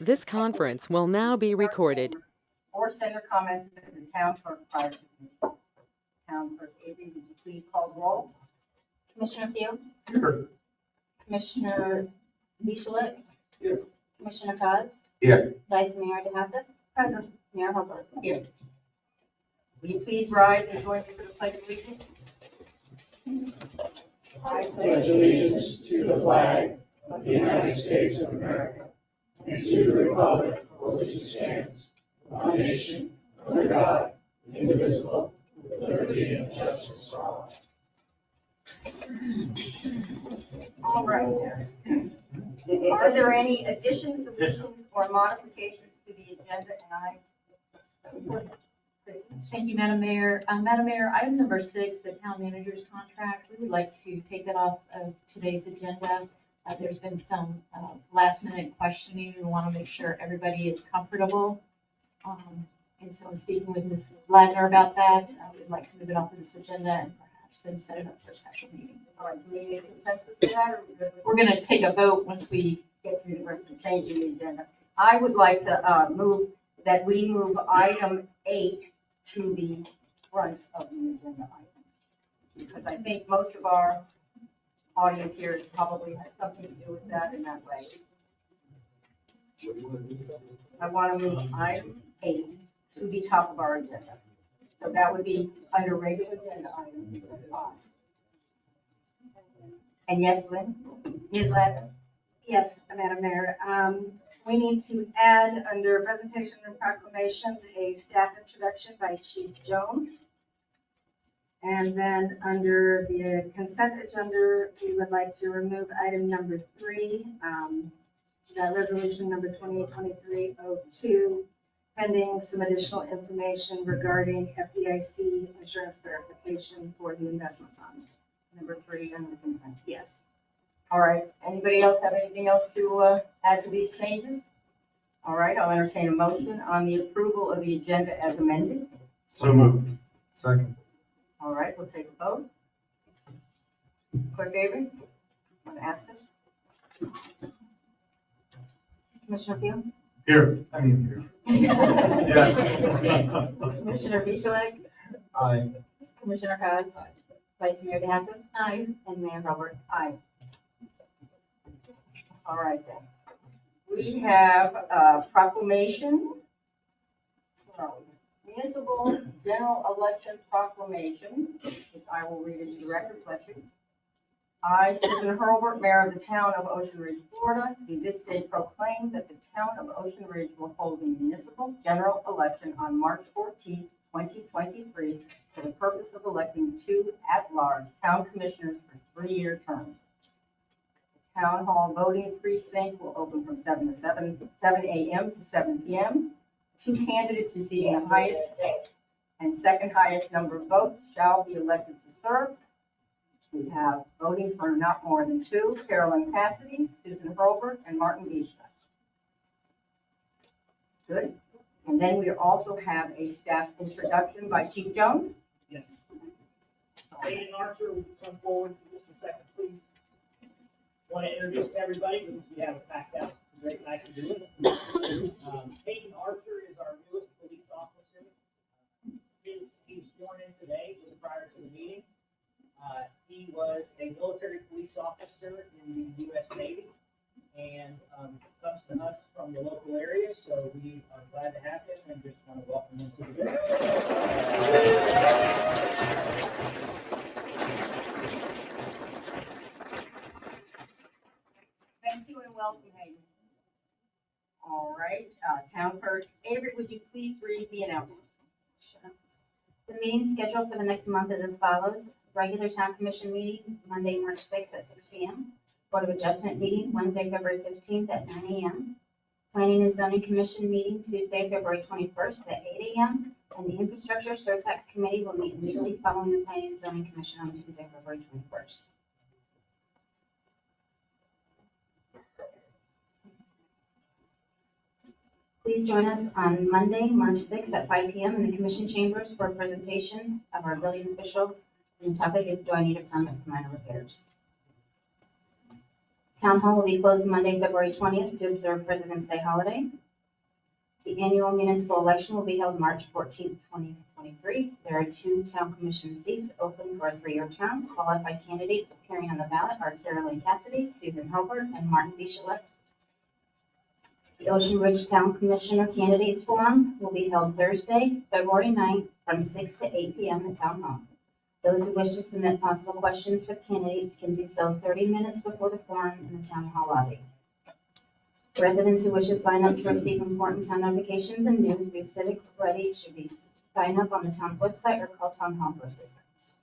This conference will now be recorded. Or send your comments to the town clerk prior to the meeting. Town clerk Avery, would you please call the roll? Commissioner Field, Here. Commissioner Michelek, Here. Commissioner Cos, Here. Vice Mayor DeHassett, Present. Mayor Hobart. Here. Will you please rise and join me for the pledge of allegiance? I pledge allegiance to the flag of the United States of America and to the republic for which it stands, one nation, under God, indivisible, with liberty and justice for all. All right. Are there any additions, deletions, or modifications to the agenda? Thank you, Madam Mayor. Madam Mayor, item number 6, the town manager's contract, we would like to take that off of today's agenda. There's been some last minute questioning. We want to make sure everybody is comfortable. And so I'm speaking with Ms. Ladner about that. We'd like to move it off of this agenda and perhaps then set it up for a special meeting. All right, do we need a consensus for that, or are we good with We're going to take a vote once we get through the rest of the change in the agenda? I would like to move that we move item 8 to the front of the agenda items. Because I think most of our audience here probably has something to do with that in that way. I want to move item 8 to the top of our agenda. So that would be under regular agenda item 5. And yes, Lynn? Ms. Ladner? Yes, Madam Mayor. We need to add under presentation and proclamations a staff introduction by Chief Jones. And then under the consent agenda, we would like to remove item number 3, that resolution number 2823-02, pending some additional information regarding FDIC insurance verification for the investment funds. Number 3 under the consent. Yes. All right, anybody else have anything else to add to these changes? All right, I'll entertain a motion on the approval of the agenda as amended. So moved. Second. All right, we'll take a vote. Clerk Avery, want to ask us? Commissioner Field, Here. I mean, here. Yes. Commissioner Michelek, Aye. Commissioner Cos, Vice Mayor DeHassett, Aye. and Mayor Hobart. Aye. All right then. We have a proclamation. Municipal general election proclamation, which I will read into the record, bless you. I, Susan Hurlbert, Mayor of the town of Ocean Ridge, Florida, do this day proclaim that the town of Ocean Ridge will hold a municipal general election on March 14, 2023, for the purpose of electing 2 at-large town commissioners for 3-year terms. The town hall voting precinct will open from 7 a.m. to 7 p.m. 2 candidates receiving the highest and second highest number of votes shall be elected to serve. We have voting for not more than 2, Carolyn Cassidy, Susan Hurlbert, and Martin Beachside. Good. And then we also have a staff introduction by Chief Jones. Yes. Hayden Archer, will come forward for just a second, please. Want to introduce everybody since we have it packed out. Great night to do it. Hayden Archer is our newest police officer. He was sworn in today, just prior to the meeting. He was a military police officer in the U.S. Navy and comes to us from the local area, so we are glad to have him and just want to welcome him to the group. Thank you and welcome, Hayden. All right, Town Clerk Avery, would you please read the announcements? Sure. The meeting scheduled for the next month is as follows. Regular town commission meeting, Monday, March 6th at 6 p.m. Board of Adjustment meeting, Wednesday, February 15th at 9 a.m. Planning and Zoning Commission meeting, Tuesday, February 21st at 8 a.m. And the Infrastructure Surtax Committee will meet immediately following the Planning and Zoning Commission on Tuesday, February 21st. Please join us on Monday, March 6th at 5 p.m. in the Commission Chambers for a presentation of our building official. And the topic is, do I need a permit for minor repairs? Town Hall will be closed Monday, February 20th to observe President's Day holiday. The annual municipal election will be held March 14th, 2023. There are 2 town commission seats open for a 3-year term. Qualified candidates appearing on the ballot are Carolyn Cassidy, Susan Hobart, and Martin Bichelet. The Ocean Ridge Town Commissioner Candidates Forum will be held Thursday, February 9th from 6 to 8 p.m. at Town Hall. Those who wish to submit possible questions for the candidates can do so 30 minutes before the forum in the Town Hall lobby. Residents who wish to sign up to receive important town notifications and news via Civic Ready should be sign up on the town website or call Town Hall for assistance.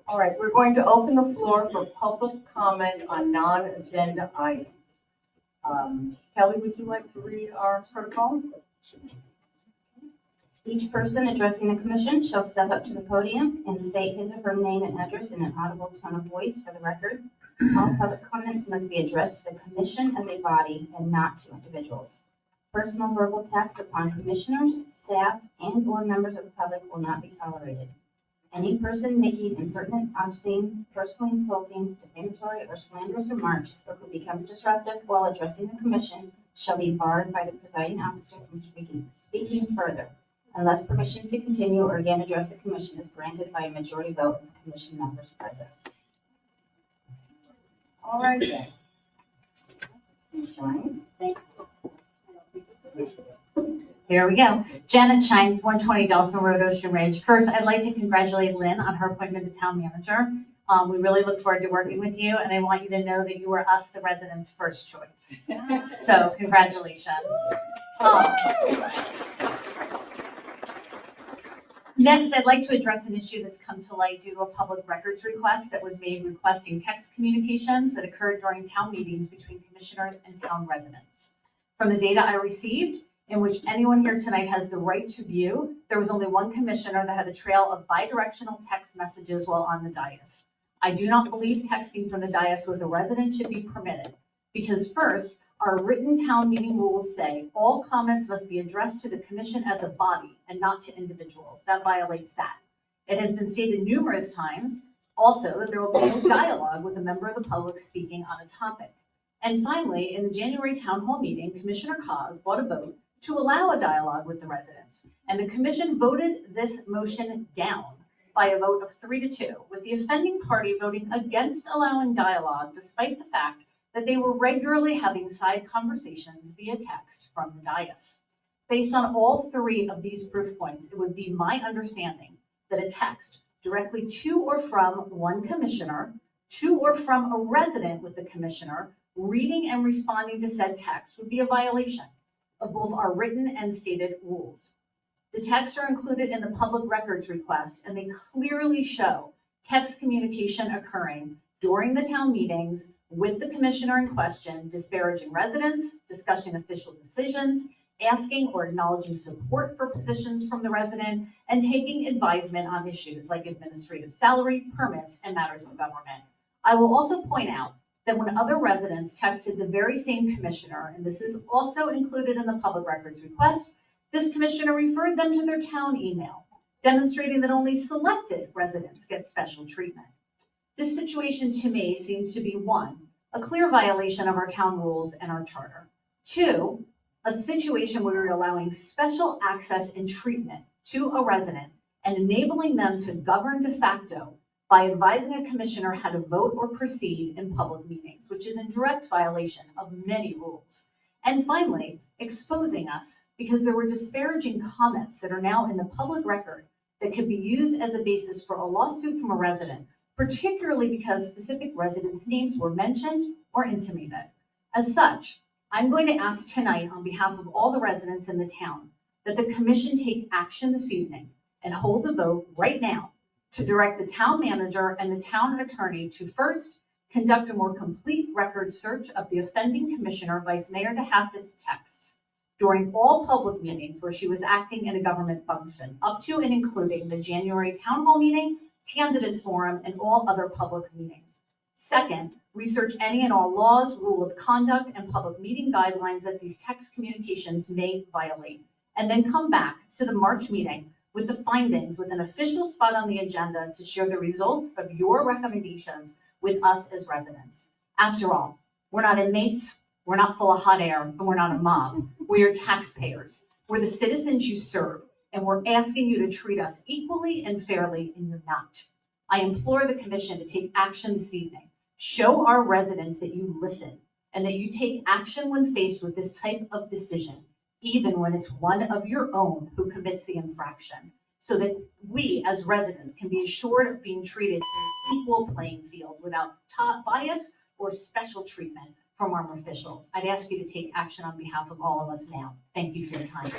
All right, we're going to open the floor for public comment on non-agenda items. Kelly, would you like to read our protocol? Each person addressing the commission shall step up to the podium and state his or her name and address in an audible tone of voice for the record. All public comments must be addressed to the commission as a body and not to individuals. Personal verbal attacks upon commissioners, staff, and/or members of the public will not be tolerated. Any person making impertinent, obscene, personally insulting, defamatory, or slanderous remarks, or who becomes disruptive while addressing the commission, shall be barred by the presiding officer from speaking further, unless permission to continue or again address the commission is granted by a majority vote of the commission members present. All right then. Ms. Shine. Here we go. Janet Shines, 120 Dolphin Road, Ocean Ridge. First, I'd like to congratulate Lynn on her appointment to town manager. We really look forward to working with you, and I want you to know that you were us, the residents' first choice. So congratulations. Next, I'd like to address an issue that's come to light due to a public records request that was made requesting text communications that occurred during town meetings between commissioners and town residents. From the data I received, in which anyone here tonight has the right to view, there was only one commissioner that had a trail of bidirectional text messages while on the dais. I do not believe texting from the dais with a resident should be permitted, because first, our written town meeting rules say all comments must be addressed to the commission as a body and not to individuals. That violates that. It has been stated numerous times also that there will be no dialogue with a member of the public speaking on a topic. And finally, in the January town hall meeting, Commissioner Cos brought a vote to allow a dialogue with the residents. And the commission voted this motion down by a vote of 3-2, with the offending party voting against allowing dialogue despite the fact that they were regularly having side conversations via text from the dais. Based on all 3 of these proof points, it would be my understanding that a text directly to or from one commissioner, to or from a resident with the commissioner, reading and responding to said text would be a violation of both our written and stated rules. The texts are included in the public records request, and they clearly show text communication occurring during the town meetings with the commissioner in question, disparaging residents, discussing official decisions, asking or acknowledging support for positions from the resident, and taking advisement on issues like administrative salary, permits, and matters of government. I will also point out that when other residents texted the very same commissioner, and this is also included in the public records request, this commissioner referred them to their town email, demonstrating that only selected residents get special treatment. This situation to me seems to be 1, a clear violation of our town rules and our charter. 2, a situation where we're allowing special access and treatment to a resident and enabling them to govern de facto by advising a commissioner how to vote or proceed in public meetings, which is in direct violation of many rules. And finally, exposing us because there were disparaging comments that are now in the public record that could be used as a basis for a lawsuit from a resident, particularly because specific residents' names were mentioned or intimated. As such, I'm going to ask tonight on behalf of all the residents in the town that the commission take action this evening and hold a vote right now to direct the town manager and the town attorney to first conduct a more complete record search of the offending commissioner, Vice Mayor DeHaafet's texts during all public meetings where she was acting in a government function, up to and including the January town hall meeting, candidates forum, and all other public meetings. Second, research any and all laws, rule of conduct, and public meeting guidelines that these text communications may violate, and then come back to the March meeting with the findings with an official spot on the agenda to share the results of your recommendations with us as residents. After all, we're not inmates, we're not full of hot air, and we're not a mob. We are taxpayers. We're the citizens you serve, and we're asking you to treat us equally and fairly, and you're not. I implore the commission to take action this evening. Show our residents that you listen and that you take action when faced with this type of decision, even when it's one of your own who commits the infraction, so that we as residents can be assured of being treated in an equal playing field without bias or special treatment from our officials. I'd ask you to take action on behalf of all of us now. Thank you for your time.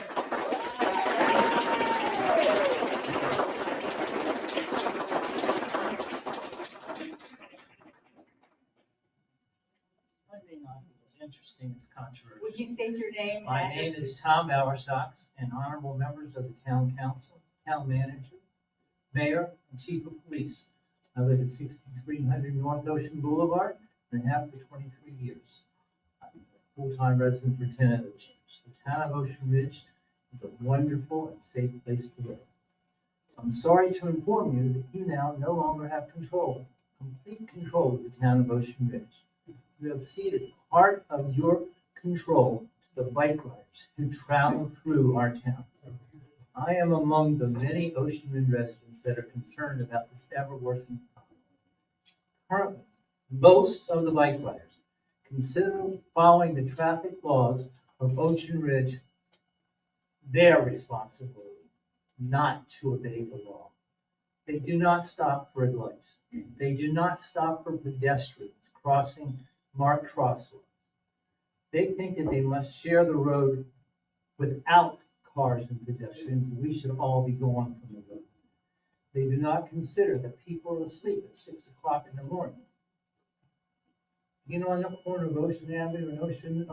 I may not be as interesting as controversial. Would you state your name? My name is Tom Bowersox, and honorable members of the town council, town manager, mayor, and chief of police. I live at 6300 North Ocean Boulevard and have for 23 years. I'm a full-time resident for 10 of those years. The town of Ocean Ridge is a wonderful and safe place to live. I'm sorry to inform you that you now no longer have complete control of the town of Ocean Ridge. You have ceded part of your control to the bike riders who travel through our town. I am among the many Ocean Ridge residents that are concerned about this ever-worsening problem. Currently, most of the bike riders consider following the traffic laws of Ocean Ridge their responsibility, not to obey the law. They do not stop for red lights. They do not stop for pedestrians crossing marked crosswalks. They think that they must share the road without cars and pedestrians. We should all be gone from the road. They do not consider that people are asleep at 6 o'clock in the morning. You know, on the corner of Ocean Avenue and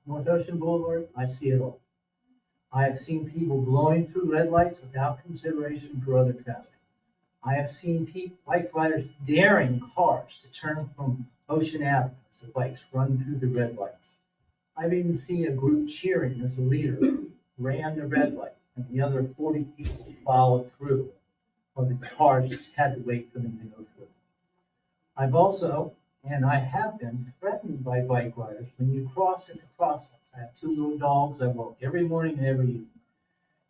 North Ocean Boulevard, I see it all. I have seen people blowing through red lights without consideration for other traffic. I have seen bike riders daring cars to turn from Ocean Avenue as the bikes run through the red lights. I've even seen a group cheering as the leader ran the red light and the other 40 people followed through, while the cars just had to wait for them to go through. I've also, and I have been, threatened by bike riders when you cross into crosswalks. I have 2 little dogs I walk every morning and every evening.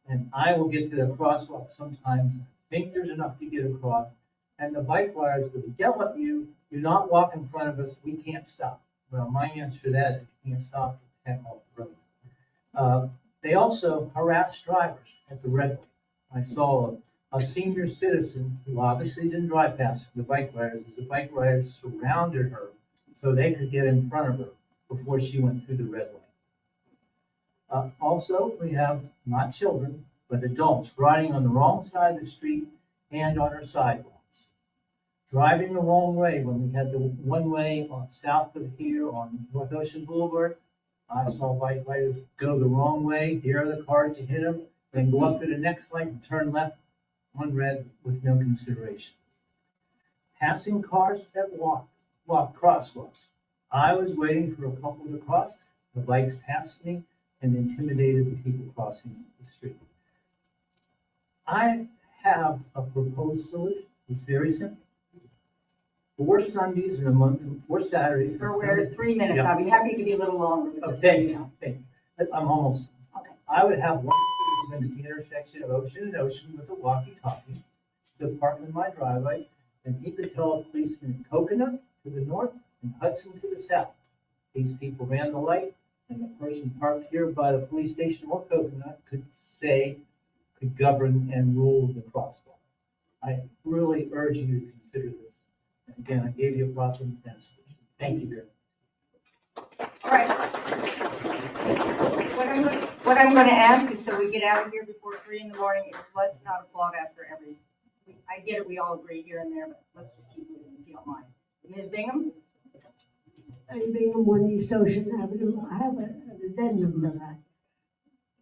And I will get to the crosswalk sometimes, think there's enough to get across, and the bike riders will yell at you, "Do not walk in front of us, we can't stop." Well, my answer to that is, if you can't stop, head off the road. They also harass drivers at the red light. I saw a senior citizen who obviously didn't drive past the bike riders, as the bike riders surrounded her so they could get in front of her before she went through the red light. Also, we have not children, but adults riding on the wrong side of the street and on our sidewalks. Driving the wrong way when we had the one way on south of here on North Ocean Boulevard. I saw bike riders go the wrong way, dare the car to hit them, then go up to the next light and turn left on red with no consideration. Passing cars that walk crosswalks. I was waiting for a couple to cross. The bikes passed me and intimidated the people crossing the street. I have a proposed solution. It's very simple. 4 Sundays in a month, 4 Saturdays. Sir, we're at 3 minutes. Yeah. I'll be happy to be a little longer. Oh, thank you. I'm almost. Okay. I would have one policeman at the intersection of Ocean and Ocean with a walkie-talkie to park in my driveway, and he could tell a policeman in Coconut to the north and Hudson to the south. These people ran the light, and the person parked here by the police station or Coconut could govern and rule the crosswalk. I really urge you to consider this. And again, I gave you a proper defense. Thank you, Gary. All right. What I'm going to ask is, so we get out of here before 3 in the morning, is let's not applaud after every, I get it, we all agree here and there, but let's just keep moving if you don't mind. Ms. Bingham? Betty Bingham, 1 East Ocean Avenue. I have an addendum to that.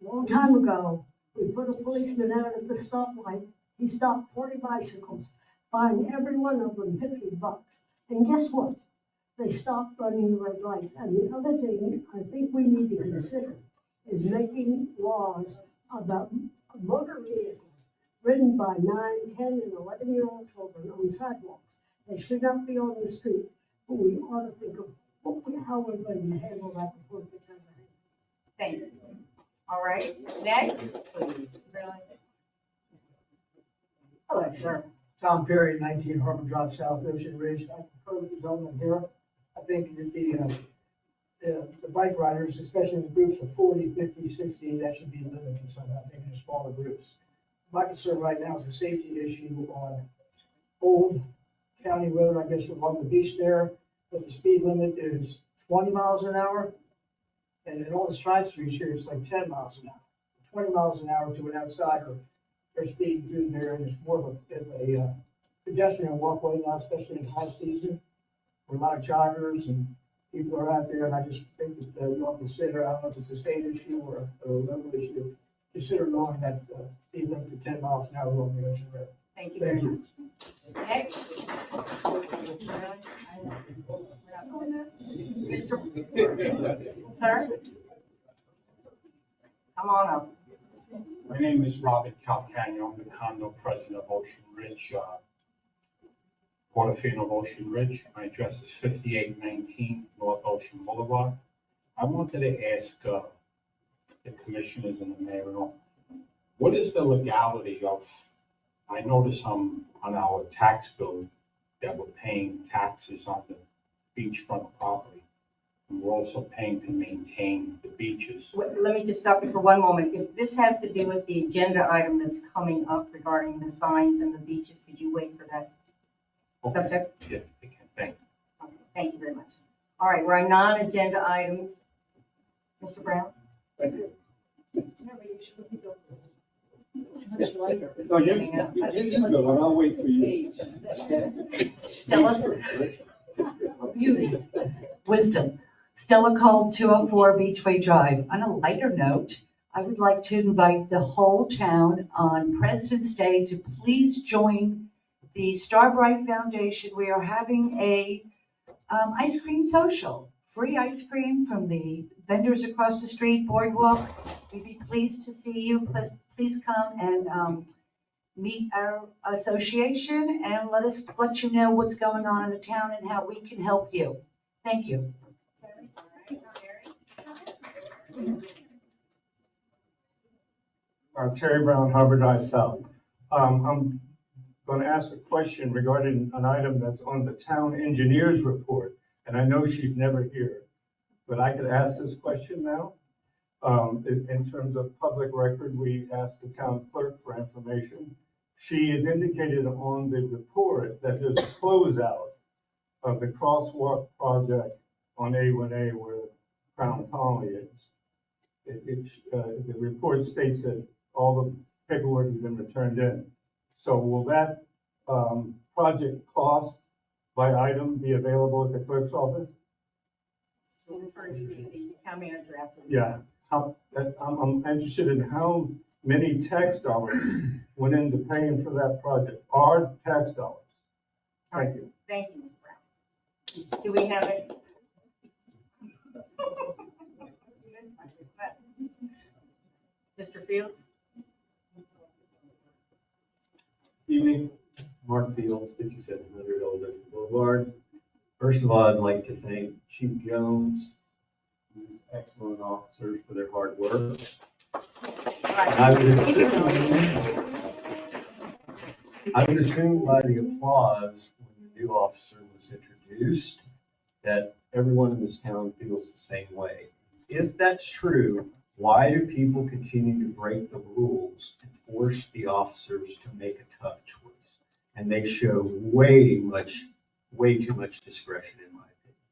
A long time ago, we put a policeman out at the stoplight. He stopped 40 bicycles, fined every one of them $50. And guess what? They stopped running the red lights. And the other thing I think we need to consider is making laws about motor vehicles ridden by 9, 10, and 11-year-old children on sidewalks. They should not be on the street, but we ought to think of how we're going to handle that before it gets out of hand. Thank you. All right, next, please. Hello, sir. Tom Perry, 19 Harbor Drive, South Ocean Ridge. I concur with the gentleman here. I think that the bike riders, especially the groups of 40, 50, 60, that should be limited somehow, maybe in smaller groups. My concern right now is a safety issue on Old County Road, I guess along the beach there, but the speed limit is 20 miles an hour. And in all the side streets here, it's like 10 miles an hour. 20 miles an hour to an outsider, they're speeding through there, and it's more of a pedestrian walkway now, especially in high season, where a lot of joggers and people are out there, and I just think that you ought to consider, I don't know if it's a state issue or a local issue, consider lowering that speed limit to 10 miles an hour along the Ocean Road. Thank you very much. Next. Sir? Come on up. My name is Robert Calcagno. I'm the condo president of Ocean Ridge, Port of Ocean Ridge. My address is 5819 North Ocean Boulevard. I wanted to ask the commissioners and the mayor, what is the legality of, I notice on our tax bill that we're paying taxes on the beachfront property. And we're also paying to maintain the beaches. Let me just stop you for one moment. If this has to do with the agenda item that's coming up regarding the signs and the beaches, could you wait for that subject? Yeah, I can. Thank you. Okay, thank you very much. All right, we're on non-agenda items. Mr. Brown? Thank you. Much lighter. No, you go, and I'll wait for you. Stella, beauty, wisdom. Stella Cole, 204 Beachway Drive. On a lighter note, I would like to invite the whole town on President's Day to please join the Starbright Foundation. We are having a ice cream social, free ice cream from the vendors across the street, Boardwalk. We'd be pleased to see you. Please come and meet our association and let you know what's going on in the town and how we can help you. Thank you. Terry Brown, Harbor Drive South. I'm going to ask a question regarding an item that's on the town engineer's report, and I know she's never here, but I could ask this question now. In terms of public record, we asked the town clerk for information. She has indicated on the report that there's a closeout of the crosswalk project on A1A where Crown Colony is. The report states that all the paperwork has been returned in. So will that project cost by item be available at the clerk's office? We'll refer to the town manager after. Yeah, I'm interested in how many tax dollars went into paying for that project, our tax dollars. Thank you. Thank you, Mr. Brown. Do we have it? Mr. Fields? Evening, Mark Fields, 5700 Old Ocean Boulevard. First of all, I'd like to thank Chief Jones, and his excellent officers for their hard work. I would assume by the applause when the new officer was introduced that everyone in this town feels the same way. If that's true, why do people continue to break the rules and force the officers to make a tough choice? And they show way too much discretion, in my opinion.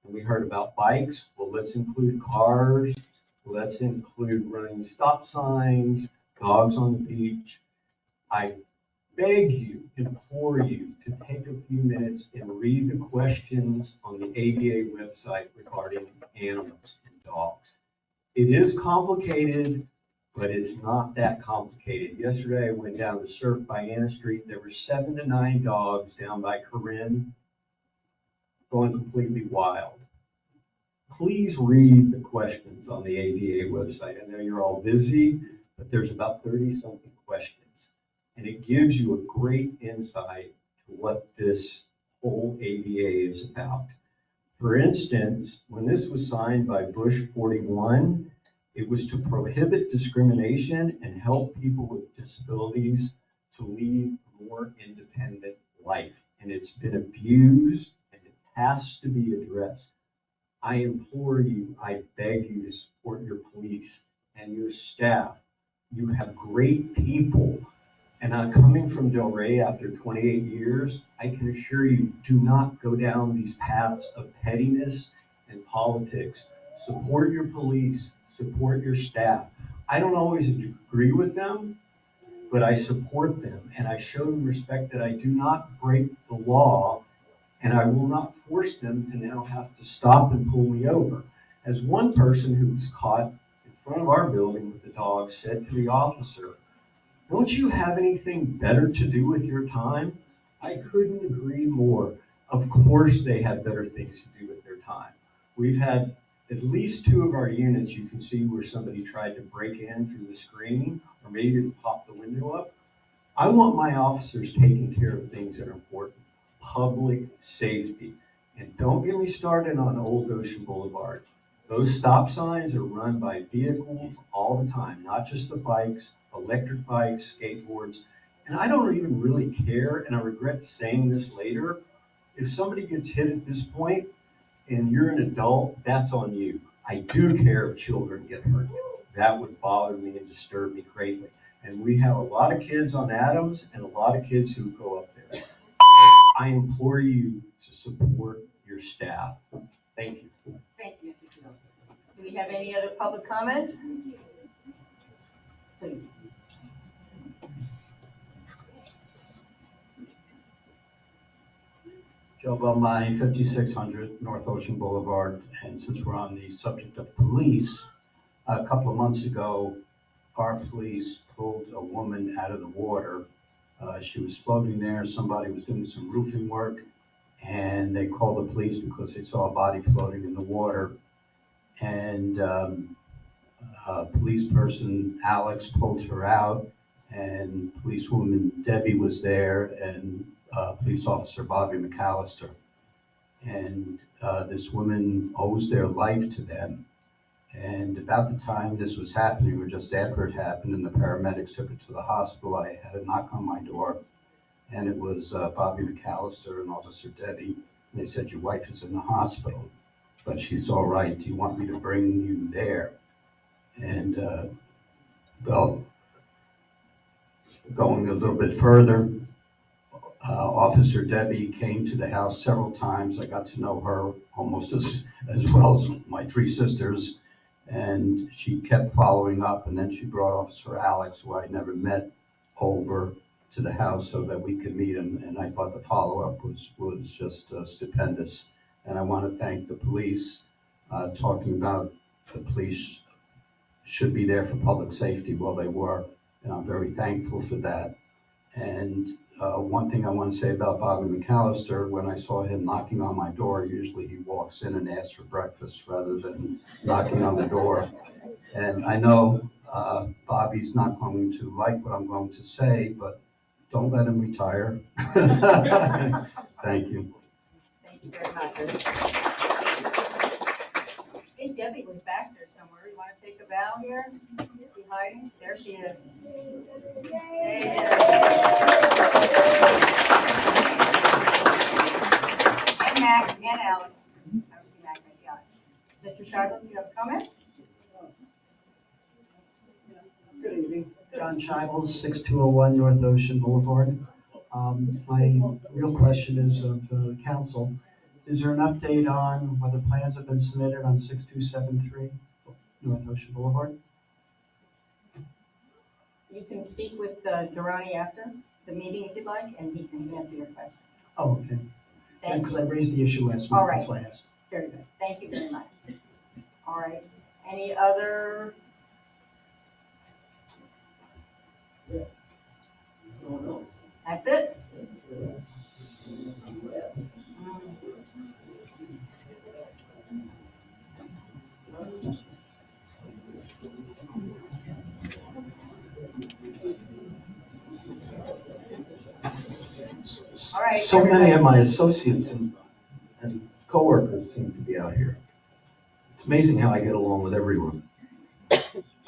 And we heard about bikes. Well, let's include cars. Let's include running stop signs, dogs on the beach. I beg you, implore you to take a few minutes and read the questions on the ADA website regarding animals and dogs. It is complicated, but it's not that complicated. Yesterday, I went down to Surf by Anna Street. There were 7 to 9 dogs down by Corinne going completely wild. Please read the questions on the ADA website. I know you're all busy, but there's about 30-something questions. And it gives you a great insight to what this whole ADA is about. For instance, when this was signed by Bush 41, it was to prohibit discrimination and help people with disabilities to lead a more independent life. And it's been abused and it has to be addressed. I implore you, I beg you to support your police and your staff. You have great people. And I'm coming from Delray after 28 years. I can assure you, do not go down these paths of pettiness and politics. Support your police, support your staff. I don't always agree with them, but I support them and I show them respect that I do not break the law and I will not force them to now have to stop and pull me over. As one person who was caught in front of our building with the dog said to the officer, "Don't you have anything better to do with your time?" I couldn't agree more. Of course they have better things to do with their time. We've had at least 2 of our units you can see where somebody tried to break in through the screen or maybe even pop the window up. I want my officers taking care of things that are important. Public safety. And don't get me started on Old Ocean Boulevard. Those stop signs are run by vehicles all the time, not just the bikes, electric bikes, skateboards. And I don't even really care, and I regret saying this later, if somebody gets hit at this point and you're an adult, that's on you. I do care if children get hurt. That would bother me and disturb me greatly. And we have a lot of kids on Adams and a lot of kids who go up there. I implore you to support your staff. Thank you. Thank you, Mr. Fields. Do we have any other public comment? Please. Joe Belmani, 5600 North Ocean Boulevard. And since we're on the subject of police, a couple of months ago, our police pulled a woman out of the water. She was floating there. Somebody was doing some roofing work, and they called the police because they saw a body floating in the water. And police person Alex pulled her out, and policewoman Debbie was there, and police officer Bobby McAllister. And this woman owes their life to them. And about the time this was happening, or just after it happened, and the paramedics took her to the hospital, I had a knock on my door, and it was Bobby McAllister and Officer Debbie. And they said, "Your wife is in the hospital, but she's all right. Do you want me to bring you there?" And well, going a little bit further, Officer Debbie came to the house several times. I got to know her almost as well as my 3 sisters. And she kept following up, and then she brought Officer Alex, who I never met, over to the house so that we could meet him. And I thought the follow-up was just stupendous. And I want to thank the police, talking about the police should be there for public safety. Well, they were, and I'm very thankful for that. And one thing I want to say about Bobby McAllister, when I saw him knocking on my door, usually he walks in and asks for breakfast rather than knocking on the door. And I know Bobby's not going to like what I'm going to say, but don't let him retire. Thank you. Thank you very much. I think Debbie was back there somewhere. You want to take a bow here? Is she hiding? There she is. Hey, and Mac and Alex. I don't see Mac, I see Alex. Mr. Shivers, do you have a comment? Good evening, John Chibels, 6201 North Ocean Boulevard. My real question is of the council. Is there an update on whether plans have been submitted on 6273 North Ocean Boulevard? You can speak with Durrani after the meeting if you'd like, and he can answer your question. Oh, okay. Thank Because you. I raised the issue last week, All right. that's why I asked. Very good. Thank you very much. All right. Any other? That's it? All right. right. So many of everybody. my associates and coworkers seem to be out here. It's amazing how I get along with everyone.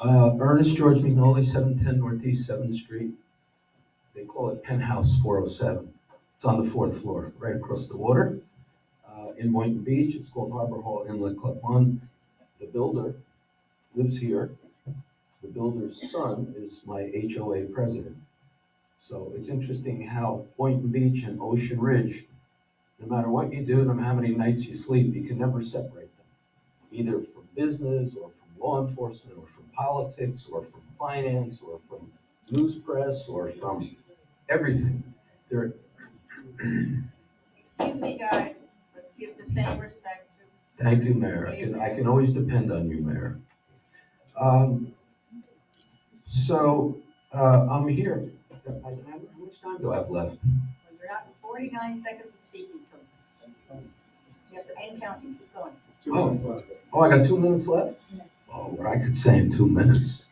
Ernest George McNally, 710 Northeast 7th Street. They call it Penthouse 407. It's on the 4th floor, right across the water. In Boynton Beach, it's called Harbor Hall Inlet Club 1. The builder lives here. The builder's son is my HOA president. So it's interesting how Boynton Beach and Ocean Ridge, no matter what you do, no matter how many nights you sleep, you can never separate them. Either from business or from law enforcement or from politics or from finance or from news press or from everything. They're Excuse me, guys, let's give the same respect to. Thank you, Mayor. I can always depend on you, Mayor. I'm here. How much time do I have left? Well, you're at 49 seconds of speaking, so. Yes, and counting, keep going. Oh, I got 2 minutes left? Oh, what I could say in 2 minutes.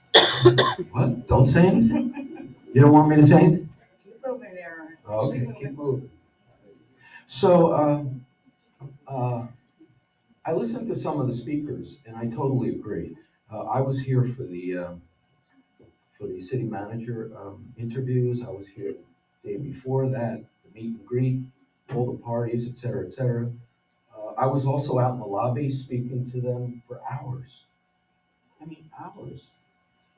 What? Don't say anything? You don't want me to say anything? Keep moving there, Ernest. Okay, keep moving. So, I listened to some of the speakers, and I totally agree. I was here for the city manager interviews. I was here the day before that, the meet and greet, all the parties, et cetera, et cetera. I was also out in the lobby speaking to them for hours. I mean, hours.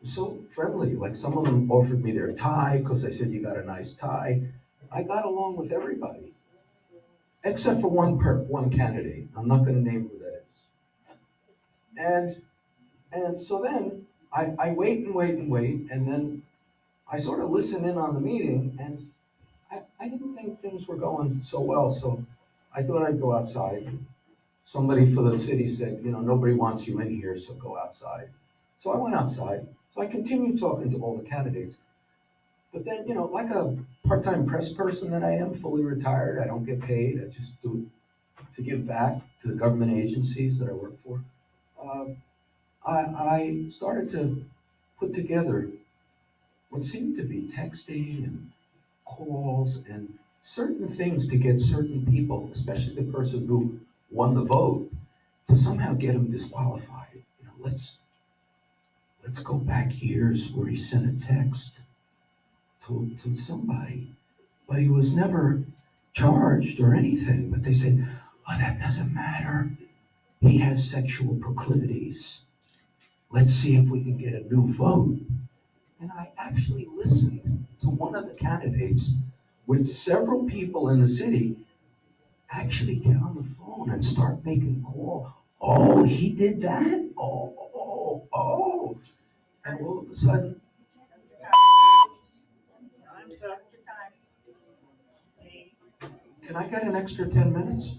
So friendly. Like some of them offered me their tie because they said you got a nice tie. I got along with everybody, except for one candidate. I'm not going to name who that is. And so then I wait, and then I sort of listen in on the meeting, and I didn't think things were going so well, so I thought I'd go outside. Somebody for the city said, nobody wants you in here, so go outside. So I went outside. So I continued talking to all the candidates. But then, like a part-time press person that I am, fully retired, I don't get paid. I just do it to give back to the government agencies that I work for. I started to put together what seemed to be texting and calls and certain things to get certain people, especially the person who won the vote, to somehow get him disqualified. Let's go back years where he sent a text to somebody, but he was never charged or anything. But they said, oh, that doesn't matter. He has sexual proclivities. Let's see if we can get a new vote. And I actually listened to one of the candidates with several people in the city actually get on the phone and start making calls. Oh, he did that? Oh. And all of a sudden, can I get an extra 10 minutes?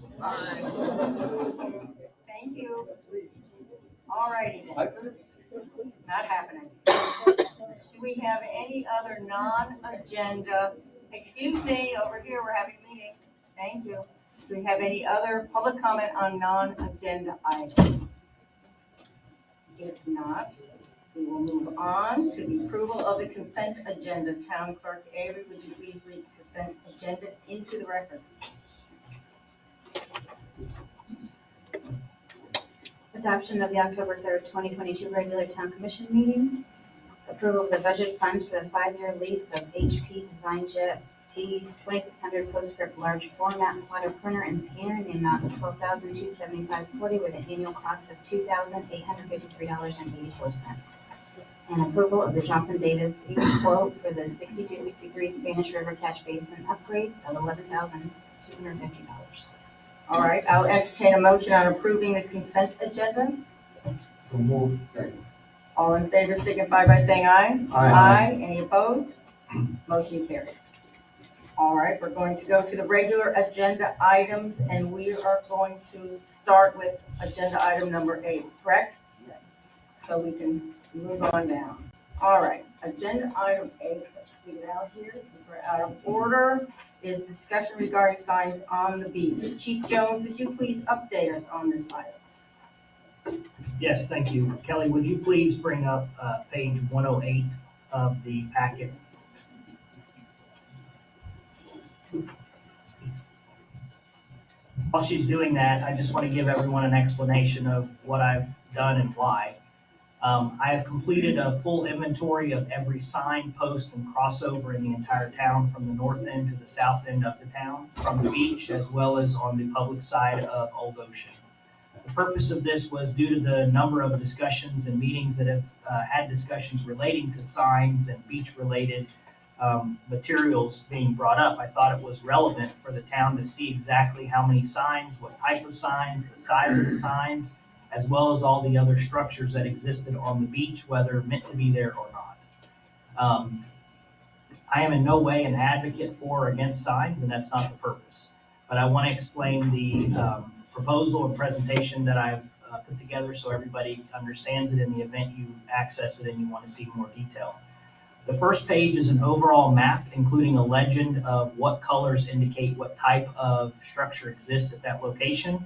Thank you. All righty then. Not happening. Do we have any other non-agenda, excuse me, over here, we're having a meeting. Thank you. Do we have any other public comment on non-agenda items? If not, we will move on to the approval of the consent agenda. Town Clerk Avery, would you please read the consent agenda into the record? Adoption of the October 3rd, 2022 regular town commission meeting. Approval of the budget funds for the 5-year lease of HP DesignJet T2600 PostScript large format plotter printer and scanner in the amount of $12,275.40 with an annual cost of $2,853.84. And approval of the Johnson Davis quote for the 6263 Spanish River Catch Basin upgrades of $11,250. All right, I'll entertain a motion on approving the consent agenda. So moved. Second. All in favor signify by saying aye. Aye. Any opposed? Motion carries. All right, we're going to go to the regular agenda items, and we are going to start with agenda item number 8, correct? Yes. So we can move on down. All right, agenda item 8, let's get it out here, since we're out of order, is discussion regarding signs on the beach. Chief Jones, would you please update us on this item? Yes, thank you. Kelly, would you please bring up page 108 of the packet? While she's doing that, I just want to give everyone an explanation of what I've done and why. I have completed a full inventory of every sign, post, and crossover in the entire town, from the north end to the south end of the town, from the beach as well as on the public side of Old Ocean. The purpose of this was due to the number of discussions and meetings that have had discussions relating to signs and beach-related materials being brought up. I thought it was relevant for the town to see exactly how many signs, what type of signs, the size of the signs, as well as all the other structures that existed on the beach, whether meant to be there or not. I am in no way an advocate for or against signs, and that's not the purpose. But I want to explain the proposal and presentation that I've put together so everybody understands it in the event you access it and you want to see more detail. The first page is an overall map, including a legend of what colors indicate what type of structure exists at that location,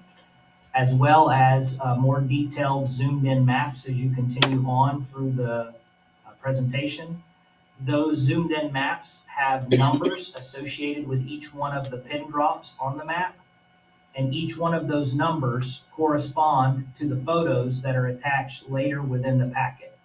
as well as more detailed zoomed-in maps as you continue on through the presentation. Those zoomed-in maps have numbers associated with each one of the pin drops on the map, and each one of those numbers correspond to the photos that are attached later within the packet.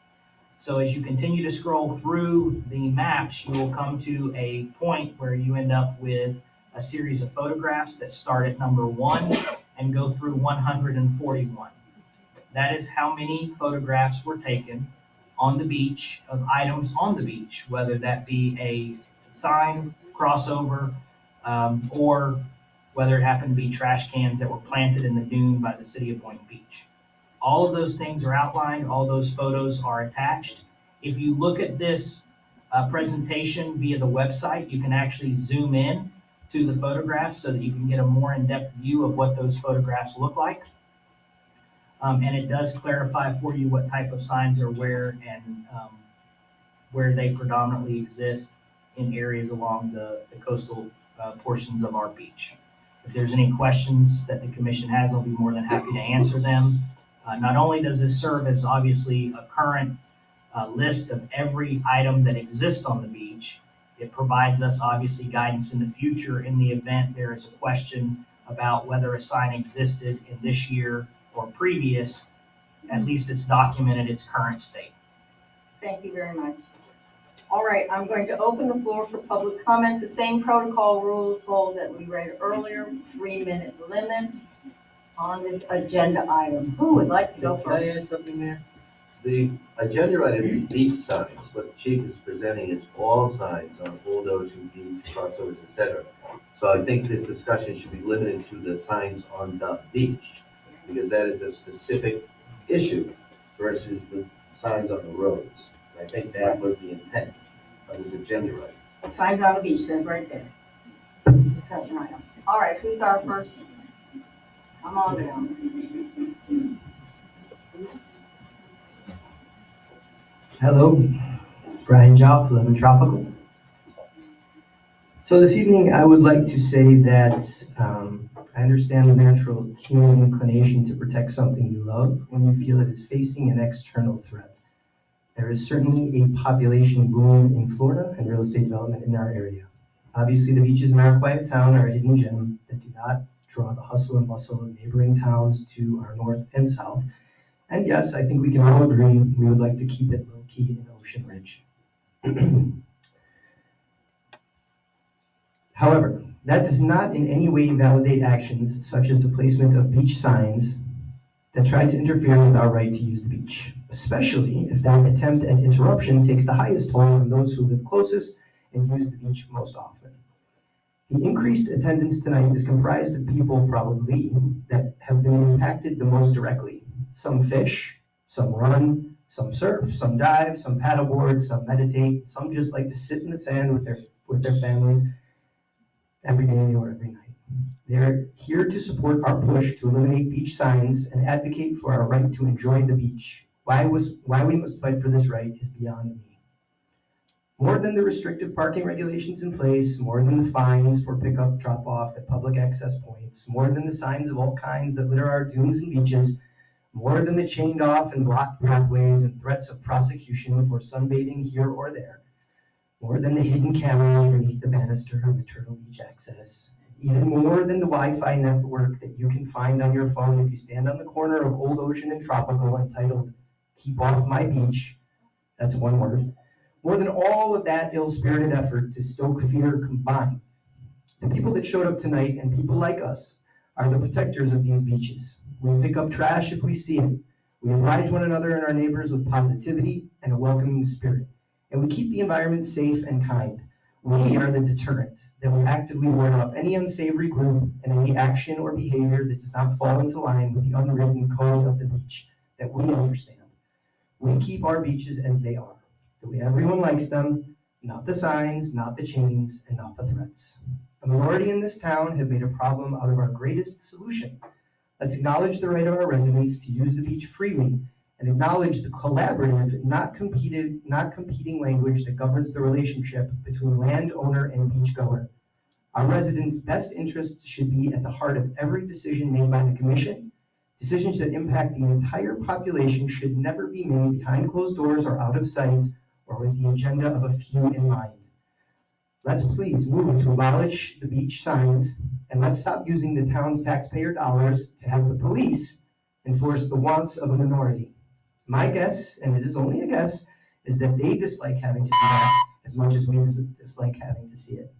So as you continue to scroll through the maps, you will come to a point where you end up with a series of photographs that start at number 1 and go through 141. That is how many photographs were taken on the beach of items on the beach, whether that be a sign, crossover, or whether it happened to be trash cans that were planted in the dune by the city of Boynton Beach. All of those things are outlined, all those photos are attached. If you look at this presentation via the website, you can actually zoom in to the photographs so that you can get a more in-depth view of what those photographs look like. And it does clarify for you what type of signs are where and where they predominantly exist in areas along the coastal portions of our beach. If there's any questions that the commission has, I'll be more than happy to answer them. Not only does this serve as obviously a current list of every item that exists on the beach, it provides us obviously guidance in the future in the event there is a question about whether a sign existed in this year or previous. At least it's documented its current state. Thank you very much. All right, I'm going to open the floor for public comment. The same protocol rules hold that we read earlier, 3-minute limit on this agenda item. Who would like to go Can I first? add something there? The agenda item is beach signs. What the chief is presenting is all signs on Old Ocean Beach, crossovers, etc. So I think this discussion should be limited to the signs on the beach, because that is a specific issue versus the signs on the roads. I think that was the intent of this agenda item. Signs on the beach, says right there. Discussion item. All right, who's our first? Come on down. Hello, Brian Jopp, 11 Tropical. So this evening I would like to say that I understand the natural human inclination to protect something you love when you feel it is facing an external threat. There is certainly a population boom in Florida and real estate development in our area. Obviously the beaches in our quiet town are a hidden gem that do not draw the hustle and bustle of neighboring towns to our north and south. And yes, I think we can all agree we would like to keep it low-key in Ocean Ridge. However, that does not in any way validate actions such as the placement of beach signs that try to interfere with our right to use the beach, especially if that attempt at interruption takes the highest toll on those who live closest and use the beach most often. The increased attendance tonight is comprised of people probably that have been impacted the most directly. Some fish, some run, some surf, some dive, some paddleboard, some meditate, some just like to sit in the sand with their families every day or every night. They're here to support our push to eliminate beach signs and advocate for our right to enjoy the beach. Why we must fight for this right is beyond me. More than the restrictive parking regulations in place, more than the fines for pickup, drop off at public access points, more than the signs of all kinds that litter our dunes and beaches, more than the chained off and blocked pathways and threats of prosecution for sunbathing here or there, more than the hidden camera underneath the banister on the Turtle Beach access, even more than the Wi-Fi network that you can find on your phone if you stand on the corner of Old Ocean and Tropical entitled "Keep Off My Beach." That's one word. More than all of that ill-spirited effort to stoke fear combined, the people that showed up tonight and people like us are the protectors of these beaches. We pick up trash if we see it. We oblige one another and our neighbors with positivity and a welcoming spirit. And we keep the environment safe and kind. We are the deterrent that will actively ward off any unsavory group and any action or behavior that does not fall into line with the unwritten code of the beach that we understand. We keep our beaches as they are, the way everyone likes them, not the signs, not the chains, and not the threats. A minority in this town have made a problem out of our greatest solution. Let's acknowledge the right of our residents to use the beach freely and acknowledge the collaborative, not competing language that governs the relationship between landowner and beachgoer. Our residents' best interests should be at the heart of every decision made by the commission. Decisions that impact the entire population should never be made behind closed doors or out of sight or with the agenda of a few in mind. Let's please move to abolish the beach signs, and let's stop using the town's taxpayer dollars to have the police enforce the wants of a minority. My guess, and it is only a guess, is that they dislike having to do that as much as we dislike having to see it.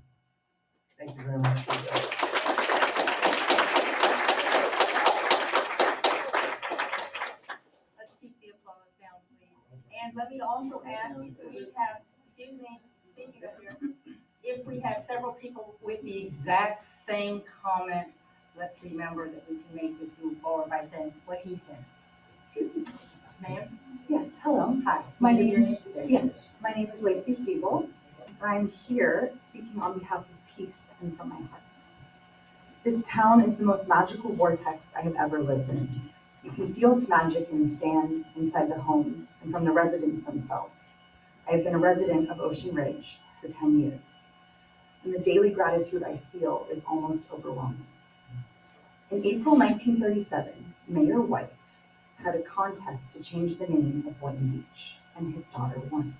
Thank you very much. Let's keep the applause down, please. And let me also ask if we have, excuse me, speaking of here, if we have several people with the exact same comment, let's remember that we can make this move forward by saying what he said. Ma'am? Yes, hello. Hi. My name is Lacey Siegel. I'm here speaking on behalf of peace and from my heart. This town is the most magical vortex I have ever lived in. You can feel its magic in the sand, inside the homes, and from the residents themselves. I have been a resident of Ocean Ridge for 10 years, and the daily gratitude I feel is almost overwhelming. In April 1937, Mayor White had a contest to change the name of Boynton Beach, and his daughter won.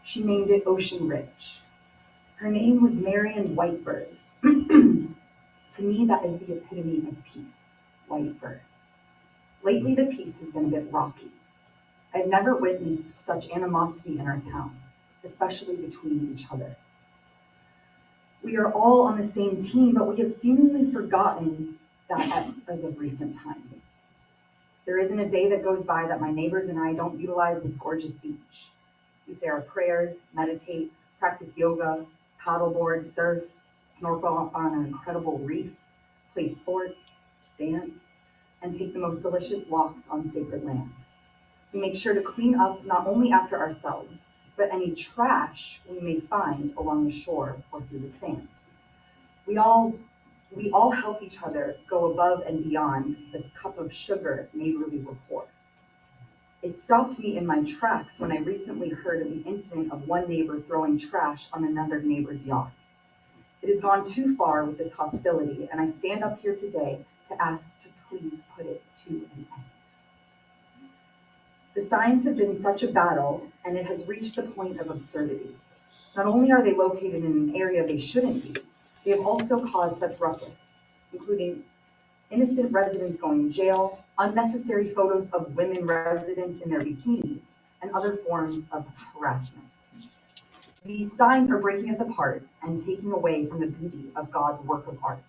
She named it Ocean Ridge. Her name was Marion Whitebird. To me, that is the epitome of peace, Whitebird. Lately, the peace has been a bit rocky. I've never witnessed such animosity in our town, especially between each other. We are all on the same team, but we have seemingly forgotten that as of recent times. There isn't a day that goes by that my neighbors and I don't utilize this gorgeous beach. We say our prayers, meditate, practice yoga, paddleboard, surf, snorkel on an incredible reef, play sports, dance, and take the most delicious walks on sacred land. We make sure to clean up not only after ourselves, but any trash we may find along the shore or through the sand. We all help each other go above and beyond the cup of sugar neighborly rapport. It stopped me in my tracks when I recently heard of the incident of one neighbor throwing trash on another neighbor's yard. It has gone too far with this hostility, and I stand up here today to ask to please put it to an end. The signs have been such a battle, and it has reached the point of absurdity. Not only are they located in an area they shouldn't be, they have also caused such ruckus, including innocent residents going to jail, unnecessary photos of women residents in their bikinis, and other forms of harassment. These signs are breaking us apart and taking away from the beauty of God's work of art.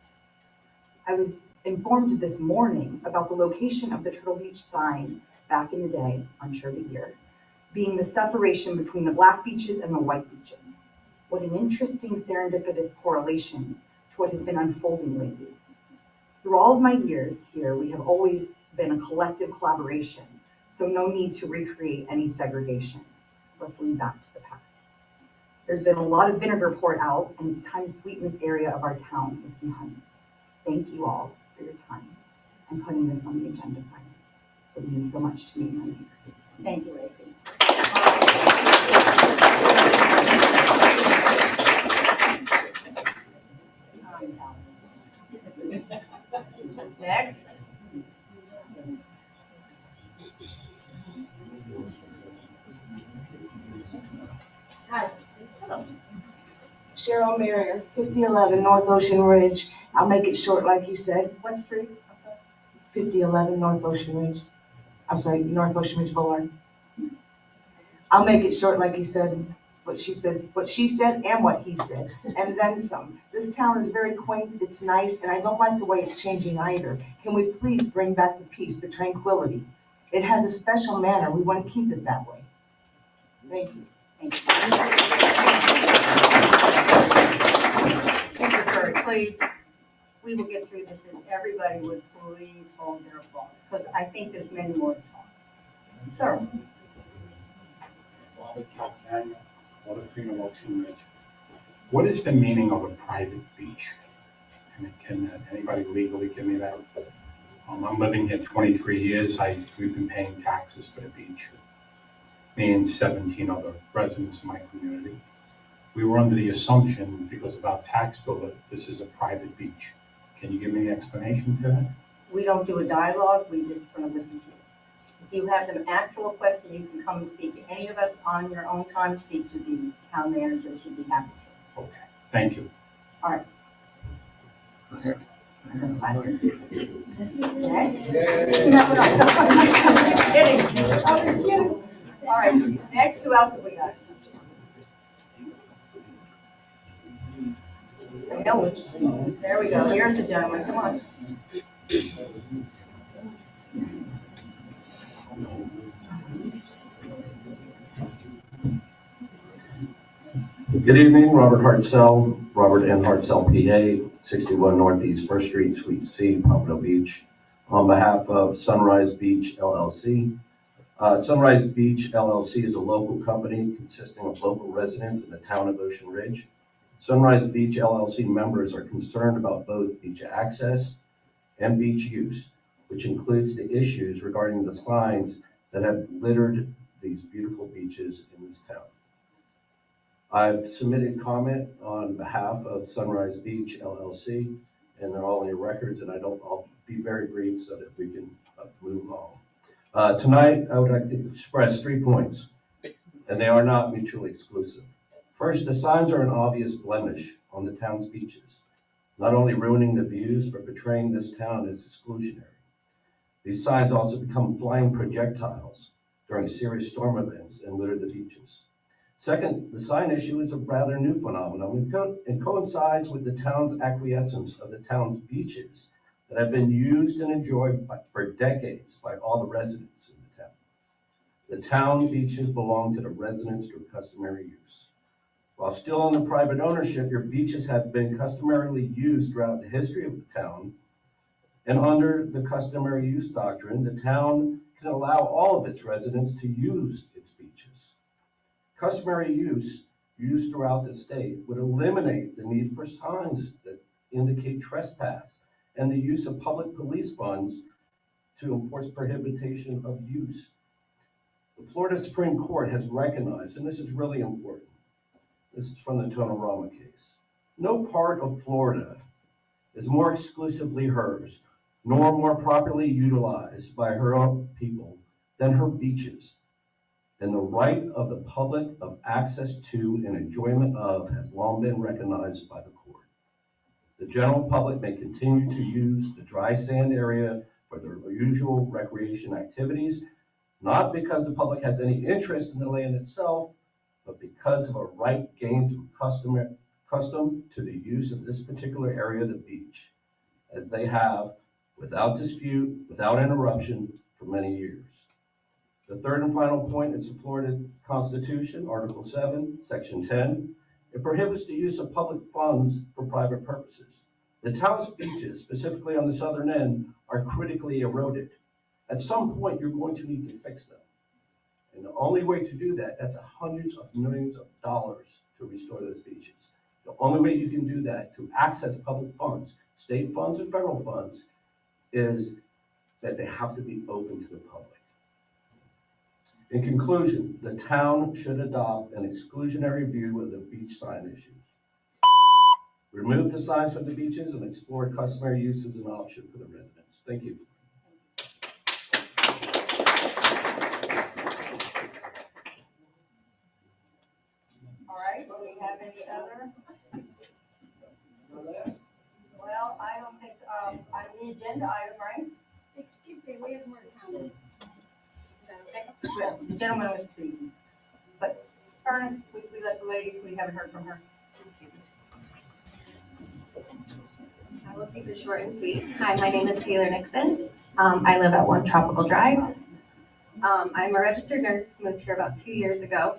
I was informed this morning about the location of the Turtle Beach sign back in the day, unsure the year, being the separation between the black beaches and the white beaches. What an interesting serendipitous correlation to what has been unfolding lately. Through all of my years here, we have always been a collective collaboration, so no need to recreate any segregation. Let's leave that to the past. There's been a lot of vinegar poured out, and it's time to sweeten this area of our town with some honey. Thank you all for your time and putting this on the agenda for me. It means so much to me and my neighbors. Thank you, Lacey. Next. Hi. Hello. Cheryl Marrier, 5011 North Ocean Ridge. I'll make it short like you said, What street? 5011 North Ocean Ridge. I'm sorry, North Ocean Ridge Boulevard. I'll make it short like you said, what she said and what he said, and then some. This town is very quaint, it's nice, and I don't like the way it's changing either. Can we please bring back the peace, the tranquility? It has a special manner, we want to keep it that way. Thank you. Thank you. Mr. Curry, please, we will get through this and everybody would please hold their applause, because I think there's many more to talk. Sir. Robert Calcagna, Waterfield Ocean Ridge. What is the meaning of a private beach? Can anybody legally give me that? I'm living here 23 years. We've been paying taxes for the beach. Me and 17 other residents in my community. We were under the assumption, because of our tax bill, that this is a private beach. Can you give me an explanation to that? We don't do a dialogue, we just want to listen to you. If you have an actual question, you can come and speak to any of us on your own time, speak to the town manager, she'd be happy to. Okay, thank you. All right. Next. No, I'm just kidding. All right, next, who else have we got? There we go, here's the gentleman, come on. Good evening, Robert Hartzell, Robert N. Hartzell, PA, 61 Northeast 1st Street, Suite C, Pompano Beach. On behalf of Sunrise Beach LLC. Sunrise Beach LLC is a local company consisting of local residents in the town of Ocean Ridge. Sunrise Beach LLC members are concerned about both beach access and beach use, which includes the issues regarding the signs that have littered these beautiful beaches in this town. I've submitted comment on behalf of Sunrise Beach LLC, and they're all in your records, and I'll be very brief so that we can move on. Tonight, I would like to express 3 points, and they are not mutually exclusive. First, the signs are an obvious blemish on the town's beaches, not only ruining the views, but portraying this town as exclusionary. These signs also become flying projectiles during serious storm events and litter the beaches. Second, the sign issue is a rather new phenomenon and coincides with the town's acquiescence of the town's beaches that have been used and enjoyed for decades by all the residents in the town. The town beaches belong to the residents through customary use. While still under private ownership, your beaches have been customarily used throughout the history of the town. And under the customary use doctrine, the town can allow all of its residents to use its beaches. Customary use used throughout the state would eliminate the need for signs that indicate trespass and the use of public police funds to enforce prohibition of use. The Florida Supreme Court has recognized, and this is really important, this is from the Tonorama case, no part of Florida is more exclusively hers, nor more properly utilized by her own people than her beaches. And the right of the public of access to and enjoyment of has long been recognized by the court. The general public may continue to use the dry sand area for their usual recreation activities, not because the public has any interest in the land itself, but because of a right gained through custom to the use of this particular area of the beach, as they have, without dispute, without interruption, for many years. The third and final point is the Florida Constitution, Article 7, Section 10. It prohibits the use of public funds for private purposes. The town's beaches, specifically on the southern end, are critically eroded. At some point, you're going to need to fix them. And the only way to do that, that's hundreds of millions of dollars to restore those beaches. The only way you can do that to access public funds, state funds and federal funds, is that they have to be open to the public. In conclusion, the town should adopt an exclusionary view of the beach sign issue. Remove the signs from the beaches and explore customary use as an option for the residents. Thank you. All right, do we have any other? Well, I Ernest, we let the lady, we haven't heard from her. I will keep it short and sweet. Hi, my name is Taylor Nixon. I live at 1 Tropical Drive. I'm a registered nurse, moved here about 2 years ago.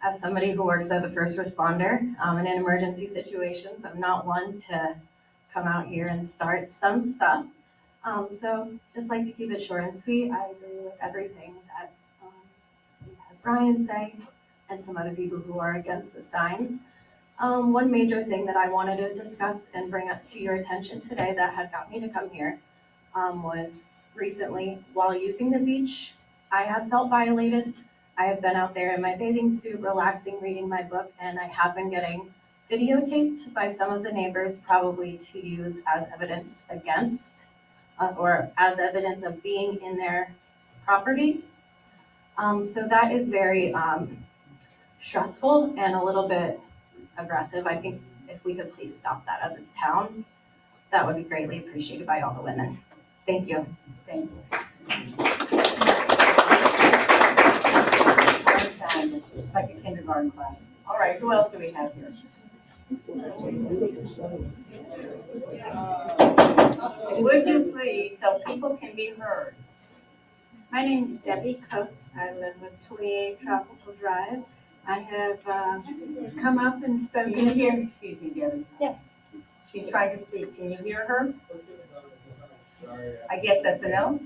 As somebody who works as a first responder in emergency situations, I'm not one to come out here and start some stuff. So just like to keep it short and sweet. I agree with everything that we've had Brian say and some other people who are against the signs. One major thing that I wanted to discuss and bring up to your attention today that had got me to come here was recently while using the beach, I have felt violated. I have been out there in my bathing suit, relaxing, reading my book, and I have been getting videotaped by some of the neighbors, probably to use as evidence against or as evidence of being in their property. So that is very stressful and a little bit aggressive. I think if we could please stop that as a town, that would be greatly appreciated by all the women. Thank you. Thank you. It's like a kindergarten class. All right, who else do we have here? Would you please, so people can be heard? My name is Debbie Cook. I live at 28 Tropical Drive. I have come up and spoken. Can you hear? Excuse me, Debbie. Yes. She's trying to speak. Can you hear her? I guess that's a no.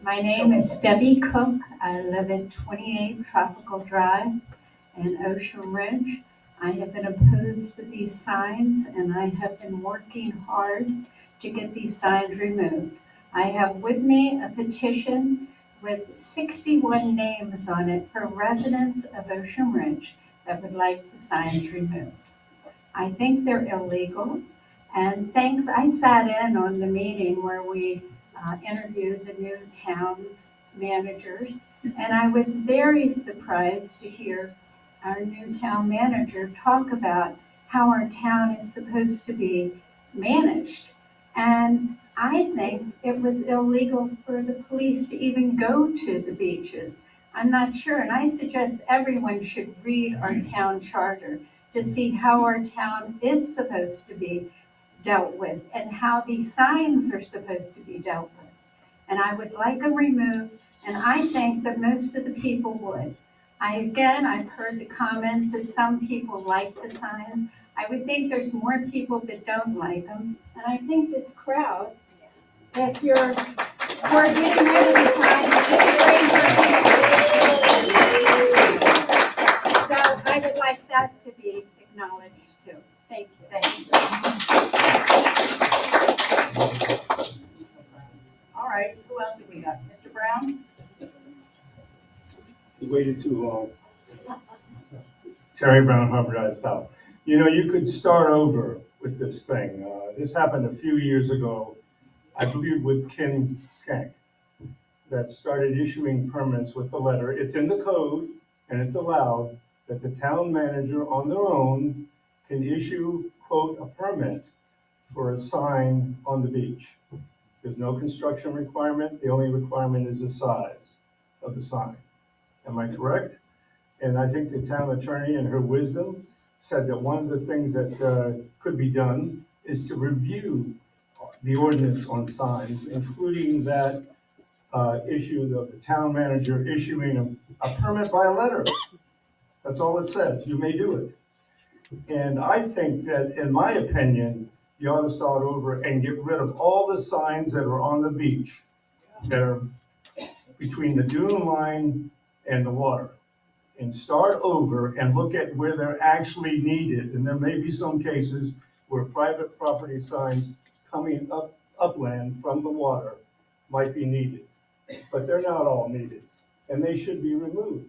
My name is Debbie Cook. I live at 28 Tropical Drive in Ocean Ridge. I have been opposed to these signs and I have been working hard to get these signs removed. I have with me a petition with 61 names on it for residents of Ocean Ridge that would like the signs removed. I think they're illegal. And thanks, I sat in on the meeting where we interviewed the new town managers, and I was very surprised to hear our new town manager talk about how our town is supposed to be managed. And I think it was illegal for the police to even go to the beaches. I'm not sure, and I suggest everyone should read our town charter to see how our town is supposed to be dealt with and how these signs are supposed to be dealt with. And I would like them removed, and I think that most of the people would. I've heard the comments that some people like the signs. I would think there's more people that don't like them. And I think this crowd, if we're getting rid of the signs, so I would like that to be acknowledged too. Thank you. Thank you. All right, who else have we got? Mr. Brown? You waited too long. Terry Brown, Harbor Drive South. You know, you could start over with this thing. This happened a few years ago, I believe with Ken Skank, that started issuing permits with the letter. It's in the code and it's allowed that the town manager on their own can issue, quote, a permit for a sign on the beach. There's no construction requirement. The only requirement is the size of the sign. Am I correct? And I think the town attorney in her wisdom said that one of the things that could be done is to review the ordinance on signs, including that issue of the town manager issuing a permit by a letter. That's all it says. You may do it. And I think that, in my opinion, you ought to start over and get rid of all the signs that are on the beach that are between the dune line and the water. And start over and look at where they're actually needed. And there may be some cases where private property signs coming upland from the water might be needed. But they're not all needed, and they should be removed.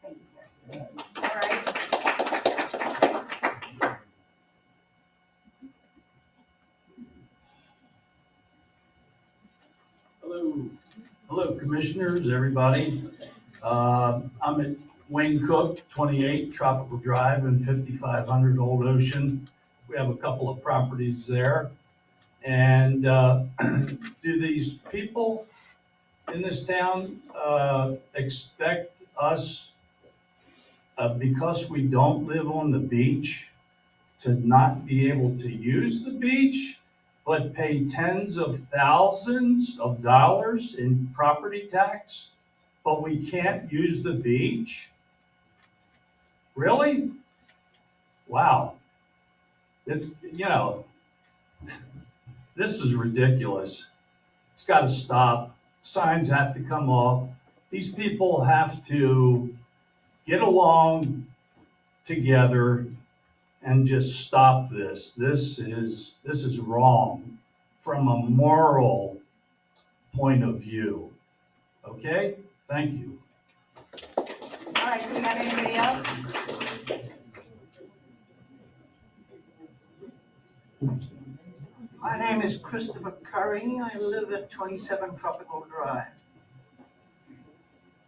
Thank you, Terry. All right. Hello, commissioners, everybody. I'm at Wayne Cook, 28 Tropical Drive and 5500 Old Ocean. We have a couple of properties there. And do these people in this town expect us because we don't live on the beach, to not be able to use the beach, but pay tens of thousands of dollars in property tax, but we can't use the beach? Really? Wow. It's, this is ridiculous. It's got to stop. Signs have to come off. These people have to get along together and just stop this. This is wrong from a moral point of view. Okay? Thank you. All right, do we have anybody else? My name is Christopher Curry. I live at 27 Tropical Drive.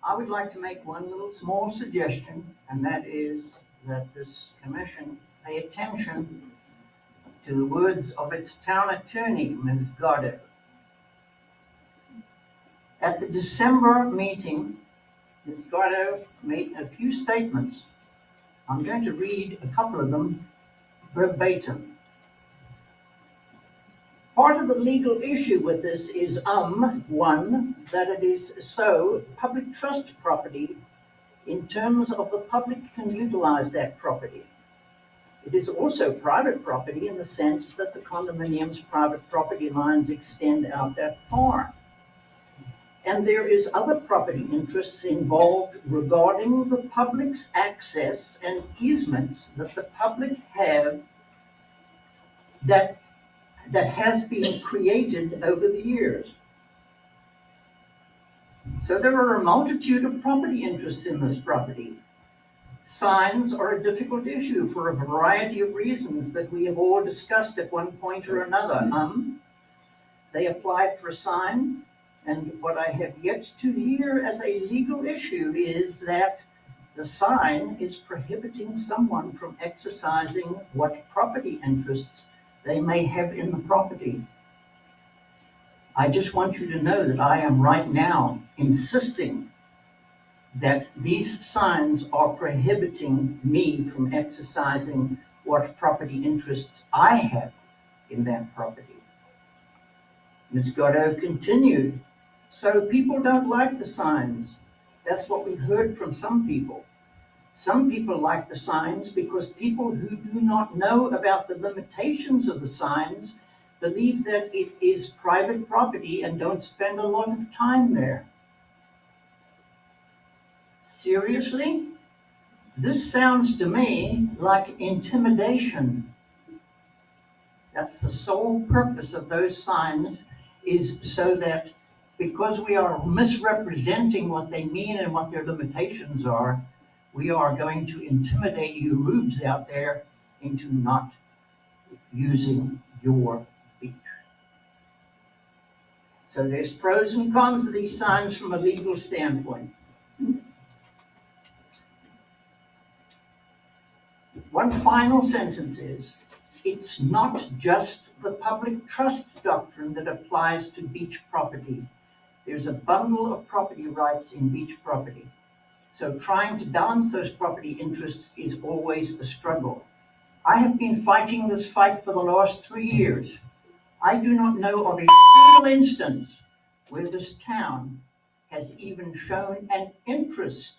I would like to make one little small suggestion, and that is that this commission pay attention to the words of its town attorney, Ms. Goddard. At the December meeting, Ms. Goddard made a few statements. I'm going to read a couple of them verbatim. Part of the legal issue with this is, one, that it is so public trust property in terms of the public can utilize that property. It is also private property in the sense that the condominium's private property lines extend out that far. And there is other property interests involved regarding the public's access and easements that the public have that has been created over the years. So there are a multitude of property interests in this property. Signs are a difficult issue for a variety of reasons that we have all discussed at one point or another. They applied for a sign, and what I have yet to hear as a legal issue is that the sign is prohibiting someone from exercising what property interests they may have in the property. I just want you to know that I am right now insisting that these signs are prohibiting me from exercising what property interests I have in that property. Ms. Goddard continued, so people don't like the signs. That's what we've heard from some people. Some people like the signs because people who do not know about the limitations of the signs believe that it is private property and don't spend a lot of time there. Seriously? This sounds to me like intimidation. That's the sole purpose of those signs, is so that because we are misrepresenting what they mean and what their limitations are, we are going to intimidate you rubes out there into not using your beach. So there's pros and cons to these signs from a legal standpoint. One final sentence is, it's not just the public trust doctrine that applies to beach property. There's a bundle of property rights in beach property. So trying to balance those property interests is always a struggle. I have been fighting this fight for the last 3 years. I do not know of a single instance where this town has even shown an interest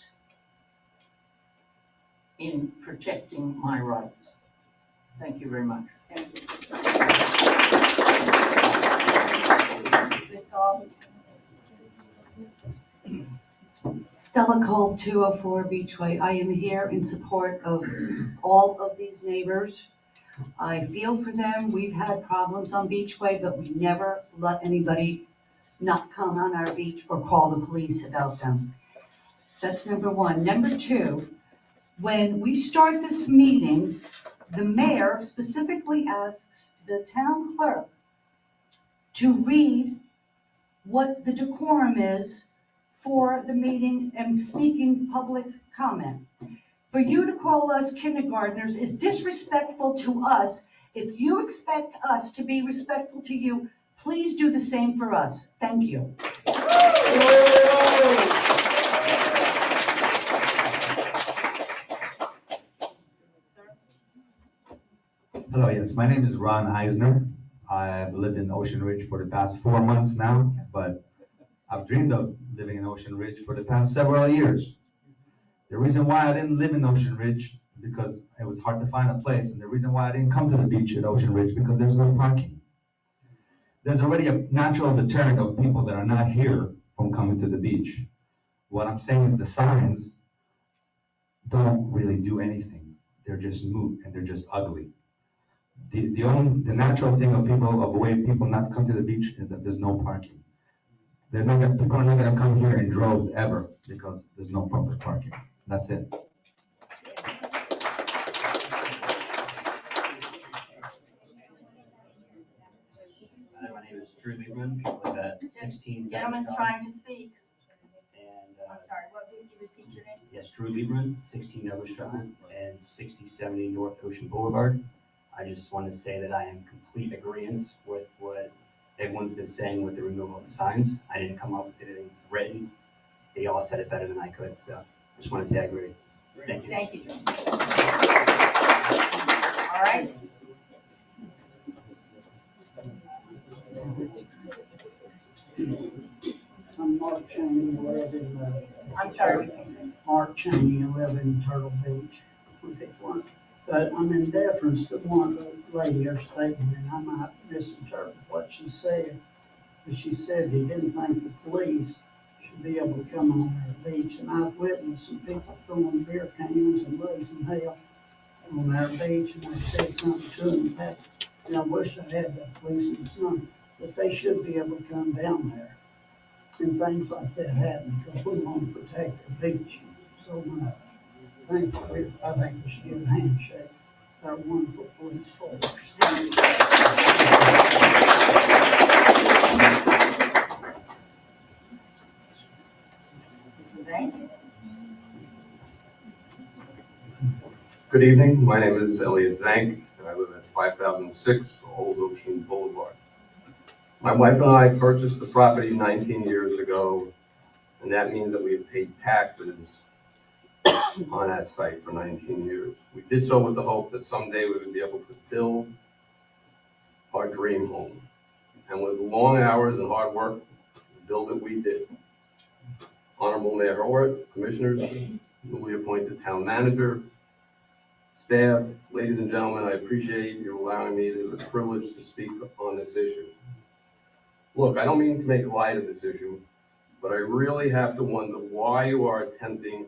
in protecting my rights. Thank you very much. Thank you. Ms. Gold? Stella Cole, 204 Beachway. I am here in support of all of these neighbors. I feel for them. We've had problems on Beachway, but we never let anybody not come on our beach or call the police about them. That's number one. Number two, when we start this meeting, the mayor specifically asks the town clerk to read what the decorum is for the meeting and speaking public comment. For you to call us kindergartners is disrespectful to us. If you expect us to be respectful to you, please do the same for us. Thank you. Hello, yes, my name is Ron Eisner. I've lived in Ocean Ridge for the past 4 months now, but I've dreamed of living in Ocean Ridge for the past several years. The reason why I didn't live in Ocean Ridge because it was hard to find a place, and the reason why I didn't come to the beach at Ocean Ridge because there's no parking. There's already a natural deterrent of people that are not here from coming to the beach. What I'm saying is the signs don't really do anything. They're just moot and they're just ugly. The natural thing of people not to come to the beach is that there's no parking. People are not gonna come here in droves ever because there's no public parking. That's it. Hi, my name is Drew Lieberman. I live at 16. Gentleman's trying to speak. And, I'm sorry, what did you repeat your name? yes, Drew Lieberman, 16 Douglas Drive and 6070 North Ocean Boulevard. I just want to say that I am in complete agreement with what everyone's been saying with the removal of the signs. I didn't come up with anything written. They all said it better than I could, so I just want to say I agree. Thank you. Thank you. All right. I'm Mark Cheney, 11, I'm sorry. Mark Cheney, 11 Turtle Beach. But I'm in deference to one lady, her statement, and I might misinterpret what she said. But she said they didn't think the police should be able to come on their beach. And I've witnessed some people throwing beer cans and raising hell on our beach, and I said something to them back. And I wish I had that policeman's number, but they should be able to come down there and things like that happen, because we want to protect the beach so much. I think we should give a handshake to our wonderful police force. Good evening, my name is Elliot Zank, and I live at 5006 Old Ocean Boulevard. My wife and I purchased the property 19 years ago, and that means that we have paid taxes on that site for 19 years. We did so with the hope that someday we would be able to build our dream home. And with long hours and hard work, build it we did. Honorable Mayor Howard, Commissioners, newly appointed Town Manager, staff, ladies and gentlemen, I appreciate you allowing me the privilege to speak on this issue. Look, I don't mean to make light of this issue, but I really have to wonder why you are attempting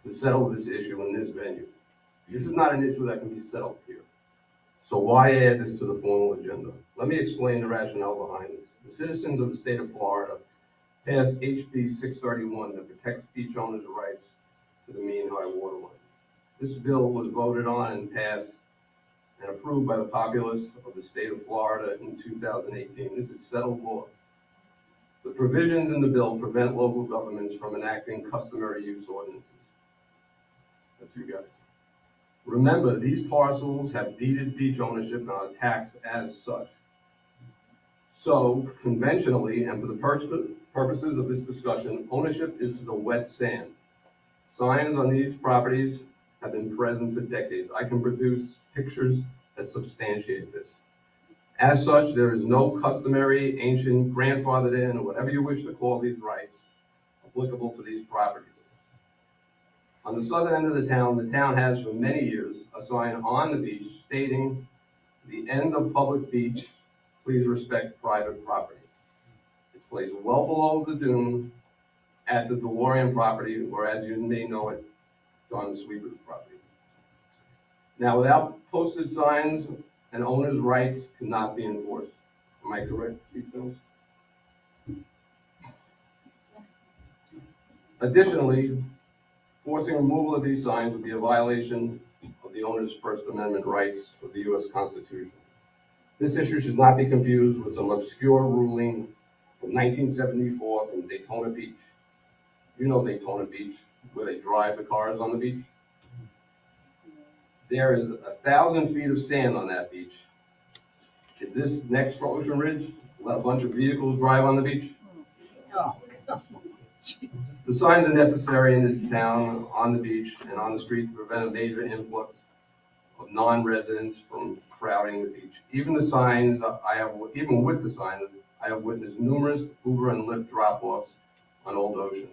to settle this issue in this venue. This is not an issue that can be settled here. So why add this to the formal agenda? Let me explain the rationale behind this. The citizens of the state of Florida passed HB 631 that protects beach owners' rights to the mean high water line. This bill was voted on and passed and approved by the populace of the state of Florida in 2018. This is settled law. The provisions in the bill prevent local governments from enacting customary use ordinances. That's you guys. Remember, these parcels have deeded beach ownership and are taxed as such. So, conventionally, and for the purposes of this discussion, ownership is to the wet sand. Signs on these properties have been present for decades. I can produce pictures that substantiate this. As such, there is no customary, ancient, grandfathered in, or whatever you wish to call these rights, applicable to these properties. On the southern end of the town has for many years a sign on the beach stating, "The end of public beach, please respect private property." It's placed well below the dune at the DeLorean property, or as you may know it, John Sweeper's property. Now, without posted signs, an owner's rights cannot be enforced. Am I correct, Chief Jones? Additionally, forcing removal of these signs would be a violation of the owner's First Amendment rights of the U.S. Constitution. This issue should not be confused with some obscure ruling from 1974 from Daytona Beach. You know Daytona Beach, where they drive the cars on the beach. There is 1,000 feet of sand on that beach. Is this next to Ocean Ridge? Let a bunch of vehicles drive on the beach? Oh, The signs are necessary in this town, on the beach, and on the street to prevent a major influx of non-residents from crowding the beach. Even with the signs, I have witnessed numerous Uber and Lyft drop-offs on Old Ocean.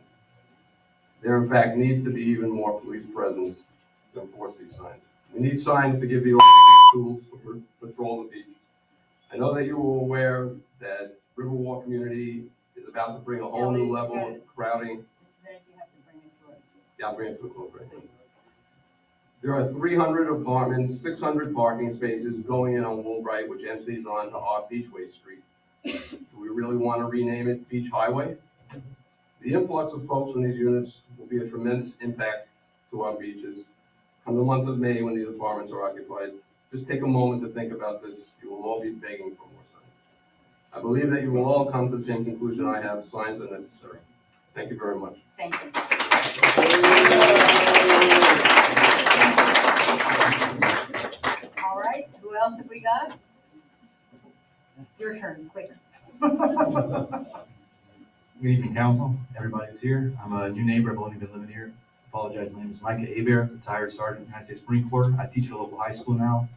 There in fact needs to be even more police presence to enforce these signs. We need signs to give the officers tools to patrol the beach. I know that you are aware that Riverwalk community is about to bring a whole new level of crowding. Yeah, I'll bring it to a close right now. There are 300 apartments, 600 parking spaces going in on Woolbright, which empties onto our Beachway Street. Do we really want to rename it Beach Highway? The influx of folks from these units will be a tremendous impact to our beaches. Come the month of May, when these apartments are occupied, just take a moment to think about this. You will all be begging for more signs. I believe that you will all come to the same conclusion I have. Signs are necessary. Thank you very much. Thank you. All right, who else have we got? Your turn, quick. Good evening, council, everybody who's here. I'm a new neighbor. I've only been living here. Apologize, my name is Micah Hebert, retired Sergeant, United States Marine Corps. I teach at a local high school now,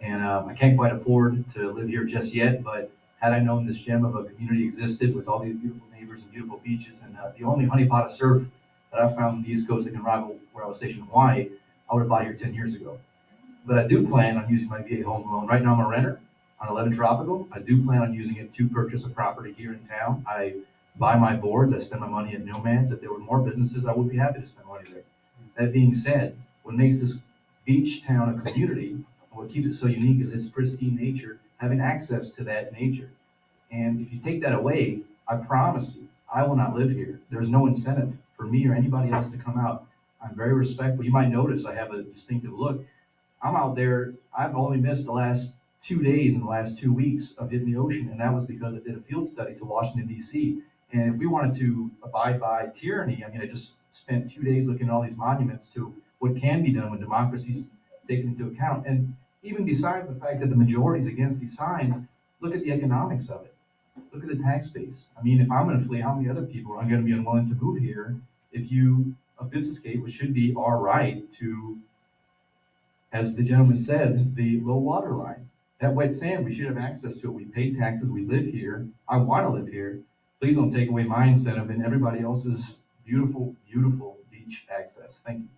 and I can't quite afford to live here just yet, but had I known this gem of a community existed with all these beautiful neighbors and beautiful beaches, and the only honeypot of surf that I found on the East Coast that can rival where I was stationed in Hawaii, I would have bought here 10 years ago. But I do plan on using my VA home loan. Right now I'm a renter on 11 Tropical. I do plan on using it to purchase a property here in town. I buy my boards, I spend my money at Nomads. If there were more businesses, I would be happy to spend money there. That being said, what makes this beach town a community, and what keeps it so unique is its pristine nature, having access to that nature. And if you take that away, I promise you, I will not live here. There's no incentive for me or anybody else to come out. I'm very respectful. You might notice I have a distinctive look. I'm out there, I've only missed the last 2 days in the last 2 weeks of hitting the ocean, and that was because I did a field study to Washington, D.C. And if we wanted to abide by tyranny, I mean, I just spent 2 days looking at all these monuments to what can be done when democracy's taken into account. And even besides the fact that the majority is against these signs, look at the economics of it. Look at the tax base. I mean, if I'm going to flee, how many other people are going to be unwilling to move here if a business gate, which should be our right to, as the gentleman said, the low water line. That wet sand, we should have access to it. We pay taxes, we live here. I want to live here. Please don't take away my incentive and everybody else's beautiful, beautiful beach access. Thank you.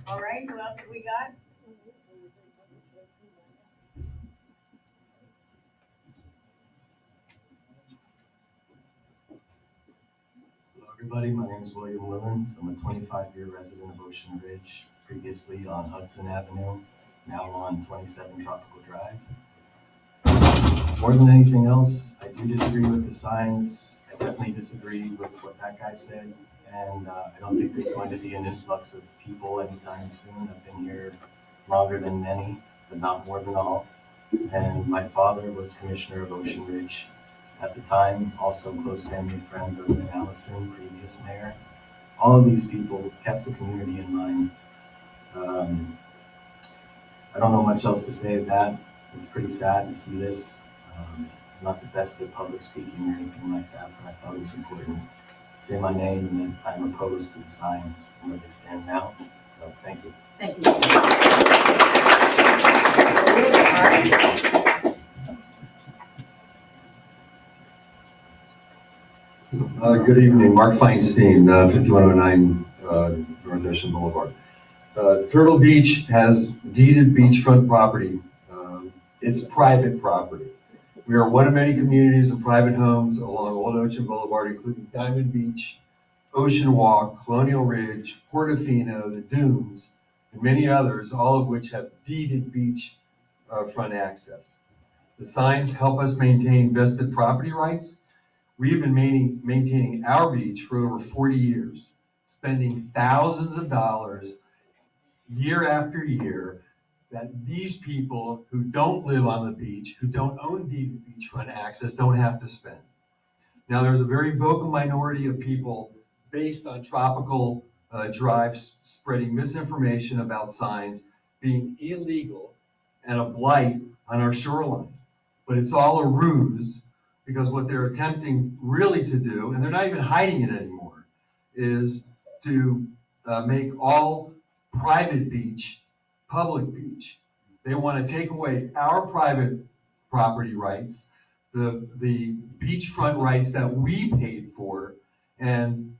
All right, who else have we got? Hello, everybody. My name is William Willens. I'm a 25-year resident of Ocean Ridge, previously on Hudson Avenue, now on 27 Tropical Drive. More than anything else, I do disagree with the signs. I definitely disagree with what that guy said. And I don't think there's going to be an influx of people anytime soon. I've been here longer than many, but not more than all. And my father was commissioner of Ocean Ridge at the time, also close family friends of Allison, previous mayor. All of these people kept the community in mind. I don't know much else to say of that. It's pretty sad to see this. I'm not the best at public speaking or anything like that, but I thought it was important to say my name and that I'm opposed to the signs and where they stand now. So thank you. Thank you. Good evening, Mark Feinstein, 5109 North Ocean Boulevard. Turtle Beach has deeded beachfront property. It's private property. We are one of many communities of private homes along Old Ocean Boulevard, including Diamond Beach, Ocean Walk, Colonial Ridge, Portofino, the Dunes, and many others, all of which have deeded beach front access. The signs help us maintain vested property rights. We have been maintaining our beach for over 40 years, spending thousands of dollars year after year that these people who don't live on the beach, who don't own deeded beachfront access, don't have to spend. Now, there's a very vocal minority of people based on Tropical Drive spreading misinformation about signs being illegal and a blight on our shoreline. But it's all a ruse, because what they're attempting really to do, and they're not even hiding it anymore, is to make all private beach public beach. They want to take away our private property rights, the beachfront rights that we paid for, and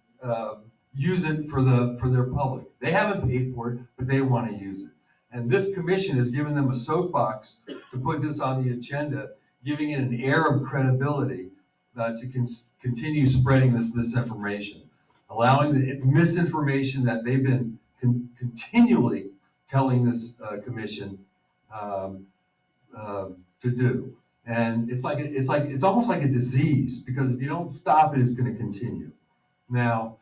use it for their public. They haven't paid for it, but they want to use it. And this commission has given them a soapbox to put this on the agenda, giving it an air of credibility to continue spreading this misinformation, allowing the misinformation that they've been continually telling this commission to do. And it's almost like a disease, because if you don't stop it, it's going to continue. Now,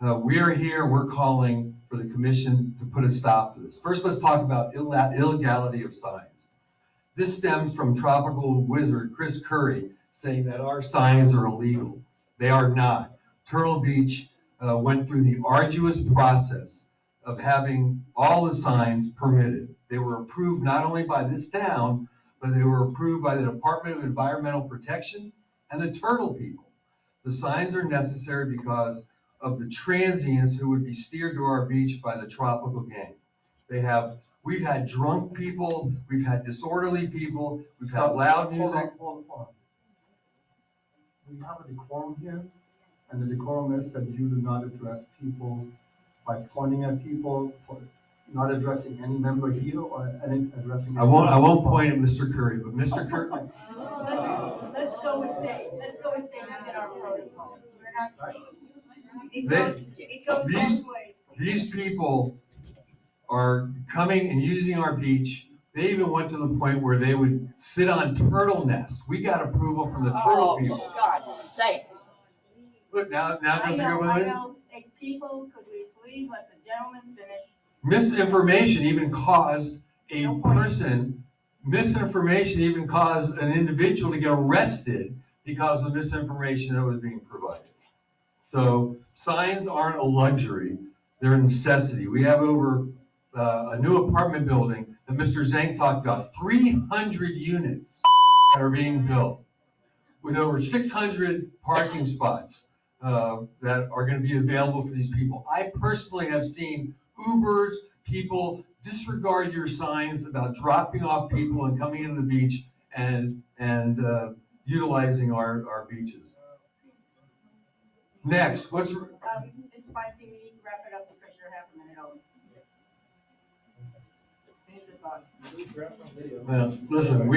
we're here, we're calling for the commission to put a stop to this. First, let's talk about illegality of signs. This stems from tropical wizard Chris Curry saying that our signs are illegal. They are not. Turtle Beach went through the arduous process of having all the signs permitted. They were approved not only by this town, but they were approved by the Department of Environmental Protection and the Turtle people. The signs are necessary because of the transients who would be steered to our beach by the tropical gang. We've had drunk people, we've had disorderly people, we've had loud music. Hold on. We have a decorum here, and the decorum is that you do not address people by pointing at people, not addressing any member here or addressing. I won't point at Mr. Curry, but Mr. Curry. Let's go with State. Let's go with State and get our protocol. These people are coming and using our beach. They even went to the point where they would sit on turtle nests. We got approval from the turtle people. Oh, God's sake. Look, now does it go with it? I know. Hey, people, could we please let the gentleman finish? Misinformation even caused an individual to get arrested because of misinformation that was being provided. So signs aren't a luxury, they're a necessity. We have over a new apartment building that Mr. Zank talked about, 300 units that are being built with over 600 parking spots that are going to be available for these people. I personally have seen Ubers, people disregard your signs about dropping off people and coming into the beach and utilizing our beaches. Next, Mr. Feinstein, we need to wrap it up because you're half a minute over. Finish your thought. Listen,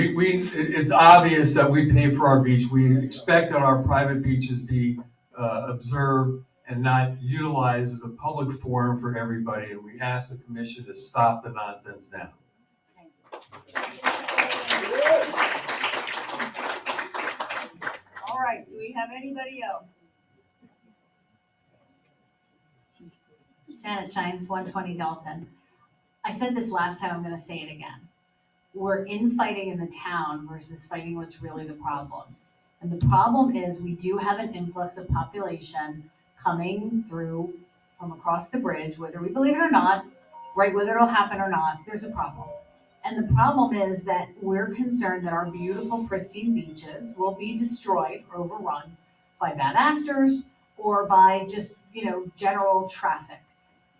it's obvious that we pay for our beach. We expect that our private beaches be observed and not utilized as a public forum for everybody, and we ask the commission to stop the nonsense now. All right, do we have anybody else? Janet Shines, 120 Dalton. I said this last time, I'm gonna say it again. We're infighting in the town versus fighting what's really the problem. And the problem is we do have an influx of population coming through from across the bridge, whether we believe it or not, right, whether it'll happen or not, there's a problem. And the problem is that we're concerned that our beautiful pristine beaches will be destroyed or overrun by bad actors or by just, general traffic.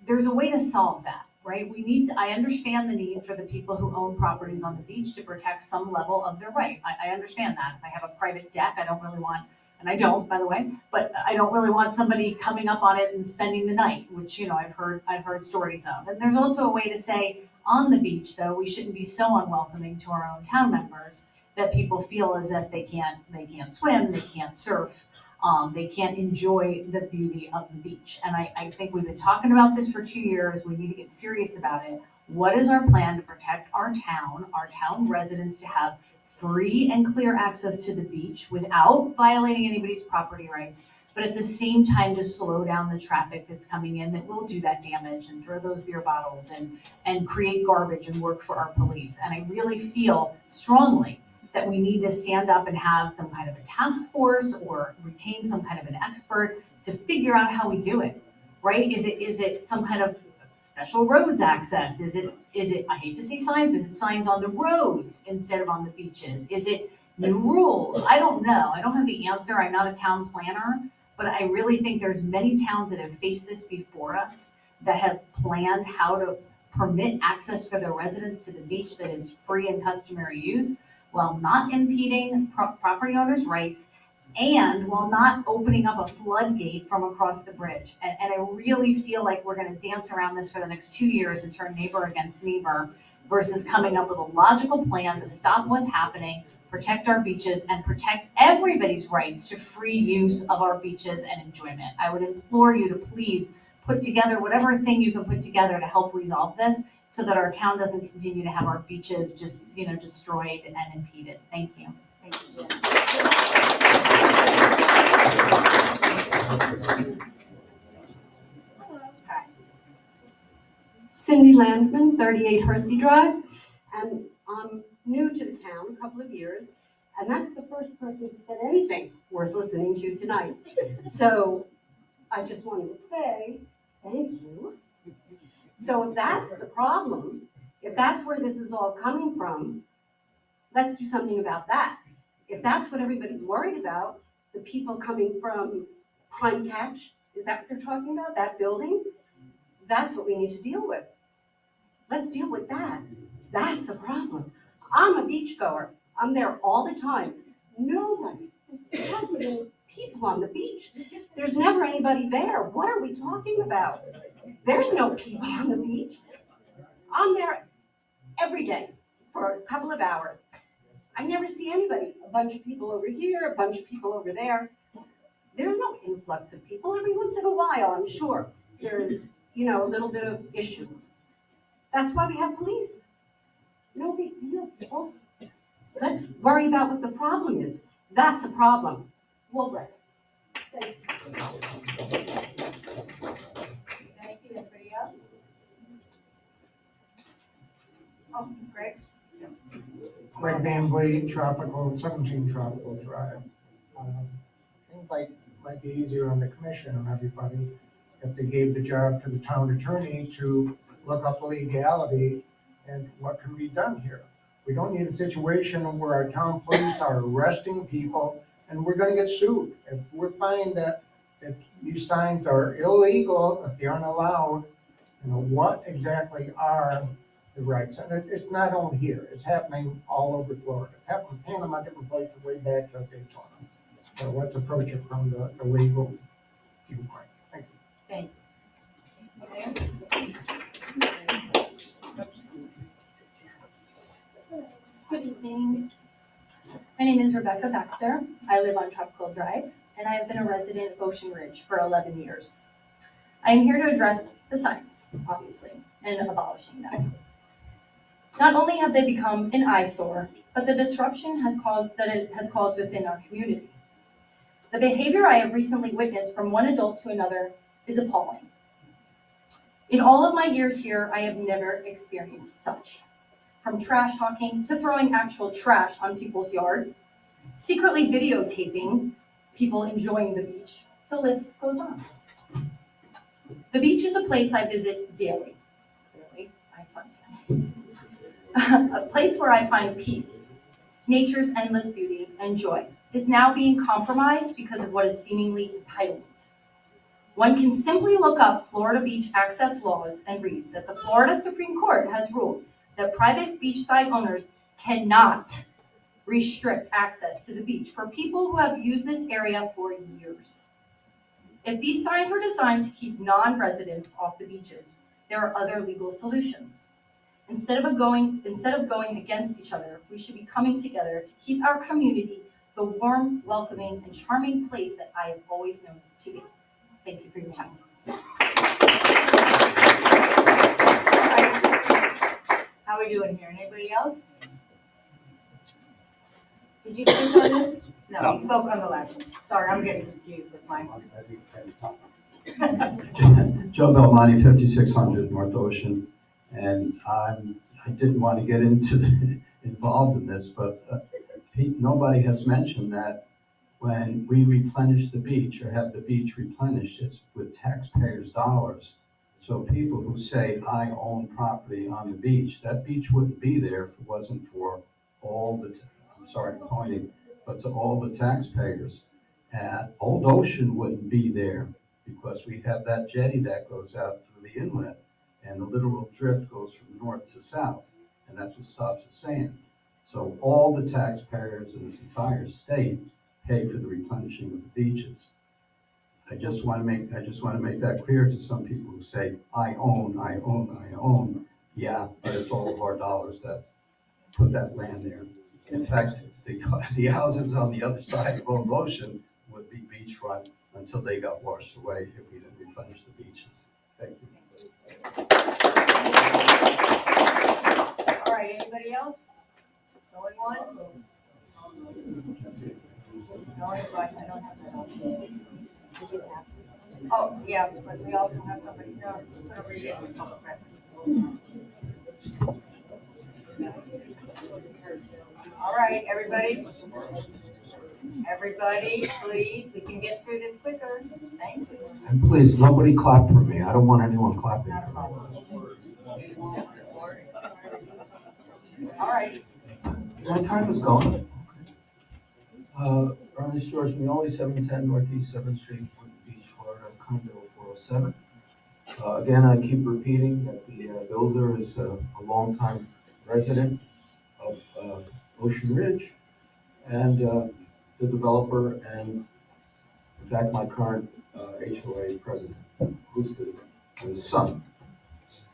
There's a way to solve that, right? I understand the need for the people who own properties on the beach to protect some level of their right. I understand that. If I have a private deck, I don't really want, and I don't, by the way, but I don't really want somebody coming up on it and spending the night, which, I've heard stories of. And there's also a way to say on the beach, though, we shouldn't be so unwelcoming to our own town members that people feel as if they can't swim, they can't surf, they can't enjoy the beauty of the beach. And I think we've been talking about this for 2 years. We need to get serious about it. What is our plan to protect our town residents to have free and clear access to the beach without violating anybody's property rights, but at the same time to slow down the traffic that's coming in that will do that damage and throw those beer bottles and create garbage and work for our police. And I really feel strongly that we need to stand up and have some kind of a task force or retain some kind of an expert to figure out how we do it, right? Is it some kind of special roads access? Is it, I hate to say signs, but is it signs on the roads instead of on the beaches? Is it new rules? I don't know. I don't have the answer. I'm not a town planner, but I really think there's many towns that have faced this before us that have planned how to permit access for their residents to the beach that is free and customary use while not impeding property owners' rights and while not opening up a floodgate from across the bridge. And I really feel like we're gonna dance around this for the next 2 years and turn neighbor against neighbor versus coming up with a logical plan to stop what's happening, protect our beaches, and protect everybody's rights to free use of our beaches and enjoyment. I would implore you to please put together whatever thing you can put together to help resolve this so that our town doesn't continue to have our beaches just, destroyed and impeded. Thank you. Thank you, Jen. Cindy Landman, 38 Hersey Drive, and I'm new to the town, a couple of years, and that's the first person who said anything worth listening to tonight. So I just wanted to say thank you. So if that's the problem, if that's where this is all coming from, let's do something about that. If that's what everybody's worried about, the people coming from Prime Catch, is that what they're talking about, that building? That's what we need to deal with. Let's deal with that. That's a problem. I'm a beach goer. I'm there all the time. Nobody is talking to people on the beach. There's never anybody there. What are we talking about? There's no people on the beach. I'm there every day for a couple of hours. I never see anybody. A bunch of people over here, a bunch of people over there. There's no influx of people. Every once in a while, I'm sure, there's, a little bit of issue. That's why we have police. No big deal, people. Let's worry about what the problem is. That's a problem. We'll break it. Thank you. Thank you. Anybody else? Oh, Greg? Greg Van Vliet, 17 Tropical Drive. Seems like it might be easier on the commission and everybody if they gave the job to the town attorney to look up the legality and what can be done here. We don't need a situation where our town police are arresting people and we're gonna get sued. If we're finding that these signs are illegal, if they aren't allowed, what exactly are the rights? And it's not only here, it's happening all over Florida. It's happening in Panama, different places, way back to Daytona. So let's approach it from the legal viewpoint. Thank you. Thank you. Good evening. My name is Rebecca Baxter. I live on Tropical Drive, and I have been a resident of Ocean Ridge for 11 years. I am here to address the signs, obviously, and abolishing them. Not only have they become an eyesore, but the disruption it has caused within our community. The behavior I have recently witnessed from one adult to another is appalling. In all of my years here, I have never experienced such. From trash talking to throwing actual trash on people's yards, secretly videotaping people enjoying the beach, the list goes on. The beach is a place I visit daily. Clearly, I suntan. A place where I find peace, nature's endless beauty, and joy is now being compromised because of what is seemingly entitlement. One can simply look up Florida beach access laws and read that the Florida Supreme Court has ruled that private beachside owners cannot restrict access to the beach for people who have used this area for years. If these signs were designed to keep non-residents off the beaches, there are other legal solutions. Instead of going against each other, we should be coming together to keep our community the warm, welcoming, and charming place that I have always known it to be. Thank you for your time. How are we doing here? Anybody else? Did you speak on this? No, you spoke on the last one. Sorry, I'm getting confused with mine. Joe Belmonte, 5600 North Ocean, and I didn't want to get involved in this, but nobody has mentioned that when we replenish the beach or have the beach replenished, it's with taxpayers' dollars. So people who say, I own property on the beach, that beach wouldn't be there if it wasn't for all the, I'm sorry, pointing, but to all the taxpayers. Old Ocean wouldn't be there because we have that jetty that goes out through the inlet, and the literal drift goes from north to south, and that's what stops the sand. So all the taxpayers in this entire state pay for the replenishing of the beaches. I just want to make that clear to some people who say, I own. Yeah, but it's all of our dollars that put that land there. In fact, the houses on the other side of Old Ocean would be beachfront until they got washed away if we didn't replenish the beaches. Thank you. All right, anybody else? Going once? Going twice, I don't have that. Oh, yeah, but we also have somebody, no, I'm just gonna read it in public record. All right, everybody, please, we can get through this quicker. Thank you. And please, nobody clap for me. I don't want anyone clapping for me. All right. My time is gone. Ernest George Mioli, 710 Northeast 7th Street, Boynton Beach, Florida, condo 407. Again, I keep repeating that the builder is a longtime resident of Ocean Ridge, and the developer, and in fact, my current HOA president, who's his son.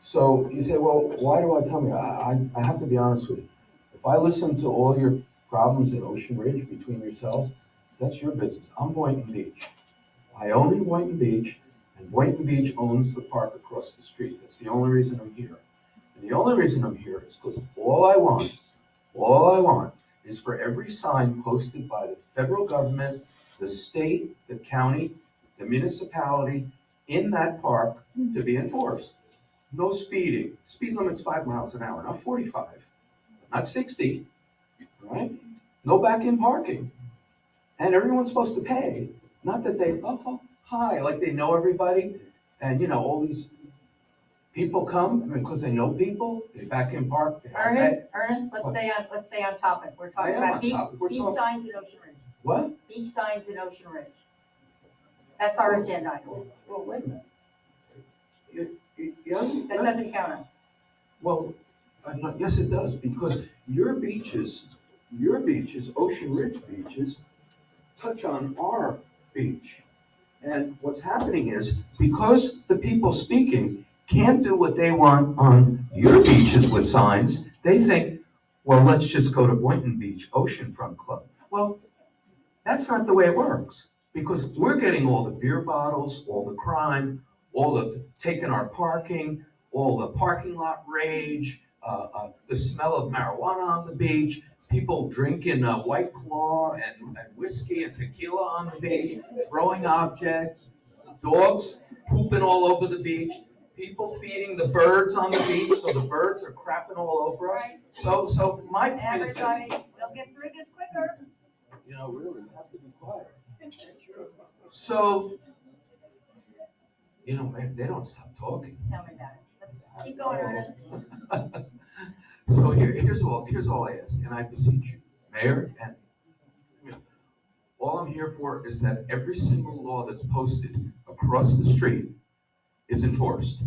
So you say, well, why do I come here? I have to be honest with you. If I listen to all your problems in Ocean Ridge between yourselves, that's your business. I'm Boynton Beach. I own Boynton Beach, and Boynton Beach owns the park across the street. That's the only reason I'm here. And the only reason I'm here is because all I want is for every sign posted by the federal government, the state, the county, the municipality in that park to be enforced. No speeding. Speed limit's 5 miles an hour, not 45, not 60, right? No back-in parking. And everyone's supposed to pay. Not that they, hi, like they know everybody. And, you know, all these people come because they know people, they back in park. Ernest, let's stay on topic. We're talking about beach signs in Ocean Ridge. What? Beach signs in Ocean Ridge. That's our agenda item. Well, wait a minute. That doesn't count us. Well, yes, it does, because your beaches, Ocean Ridge beaches, touch on our beach. And what's happening is, because the people speaking can't do what they want on your beaches with signs, they think, well, let's just go to Boynton Beach Oceanfront Club. Well, that's not the way it works, because we're getting all the beer bottles, all the crime, all the taking our parking, all the parking lot rage, the smell of marijuana on the beach, people drinking White Claw and whiskey and tequila on the beach, throwing objects, dogs pooping all over the beach, people feeding the birds on the beach, so the birds are crapping all over us. So my point is, everybody, we'll get through this quicker. you know, really, you have to be quiet. So, you know, man, they don't stop talking. Tell me about it. Let's keep going, Ernest. So here's all I ask, and I beseech you, Mayor, and all I'm here for is that every single law that's posted across the street is enforced.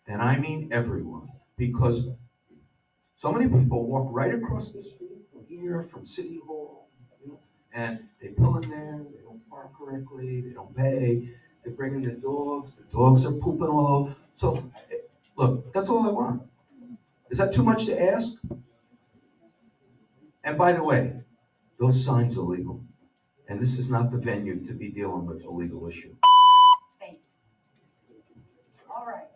And I mean everyone, because so many people walk right across the street from here, from City Hall, you know, and they pull in there, they don't park correctly, they don't pay, they bring in the dogs are pooping all over. So, look, that's all I want. Is that too much to ask? And by the way, those signs are illegal. And this is not the venue to be dealing with a legal issue. Thanks. All right.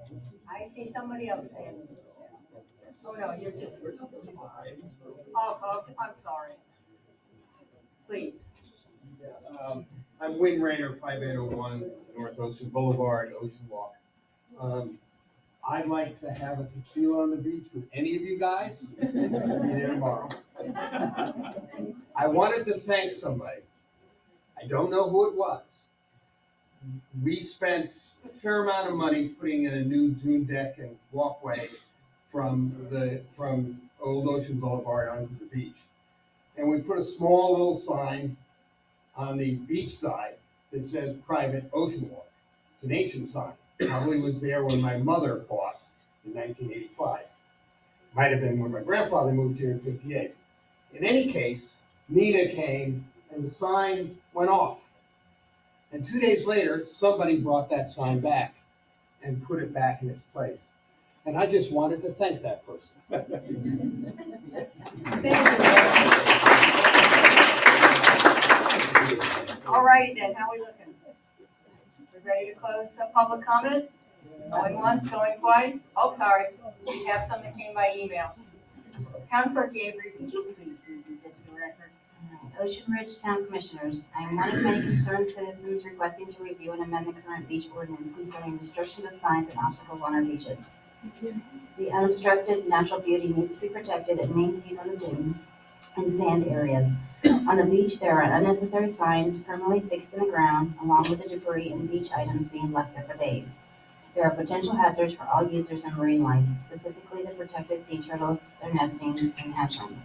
I see somebody else standing. Oh, no, you're just. Oh, I'm sorry. Please. I'm Wayne Rayner, 5801 North Ocean Boulevard, Ocean Walk. I'd like to have a tequila on the beach with any of you guys. I'll be there tomorrow. I wanted to thank somebody. I don't know who it was. We spent a fair amount of money putting in a new dune deck and walkway from Old Ocean Boulevard onto the beach. And we put a small little sign on the beach side that says private ocean walk. It's an ancient sign. Probably was there when my mother bought in 1985. Might have been when my grandfather moved here in 58. In any case, Nina came and the sign went off. And 2 days later, somebody brought that sign back and put it back in its place. And I just wanted to thank that person. All righty then, how are we looking? We ready to close the public comment? Going once, going twice? Oh, sorry, we have some that came by email. Town Clerk Avery, could you please read these into the record? Ocean Ridge Town Commissioners, I am one of many concerned citizens requesting to review and amend the current beach ordinance concerning restriction of signs and obstacles on our beaches. The unobstructed natural beauty needs to be protected and maintained on the dunes and sand areas. On the beach, there are unnecessary signs permanently fixed in the ground, along with the debris and beach items being left there for days. There are potential hazards for all users in marine life, specifically the protected sea turtles, their nestings, and hatchlings.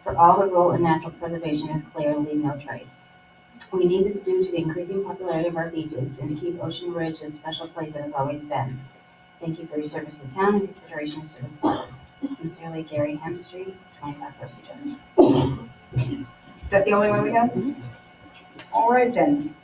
For all, the role in natural preservation is clear to leave no trace. We need this due to the increasing popularity of our beaches and to keep Ocean Ridge the special place it has always been. Thank you for your service to the town and considerations to this letter. Sincerely, Gary Hemstreet, 25 Percy Drive. Is that the only one we have? All right then.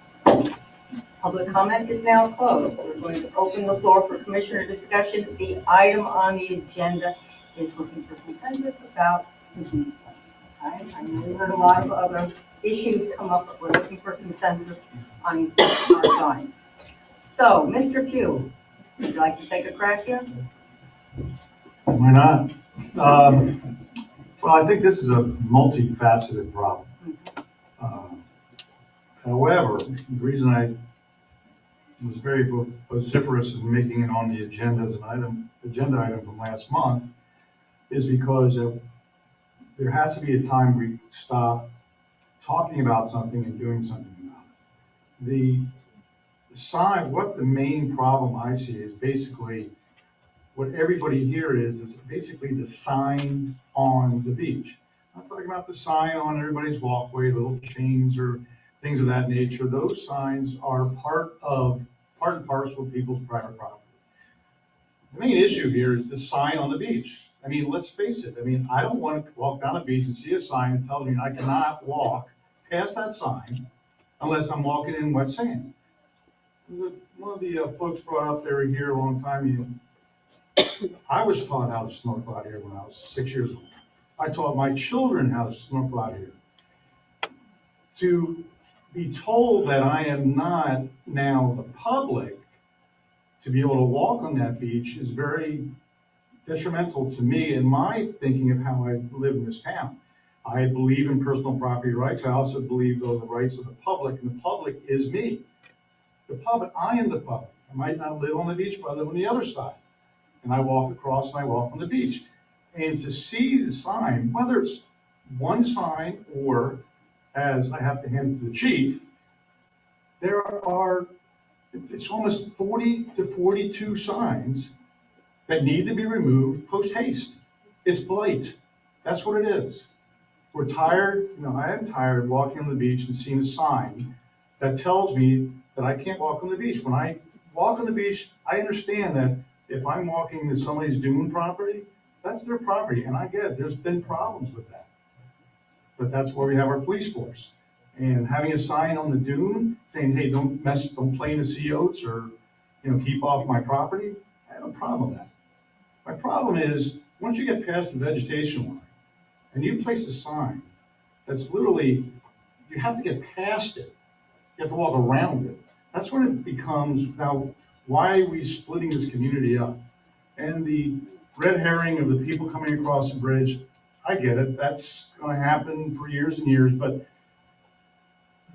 Public comment is now closed. We're going to open the floor for commissioner discussion. The item on the agenda is looking for consensus about the beach sign. I know we heard a lot of other issues come up, but we're looking for consensus on our signs. So, Mr. Pugh, would you like to take a crack here? Why not? Well, I think this is a multifaceted problem. However, the reason I was very vociferous in making it on the agenda as an agenda item from last month is because there has to be a time we stop talking about something and doing something about it. The sign, what the main problem I see is basically what everybody here is basically the sign on the beach. I'm talking about the sign on everybody's walkway, little chains or things of that nature. Those signs are part and parcel of people's private property. The main issue here is the sign on the beach. I mean, let's face it. I mean, I don't want to walk down the beach and see a sign that tells me I cannot walk past that sign unless I'm walking in wet sand. One of the folks brought up there here a long time ago. I was taught how to snorkel out here when I was 6 years old. I taught my children how to snorkel out here. To be told that I am not now the public to be able to walk on that beach is very detrimental to me and my thinking of how I live in this town. I believe in personal property rights. I also believe, though, the rights of the public, and the public is me. The public, I am the public. I might not live on the beach, but I live on the other side. And I walk across and I walk on the beach. And to see the sign, whether it's one sign or, as I have to hand it to the chief, it's almost 40 to 42 signs that need to be removed post haste. It's blight. That's what it is. We're tired, I am tired of walking on the beach and seeing a sign that tells me that I can't walk on the beach. When I walk on the beach, I understand that if I'm walking to somebody's dune property, that's their property, and I get it. There's been problems with that. But that's where we have our police force. And having a sign on the dune saying, hey, don't play in the sea oats or, keep off my property, I have a problem with that. My problem is, once you get past the vegetation line and you place a sign that's literally, you have to get past it. You have to walk around it. That's when it becomes, now, why are we splitting this community up? And the red herring of the people coming across the bridge, I get it. That's going to happen for years and years. But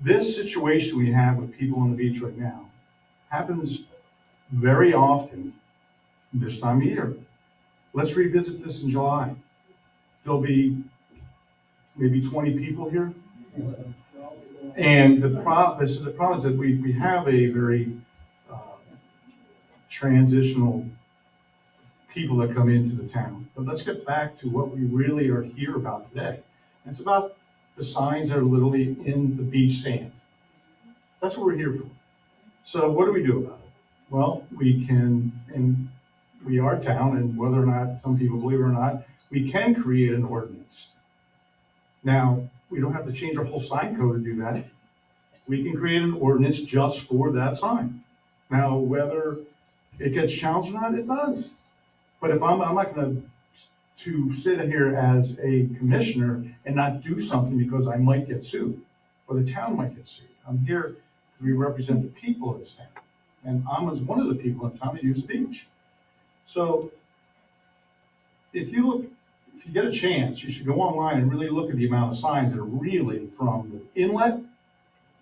this situation we have with people on the beach right now happens very often this time of year. Let's revisit this in July. There'll be maybe 20 people here. And the problem is that we have a very transitional people that come into the town. But let's get back to what we really are here about today. And it's about the signs that are literally in the beach sand. That's what we're here for. So what do we do about it? Well, we can, and we are town, and whether or not some people believe it or not, we can create an ordinance. Now, we don't have to change our whole sign code to do that. We can create an ordinance just for that sign. Now, whether it gets challenged or not, it does. But if I'm not gonna sit here as a commissioner and not do something because I might get sued, or the town might get sued. I'm here to represent the people of this town. And I'm as one of the people in town that use the beach. So if you get a chance, you should go online and really look at the amount of signs that are really from the inlet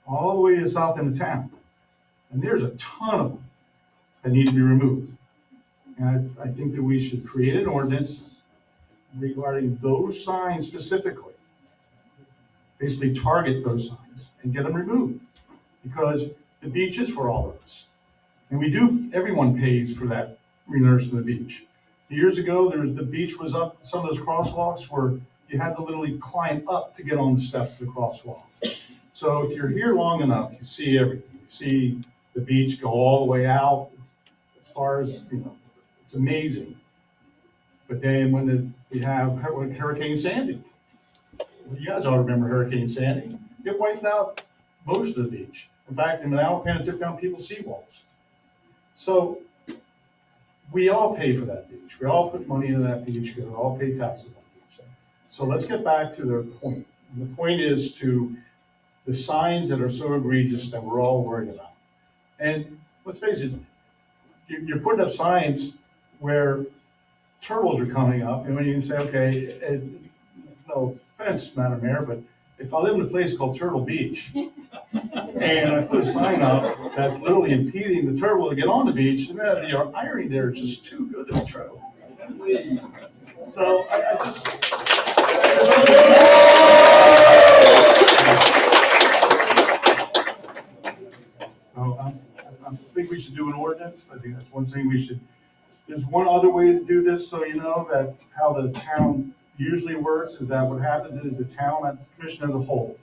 all the way to the south end of town. And there's a ton of them that need to be removed. And I think that we should create an ordinance regarding those signs specifically. Basically target those signs and get them removed. Because the beach is for all of us. And everyone pays for that renourishing the beach. Years ago, the beach was up, some of those crosswalks where you had to literally climb up to get on the steps of the crosswalk. So if you're here long enough, you see everything. You see the beach go all the way out as far as, it's amazing. But then when we have Hurricane Sandy, you guys all remember Hurricane Sandy, it wiped out most of the beach. In fact, in Alabama, took down people's seawalls. So we all pay for that beach. We all put money into that beach. We all pay taxes on that beach. So let's get back to the point. And the point is to the signs that are so egregious that we're all worried about. And let's face it, you're putting up signs where turtles are coming up, and when you can say, okay, no offense, Madam Mayor, but if I live in a place called Turtle Beach, and I put a sign up that's literally impeding the turtle to get on the beach, and the irony there is just too good to be true. So I think we should do an ordinance. I think that's one thing we should. There's one other way to do this, so you know that how the town usually works is that what happens is the town, as the commission as a whole,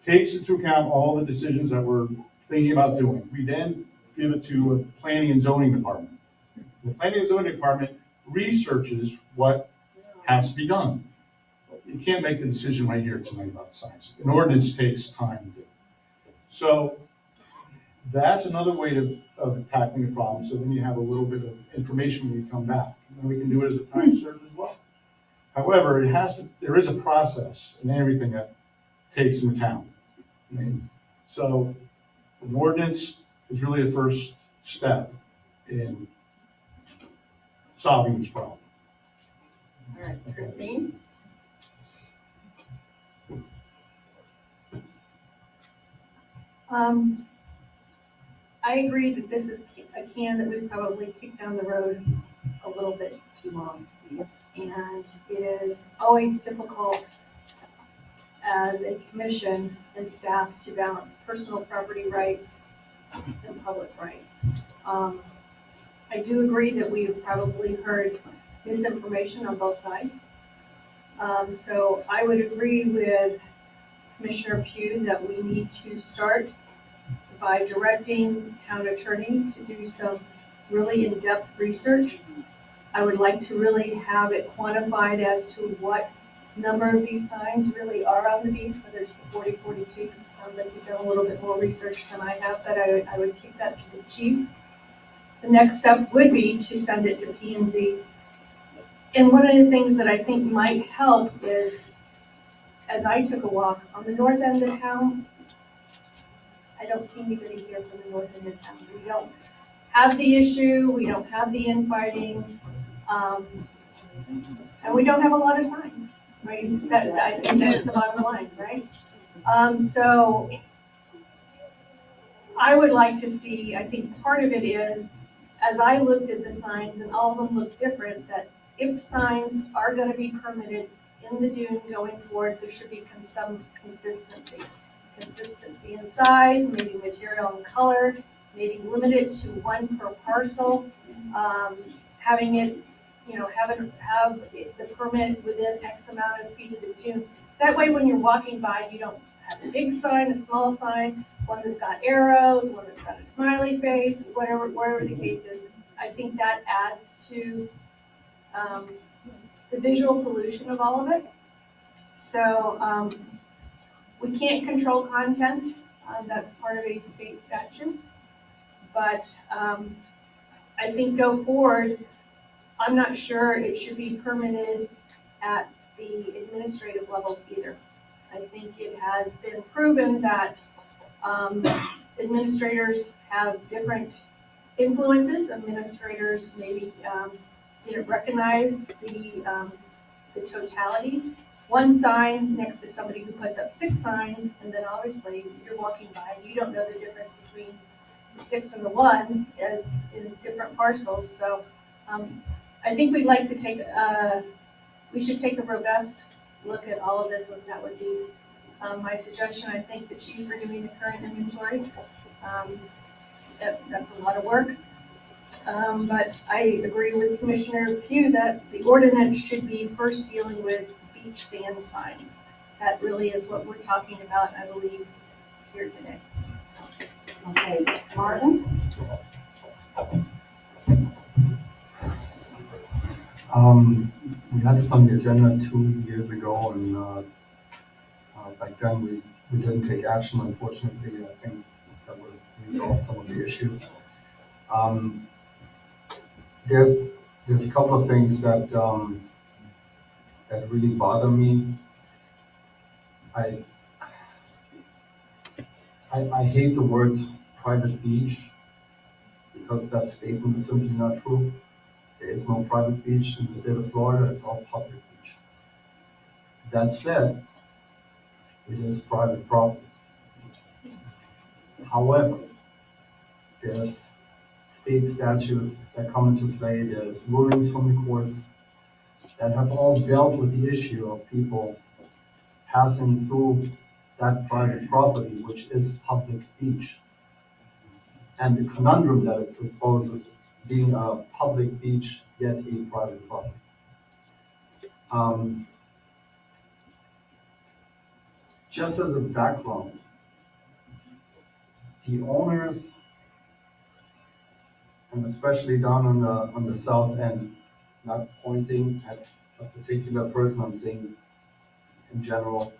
takes into account all the decisions that we're thinking about doing. We then give it to a planning and zoning department. The planning and zoning department researches what has to be done. You can't make the decision right here tonight about signs. An ordinance takes time to do. So that's another way of tackling the problem. So then you have a little bit of information when you come back. And we can do it as a time served as well. However, there is a process in everything that takes in the town. So an ordinance is really the first step in solving this problem. All right, Christine? I agree that this is a can that we probably kicked down the road a little bit too long. And it is always difficult as a commission and staff to balance personal property rights and public rights. I do agree that we've probably heard misinformation on both sides. So I would agree with Commissioner Pugh that we need to start by directing town attorney to do some really in-depth research. I would like to really have it quantified as to what number of these signs really are on the beach, whether it's 40, 42. It sounds like you've done a little bit more research than I have, but I would kick that to the chief. The next step would be to send it to P&Z. And one of the things that I think might help is, as I took a walk on the north end of town, I don't see anybody here from the north end of town. We don't have the issue, we don't have the infighting, and we don't have a lot of signs, right? I think that's the bottom line, right? So I would like to see, I think part of it is, as I looked at the signs and all of them look different, that if signs are going to be permitted in the dune going forward, there should be some consistency. Consistency in size, maybe material and color, maybe limit it to one per parcel, having it, have the permit within X amount of feet of the dune. That way, when you're walking by, you don't have a big sign, a small sign, one that's got arrows, one that's got a smiley face, whatever the case is. I think that adds to the visual pollution of all of it. So we can't control content. That's part of a state statute. But I think go forward, I'm not sure it should be permitted at the administrative level either. I think it has been proven that administrators have different influences. Administrators maybe didn't recognize the totality. One sign next to somebody who puts up 6 signs, and then obviously you're walking by and you don't know the difference between the 6 and the 1 as in different parcels. So I think we'd like to take, we should take a robust look at all of this, and that would be my suggestion. I think the chief reviewing the current inventory, that's a lot of work. But I agree with Commissioner Pugh that the ordinance should be first dealing with beach sand signs. That really is what we're talking about, I believe, here today. So. Okay, Martin? We had this on the agenda 2 years ago, and back then we didn't take action, unfortunately. I think that would have resolved some of the issues. There's a couple of things that that really bother me. I hate the word private beach because that statement is simply not true. There is no private beach in the state of Florida, it's all public beach. That said, it is private property. However, there's state statutes that come into play, there's rulings from the courts that have all dealt with the issue of people passing through that private property, which is public beach. And the conundrum that it poses, being a public beach, yet a private property. Just as a background, the owners, and especially down on the south end, not pointing at a particular person, I'm saying in general,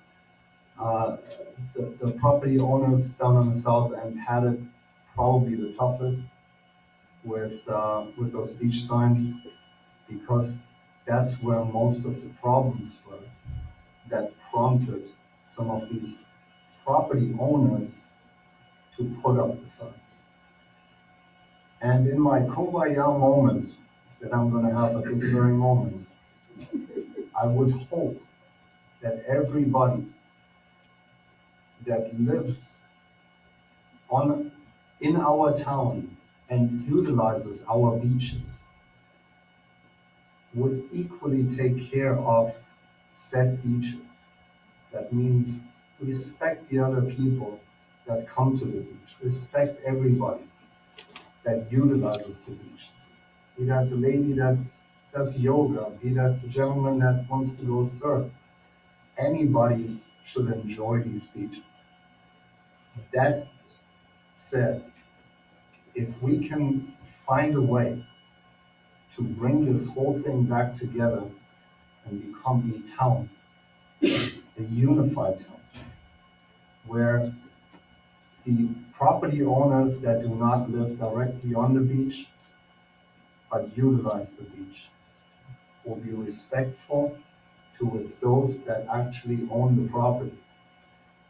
the property owners down on the south end had it probably the toughest with those beach signs, because that's where most of the problems were that prompted some of these property owners to put up the signs. And in my kumbaya moment that I'm going to have at this very moment, I would hope that everybody that lives in our town and utilizes our beaches would equally take care of said beaches. That means respect the other people that come to the beach, respect everybody that utilizes the beaches. Be that the lady that does yoga, be that the gentleman that wants to go surf. Anybody should enjoy these beaches. That said, if we can find a way to bring this whole thing back together and become a town, a unified town, where the property owners that do not live directly on the beach but utilize the beach will be respectful towards those that actually own the property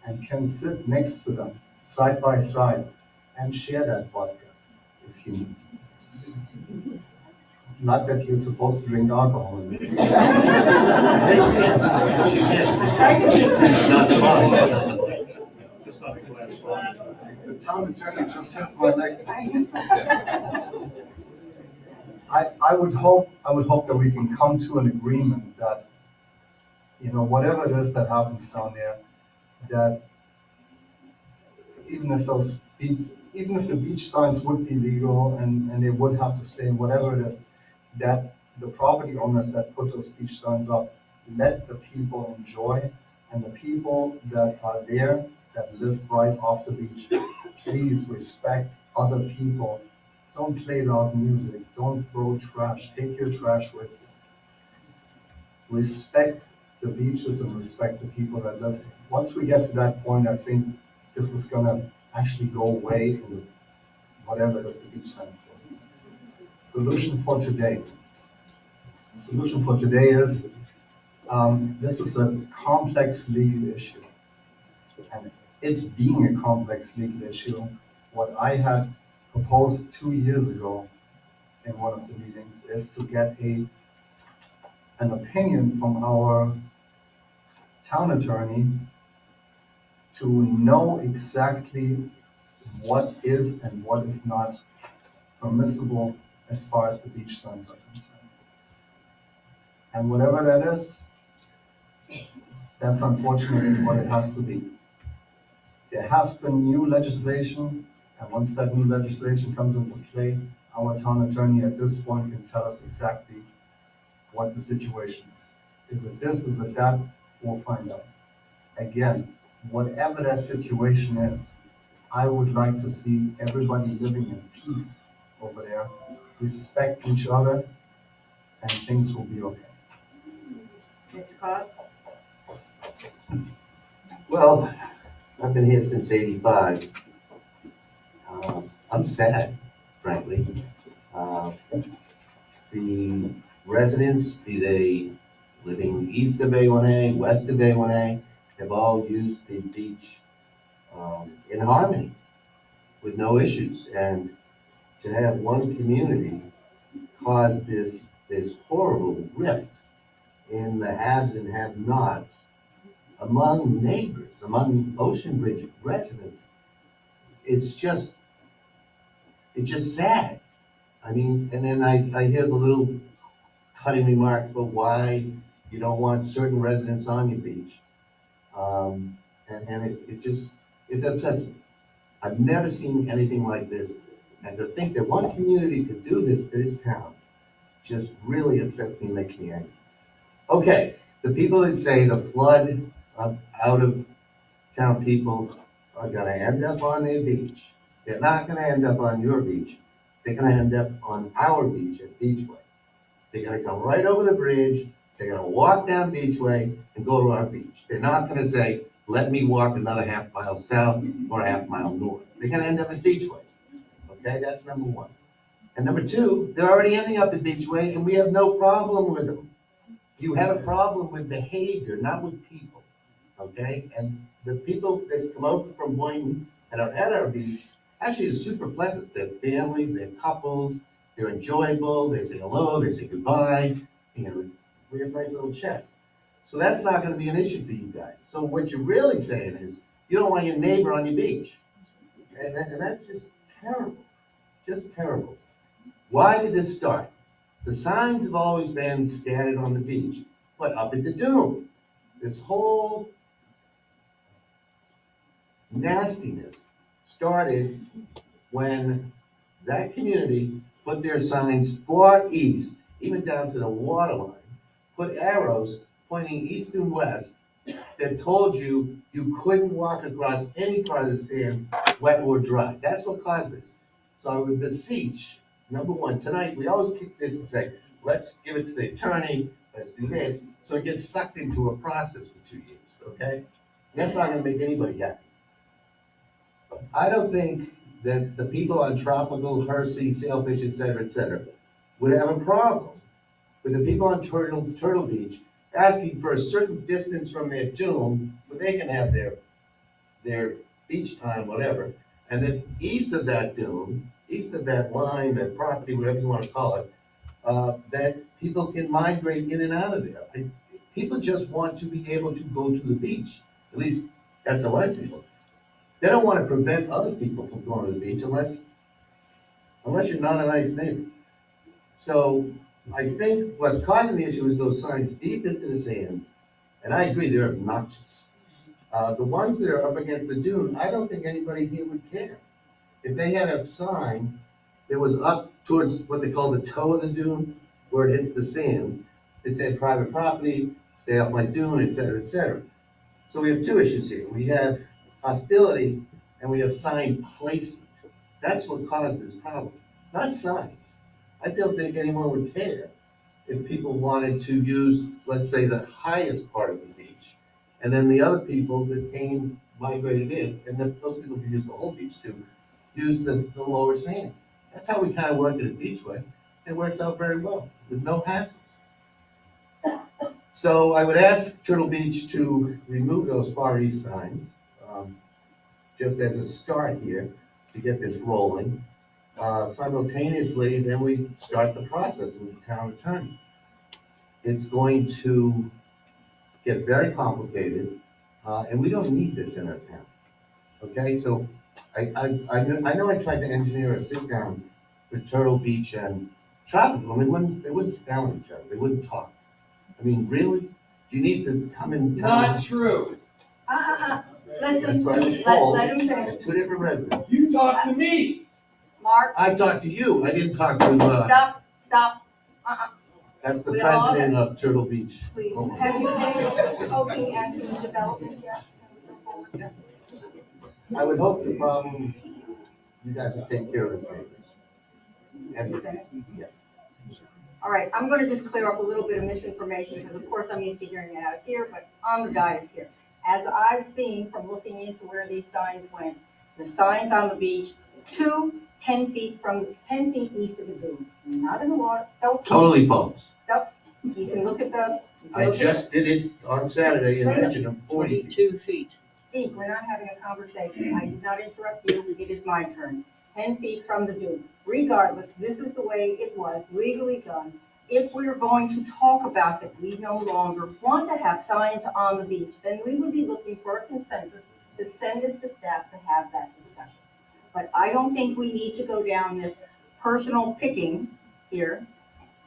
and can sit next to them side by side and share that vodka if you need. Not that you're supposed to drink alcohol. The town attorney just hit my leg. I would hope that we can come to an agreement that, you know, whatever it is that happens down there, that even if the beach signs would be legal and they would have to stay, whatever it is, that the property owners that put those beach signs up, let the people enjoy And the people that are there, that live right off the beach, please respect other people. Don't play loud music, don't throw trash, take your trash with you. Respect the beaches and respect the people that live there. Once we get to that point, I think this is gonna actually go away in whatever it is the beach stands for. Solution for today. Solution for today is, this is a complex legal issue. And it being a complex legal issue, what I had proposed 2 years ago in one of the meetings is to get an opinion from our town attorney to know exactly what is and what is not permissible as far as the beach signs are concerned. And whatever that is, that's unfortunately what it has to be. There has been new legislation, and once that new legislation comes into play, our town attorney at this point can tell us exactly what the situation is. Is it this, is it that? We'll find out. Again, whatever that situation is, I would like to see everybody living in peace over there, respect each other, and things will be okay. Mr. Cox? Well, I've been here since '85. I'm sad, frankly. The residents, be they living east of A1A, west of A1A, have all used the beach in harmony with no issues. And to have one community cause this horrible rift in the haves and have-nots among neighbors, among Ocean Ridge residents, it's just sad. I mean, and then I hear the little cutting remarks about why you don't want certain residents on your beach. And it upsets me. I've never seen anything like this. And to think that one community could do this to this town just really upsets me and makes me angry. Okay, the people that say the flood of out of town people are gonna end up on their beach. They're not gonna end up on your beach. They're gonna end up on our beach at Beachway. They're gonna come right over the bridge, they're gonna walk down Beachway and go to our beach. They're not gonna say, let me walk another half mile south or a half mile north. They're gonna end up at Beachway. Okay, that's number one. And number two, they're already ending up at Beachway and we have no problem with them. You have a problem with behavior, not with people, okay? And the people that come over from Boynton and are at our beach actually is super pleasant. They're families, they're couples, they're enjoyable, they say hello, they say goodbye, you know, we have nice little chats. So that's not gonna be an issue for you guys. So what you're really saying is, you don't want your neighbor on your beach. And that's just terrible, just terrible. Why did this start? The signs have always been scattered on the beach, but up at the dune. This whole nastiness started when that community put their signs far east, even down to the water line, put arrows pointing east and west that told you you couldn't walk across any part of the sand, wet or dry. That's what caused this. So I would beseech, number one, tonight, we always kick this and say, let's give it to the attorney, let's do this, so it gets sucked into a process for 2 years, okay? And that's not gonna make anybody happy. I don't think that the people on Tropical, Hersey, Sailfish, et cetera, would have a problem with the people on Turtle Beach asking for a certain distance from their dune where they can have their beach time, whatever. And then east of that dune, east of that line, that property, whatever you want to call it, that people can migrate in and out of there. People just want to be able to go to the beach. At least that's how I feel. They don't want to prevent other people from going to the beach unless you're not a nice neighbor. So I think what's causing the issue is those signs deep into the sand. And I agree, they're obnoxious. The ones that are up against the dune, I don't think anybody here would care. If they had a sign that was up towards what they call the toe of the dune, where it hits the sand, it said private property, stay off my dune, et cetera, et cetera. So we have two issues here. We have hostility and we have sign placement. That's what caused this problem, not signs. I don't think anyone would care if people wanted to use, let's say, the highest part of the beach. And then the other people that came, migrated in, and then those people who use the whole beach too, use the lower sand. That's how we kind of work it at Beachway. It works out very well, with no hassles. So I would ask Turtle Beach to remove those Far East signs, just as a start here, to get this rolling. Simultaneously, then we start the process with the town attorney. It's going to get very complicated, and we don't need this in our town. Okay, so I know I tried to engineer a sit down with Turtle Beach and Tropical, and they wouldn't sit down with each other, they wouldn't talk. I mean, really? You need to come and tell me. Not true. Listen, That's what I was let told. him finish. Two different residents. You talk to me. Mark, I talked to you, I didn't talk to, stop. that's the We all- president of Turtle Beach. Please, have you finished hoping and development yet? I would hope the problem, you guys would take care of as neighbors. And, yeah. All right, I'm gonna just clear up a little bit of misinformation, because of course I'm used to hearing it out here, but on the dais here. As I've seen from looking into where these signs went, the signs on the beach, 10 feet east of the dune, not in the water. Don't- Totally false. Nope. You can look at the. I just did it on Saturday and measured them 40. 42 feet. Steve, we're not having a conversation. I did not interrupt you. It is my turn. 10 feet from the dune. Regardless, this is the way it was legally done. If we're going to talk about that we no longer want to have signs on the beach, then we would be looking for a consensus to send this to staff to have that discussion. But I don't think we need to go down this personal picking here.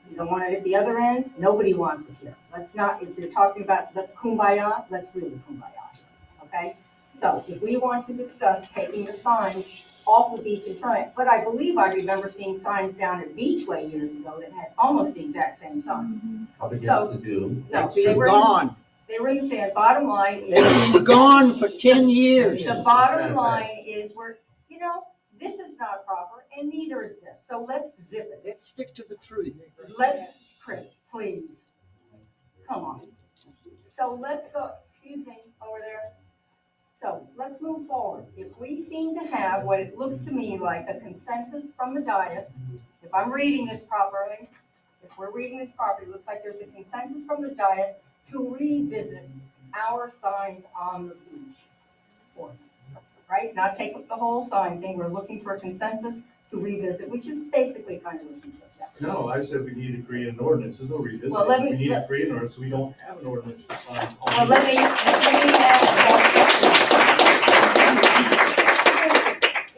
You don't want it at the other end, nobody wants it here. Let's not, if you're talking about, let's kumbaya, let's really kumbaya, okay? So if we want to discuss taking the signs off the beach and trying, but I believe I remember seeing signs down at Beachway years ago that had almost the exact same sign. Up against So- the dune. No, That's they true. were Gone. They were in the sand. Bottom line is. They've been gone for 10 years. The bottom line is this is not proper and neither is this. So let's zip it. Let's stick to the truth. Chris, please. Come on. So let's go, excuse me, over there. So let's move forward. If we seem to have what it looks to me like a consensus from the dais, if I'm reading this properly, if we're reading this properly, it looks like there's a consensus from the dais to revisit our signs on the beach. Right? Not take up the whole sign thing. We're looking for a consensus to revisit, which is basically kind of what you said. No, I said we need to create an ordinance, there's no revisiting. Well, let me- We need to create an ordinance, so we don't have an ordinance to sign. Well, let me add,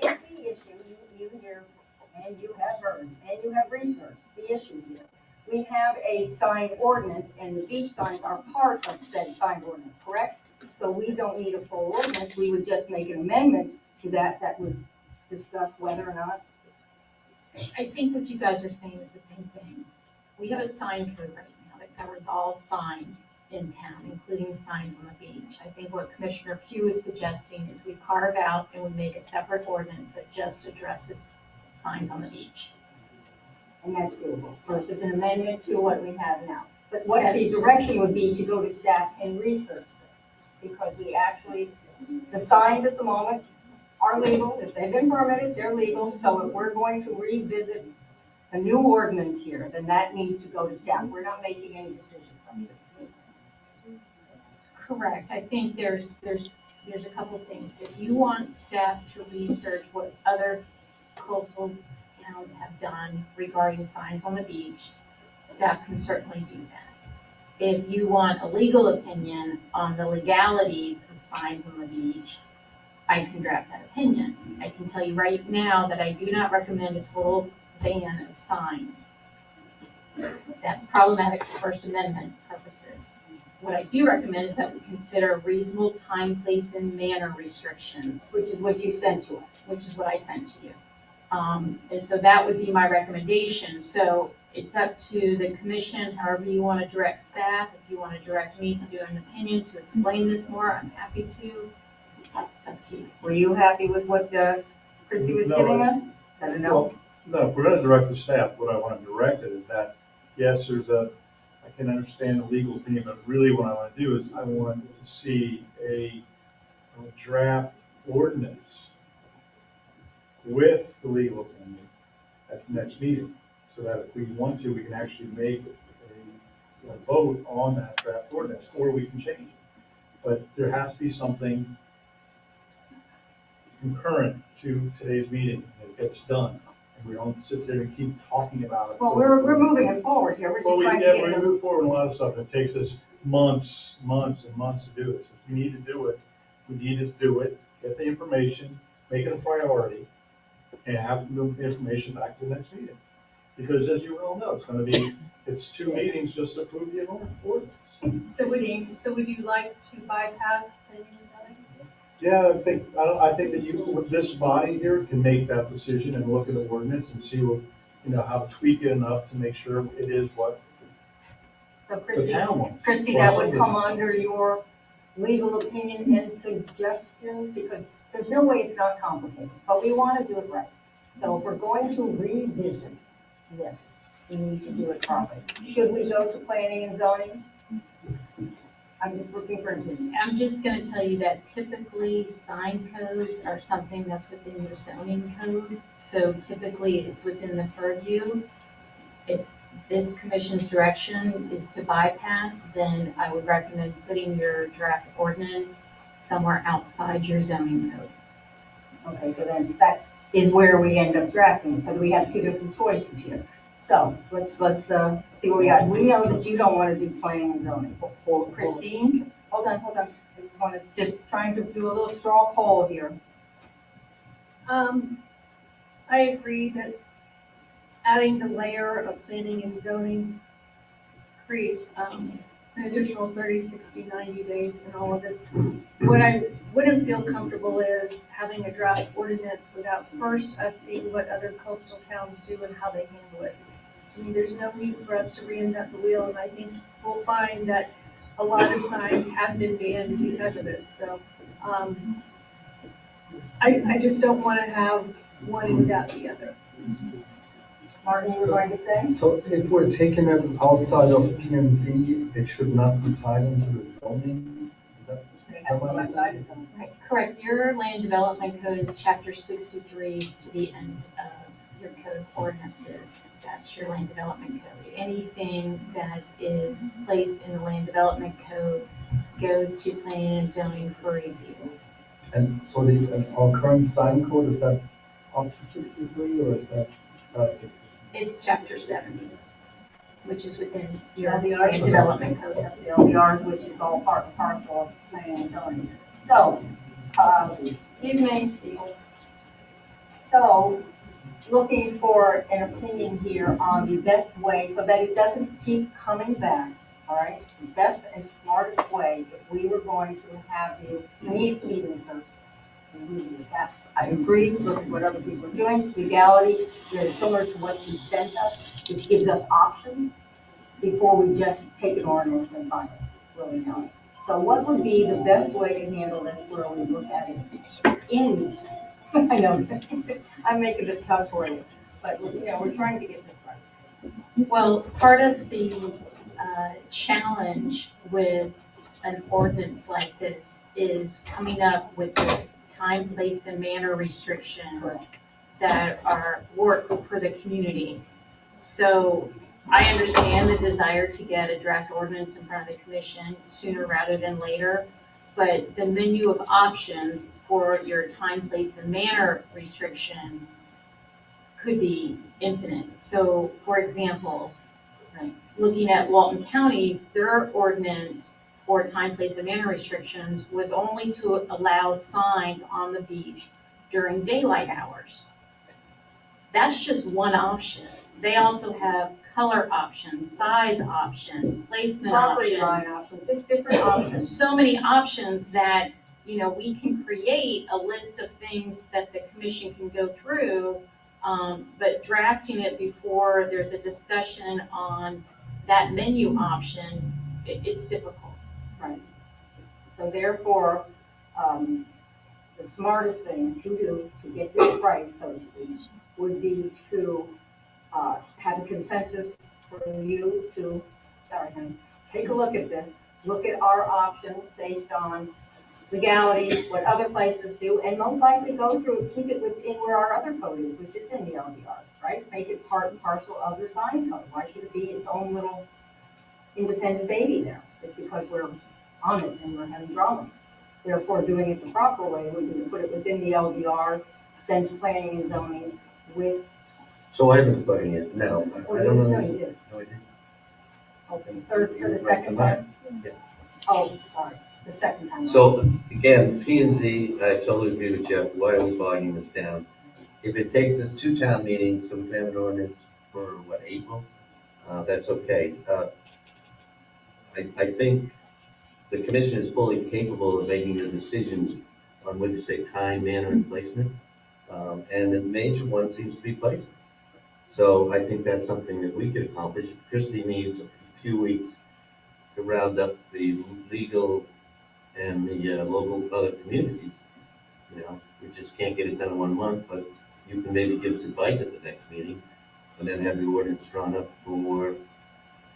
if the issue, you hear, and you have heard, and you have researched the issue here, we have a sign ordinance, and the beach signs are part of said sign ordinance, correct? So we don't need a full ordinance, we would just make an amendment to that would discuss whether or not. I think what you guys are saying is the same thing. We have a sign code right now that covers all signs in town, including signs on the beach. I think what Commissioner Pugh is suggesting is we carve out and we make a separate ordinance that just addresses signs on the beach. And that's doable versus an amendment to what we have now. But what the direction would be to go to staff and research this, because we actually, the signs at the moment are legal. If they've been permitted, they're legal. So if we're going to revisit a new ordinance here, then that needs to go to staff. We're not making any decisions on this. Correct. I think there's a couple of things. If you want staff to research what other coastal towns have done regarding signs on the beach, staff can certainly do that. If you want a legal opinion on the legalities of signs on the beach, I can draft that opinion. I can tell you right now that I do not recommend a total ban of signs. That's problematic for First Amendment purposes. What I do recommend is that we consider reasonable time, place, and manner restrictions. Which is what you sent to us. Which is what I sent to you. And so that would be my recommendation. So It's up to the commission, however you want to direct staff. If you want to direct me to do an opinion to explain this more, I'm happy to. It's up to you. Were you happy with what Christie was No, giving us? Is that a no? Well, no, if we're gonna direct the staff, what I want to direct it is that, yes, I can understand the legal opinion, but really what I want to do is I want to see a draft ordinance with the legal opinion at the next meeting, so that if we want to, we can actually make a vote on that draft ordinance, or we can change it. But there has to be something concurrent to today's meeting that gets done, and we don't sit there and keep talking about it. Well, we're moving it forward here. We're Well, just trying to get we it. move forward in a lot of stuff. It takes us months and months to do it. So if we need to do it, we need to do it, get the information, make it a priority, and have the information back to the next meeting. Because as you well know, it's 2 meetings just to approve the ordinance. So would you like to bypass planning and zoning? Yeah, I think that you, with this body here, can make that decision and look at the ordinance and see what, how to tweak it enough to make sure it is what So the town wants. Christie, that would come under your legal opinion and suggestion, because there's no way it's not complicated, but we want to do it right. So if we're going to revisit this, we need to do it properly. Should we go to planning and zoning? I'm just looking for opinion. I'm just going to tell you that typically sign codes are something that's within your zoning code. So typically it's within the purview. If this commission's direction is to bypass, then I would recommend putting your draft ordinance somewhere outside your zoning code. Okay, so then that is where we end up drafting it. So we have 2 different choices here. So let's see what we got. We know that you don't want to do planning and zoning. Or Christine, hold on. I just want to, trying to do a little straw poll here. I agree that adding the layer of planning and zoning creates an additional 30, 60, 90 days in all of this. What I wouldn't feel comfortable is having a draft ordinance without first us seeing what other coastal towns do and how they handle it. I mean, there's no need for us to reinvent the wheel, and I think we'll find that a lot of signs have been banned because of it. So I just don't want to have one without the other. Martin, you were going to say? So if we're taking it outside of P and Z, it should not be tied into the zoning? Is that what I'm understanding? Right, correct. Your land development code is chapter 63 to the end of your code of ordinances. That's your land development code. Anything that is placed in the land development code goes to planning and zoning for review. And so our current sign code, is that up to 63 or is that past 63? It's chapter 70, which is within your The land development code. The LDRs, which is all part and parcel of planning and zoning. So, excuse me, people. So, looking for an opinion here on the best way so that it doesn't keep coming back, all right? The best and smartest way, if we were going to have you, need to be researched. I agree with what other people are doing. Legality is similar to what you sent us, which gives us options before we just take an ordinance and find it, really know. So what would be the best way to handle this where we look at it in, I know, I'm making this tough for you, but we're trying to get this right. Well, part of the challenge with an ordinance like this is coming up with the time, place, and manner restrictions that are work for the community. So I understand the desire to get a draft ordinance in front of the commission sooner rather than later, but the menu of options for your time, place, and manner restrictions could be infinite. So, for example, looking at Walton County's, their ordinance for time, place, and manner restrictions was only to allow signs on the beach during daylight hours. That's just one option. They also have color options, size options, placement Property options. line options, just different options. So many options that, we can create a list of things that the commission can go through But drafting it before there's a discussion on that menu option, it's difficult. Right. So therefore, the smartest thing to do to get this right, so to speak, would be to have a consensus for you to, take a look at this, look at our options based on legality, what other places do, and most likely go through, keep it within where our other code is, which is in the LDRs, right? Make it part and parcel of the sign code. Why should it be its own little independent baby there? It's because we're on it and we're having drama. Therefore, doing it the proper way would be to put it within the LDRs, send to planning and zoning with. So I haven't spoken yet, no, I don't know. No, you did. No, I didn't. Okay, third, or the Right, second tonight. time? Yeah. Oh, sorry, the second time. So again, P and Z, I totally agree with Jeff, why are we bogging this down? If it takes us 2 town meetings, so we can have an ordinance for, what, April? That's okay. I think the commission is fully capable of making the decisions on, what do you say, time, manner, and placement. And the major one seems to be placement. So I think that's something that we could accomplish. If Christie needs a few weeks to round up the legal and the local other communities, we just can't get it done in 1 month, but you can maybe give us advice at the next meeting and then have the ordinance drawn up for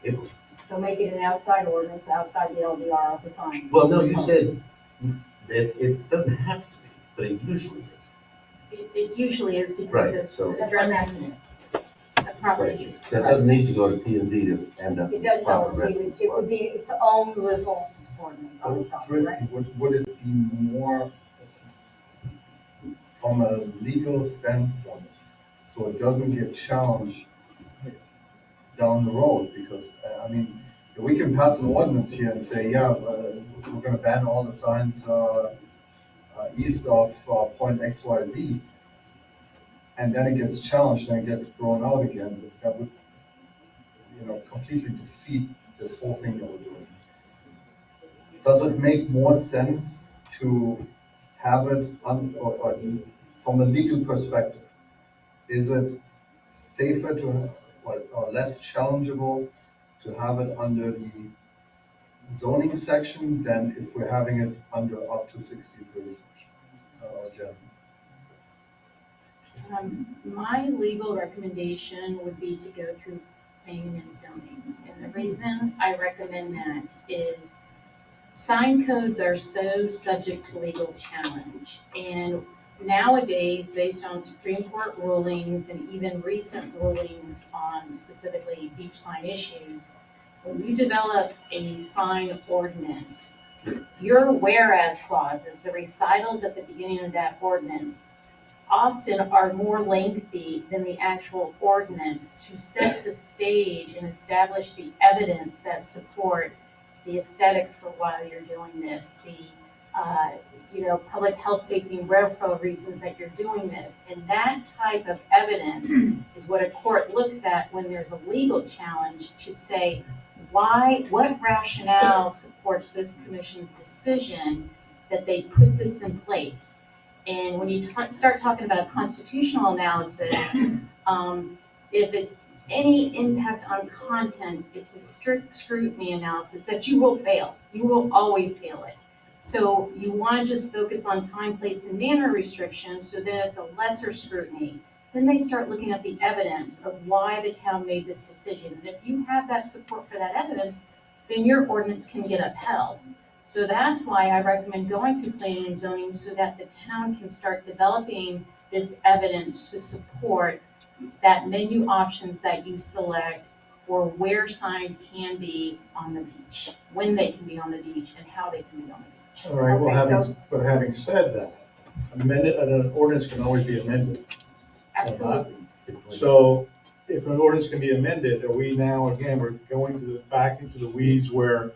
April. So make it an outside ordinance, outside the LDR of the sign. Well, no, you said that it doesn't have to be, but it usually is. It usually is because Right, it's so- addressing a proper use. So it doesn't need to go to P and Z to end up It with does, proper no, residence. it would be its own little ordinance on So its own, Christie, right? would it be more from a legal standpoint, so it doesn't get challenged down the road? Because, I mean, we can pass an ordinance here and say, yeah, we're gonna ban all the signs east of point XYZ, and then it gets challenged and it gets thrown out again. That would, completely defeat this whole thing that we're doing. Does it make more sense to have it or from a legal perspective? Is it safer to, or less challengeable to have it under the zoning section than if we're having it under up to 63 section, general? My legal recommendation would be to go through planning and zoning. And the reason I recommend that is sign codes are so subject to legal challenge. And nowadays, based on Supreme Court rulings and even recent rulings on specifically beach sign issues, when you develop a sign ordinance, your whereas clauses, the recitals at the beginning of that ordinance, often are more lengthy than the actual ordinance to set the stage and establish the evidence that support the aesthetics for why you're doing this, the public health, safety, and welfare reasons that you're doing this. And that type of evidence is what a court looks at when there's a legal challenge to say, what rationale supports this commission's decision that they put this in place? And when you start talking about a constitutional analysis, if it's any impact on content, it's a strict scrutiny analysis that you will fail. You will always fail it. So you want to just focus on time, place, and manner restrictions so that it's a lesser scrutiny. Then they start looking at the evidence of why the town made this decision. And if you have that support for that evidence, then your ordinance can get upheld. So that's why I recommend going through planning and zoning so that the town can start developing this evidence to support that menu options that you select for where signs can be on the beach, when they can be on the beach, and how they can be on the beach. All right, well, Okay, having said that, an ordinance can always be amended. Absolutely. So if an ordinance can be amended, are we now, again, we're going back into the weeds where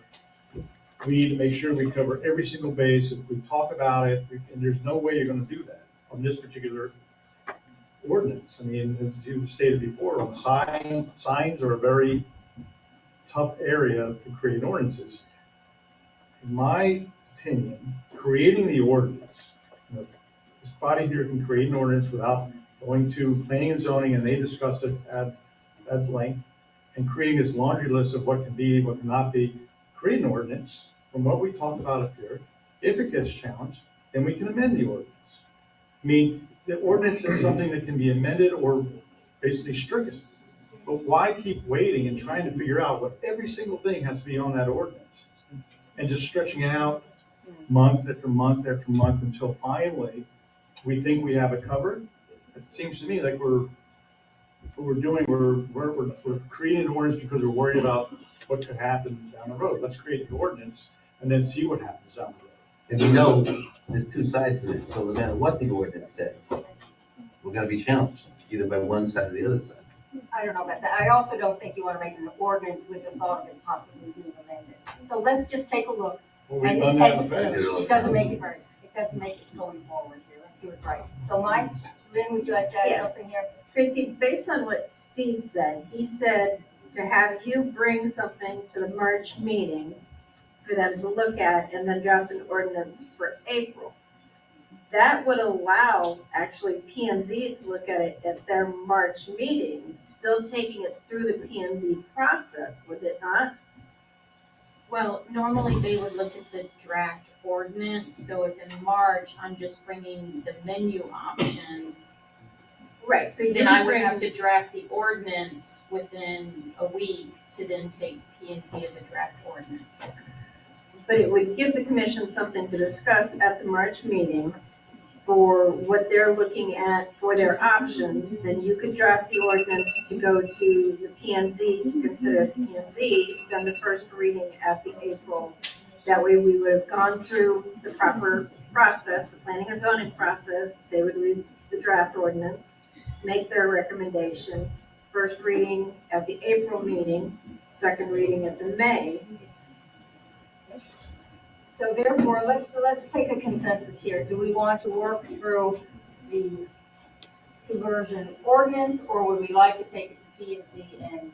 we need to make sure we cover every single base, if we talk about it, and there's no way you're gonna do that on this particular ordinance. I mean, as you stated before, signs are a very tough area to create ordinances. In my opinion, creating the ordinance, this body here can create an ordinance without going to planning and zoning, and they discuss it at length, and creating this laundry list of what can be, what cannot be, create an ordinance from what we talked about up here. If it gets challenged, then we can amend the ordinance. I mean, the ordinance is something that can be amended or basically stricken. But why keep waiting and trying to figure out what every single thing has to be on that ordinance? And just stretching it out month after month after month until finally we think we have it covered. It seems to me like we're creating an ordinance because we're worried about what could happen down the road. Let's create the ordinance and then see what happens down the road. And you know, there's two sides to this, so no matter what the ordinance says, we're gonna be challenged, either by one side or the other side. I don't know about that. I also don't think you want to make an ordinance with the thought of it possibly being amended. So let's just take a look. Well, we've done that in the past. It doesn't make it right. It doesn't make it going forward here. Let's do it right. So Mike, Lynn, would you like to add Yes. something here? Christie, based on what Steve said, he said to have you bring something to the March meeting for them to look at and then draft an ordinance for April. That would allow actually P and Z to look at it at their March meeting, still taking it through the P and Z process, would it not? Well, normally they would look at the draft ordinance, so if in March I'm just bringing the menu options, Right, so then I would have to draft the ordinance within a week to then take to P and Z as a draft ordinance. But it would give the commission something to discuss at the March meeting for what they're looking at for their options. Then you could draft the ordinance to go to the P and Z to consider the P and Z, then the first reading at the April. That way we would have gone through the proper process, the planning and zoning process. They would read the draft ordinance, make their recommendation, first reading at the April meeting, second reading at the May. So therefore, let's take a consensus here. Do we want to work through the two-version ordinance, or would we like to take it to P and Z and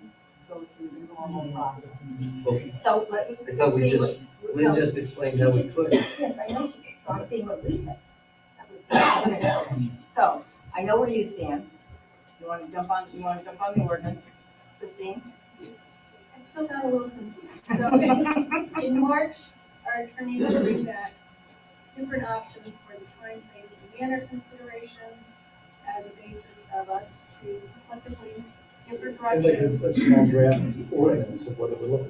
go through the normal process? Okay. So I thought we just, Lynn just explained how we could. Yes, I know, so I'm seeing what we said. So, I know where you stand. You want to jump on the ordinance? Christine? I still got a little confused. So in March, our attorney will bring back different options for the time, place, and manner considerations as a basis of us to collectively give And direction. like a small draft ordinance of what it would look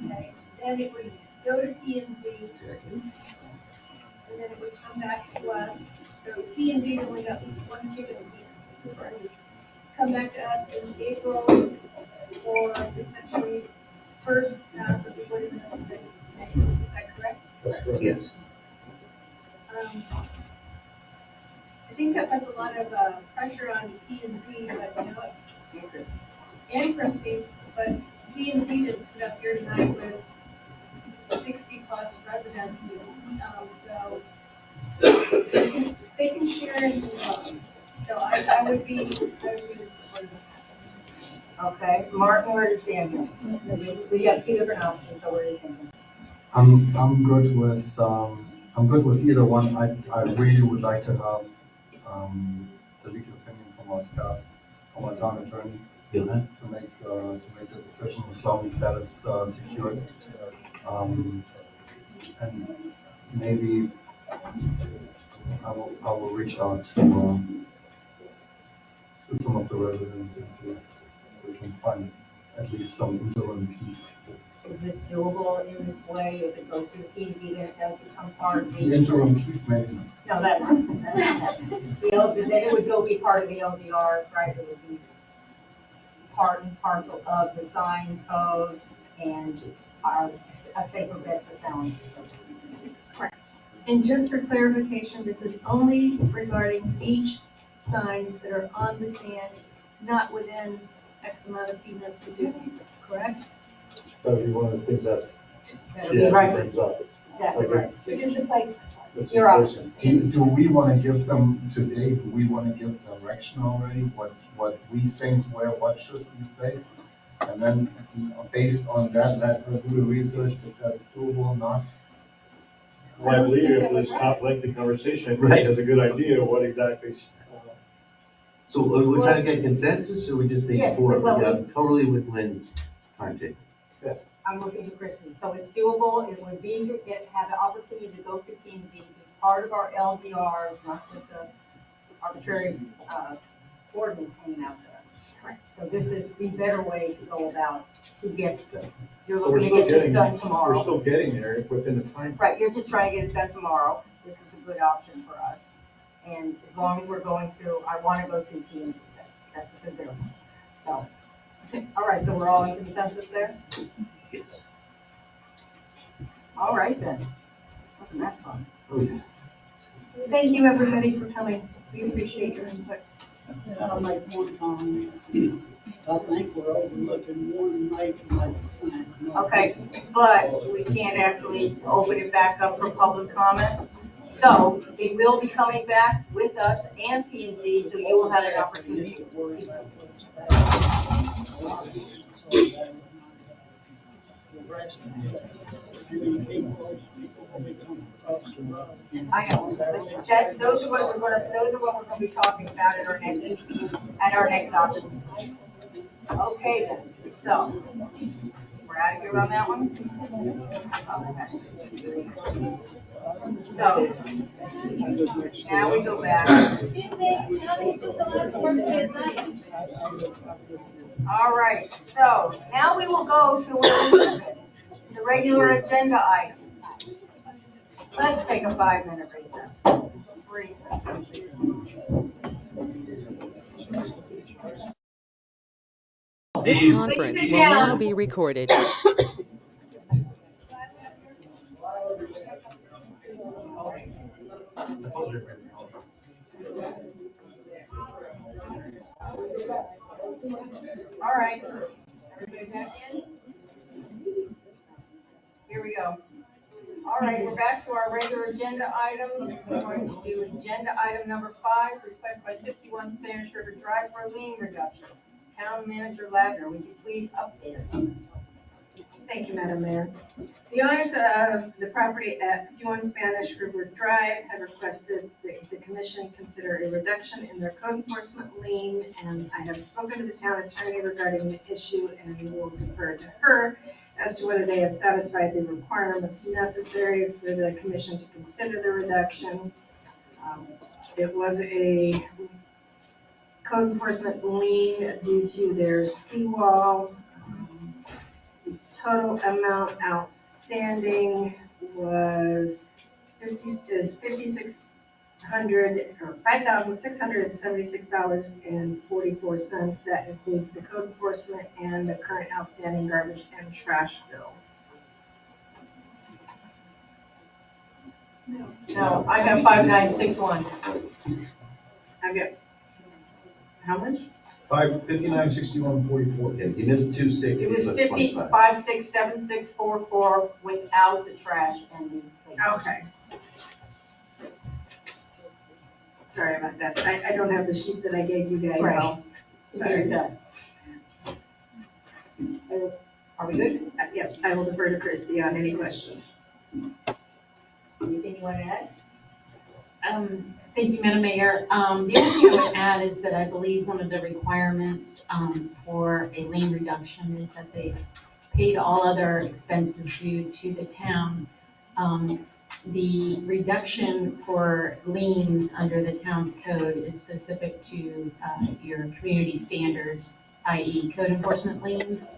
like. Okay, then it would go to P and Z. And then it would come back to us. So P and Z's only got one kick in the can. Come back to us in April or potentially first pass of the ordinance in May. Is that correct? Yes. I think that puts a lot of pressure on P and Z, but you know what? And Christie, but P and Z didn't sit up here tonight with 60+ residents, so they can share and move on. So I would be supportive of that. Okay, Martin, where do you stand here? We have two different options, so where do you think? I'm good with either one. I really would like to have, the legal opinion from our staff, from our town attorney, to make the decision as long as that is secured. And maybe I will reach out to some of the residents and see if we can find at least some interim peace. Is this doable in this way? If it goes through P and Z, then it does become part of The interim peace maybe. No, that's not. Then it would go be part of the LDRs, right? It would be part and parcel of the sign code and a safer bet for towns. Correct. And just for clarification, this is only regarding beach signs that are on the sand, not within X amount of feet of the dune, correct? That would be one of the things that That'll be right. brings up. Exactly right. Which is the placement. Your option. Do we want to give them today, do we want to give direction already, what we think where what should be placed? And then based on that, let her do the research if that's doable or not. Well, I believe if this top lengthy conversation, I think Right. has a good idea of what exactly So we're trying to get consensus, or we just think Yes, for, well, yeah, totally with Lynn's timetable? I'm looking to Christie, so it's doable, it would be to have the opportunity to go through P and Z, because part of our LDR is not just a arbitrary, ordinance hanging out there. Correct. So this is the better way to go about, to get, you're So we're looking to still get this getting, done we're tomorrow. still getting there within the time. Right, you're just trying to get it done tomorrow, this is a good option for us. And as long as we're going through, I wanna go through P and Z, that's what they're doing. So, all right, so we're all in consensus there? Yes. All right then. Wasn't that fun? Oh, yeah. Thank you, everybody, for coming. We appreciate your input. I'll make one comment. I think we're overlooking one major thing. Okay, but we can't actually open it back up for public comment. So it will be coming back with us and P and Z, so you will have an opportunity. I know, but that, those are what we're gonna be talking about at our next option. Okay then, so, we're out of here on that one? Okay. So, now we go back. All right, so now we will go to the regular agenda items. Let's take a 5-minute recess. This conference will now be recorded. All right, everybody back in? Here we go. All right, we're back to our regular agenda items. We're going to do agenda item number 5, request by 51 Spanish River Drive for a lien reduction. Town Manager Ladner, would you please update us on this? Thank you, Madam Mayor. The owners of the property at 51 Spanish River Drive have requested that the commission consider a reduction in their code enforcement lien, and I have spoken to the town attorney regarding the issue, and we will defer to her as to whether they have satisfied the requirements necessary for the commission to consider the reduction. It was a code enforcement lien due to their seawall. The total amount outstanding was $5,676.44. That includes the code enforcement and the current outstanding garbage and trash bill. No, I have 5961. I've got, how much? 5961.44. Yeah, you missed 260. It was plus 25. 567644 without the trash and the. Okay. Sorry about that. I don't have the sheet that I gave you guys. Right. So, Here it does. Are we good? Yep, I will defer to Christie on any questions. Anything you want to add? Thank you, Madam Mayor. The only thing I would add is that I believe one of the requirements for a lien reduction is that they've paid all other expenses due to the town. The reduction for liens under the town's code is specific to your community standards, i.e. code enforcement liens.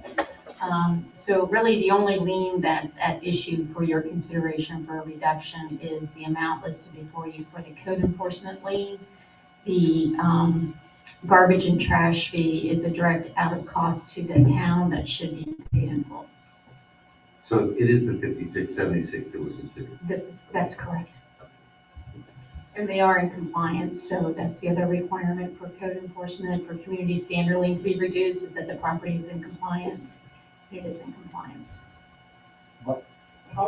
So really the only lien that's at issue for your consideration for a reduction is the amount listed before you for the code enforcement lien. The garbage and trash fee is a direct added cost to the town that should be paid in full. So it is the 5676 that we're considering. That's correct. And they are in compliance, so that's the other requirement for code enforcement, for community standard lien to be reduced, is that the property is in compliance. It is in compliance. All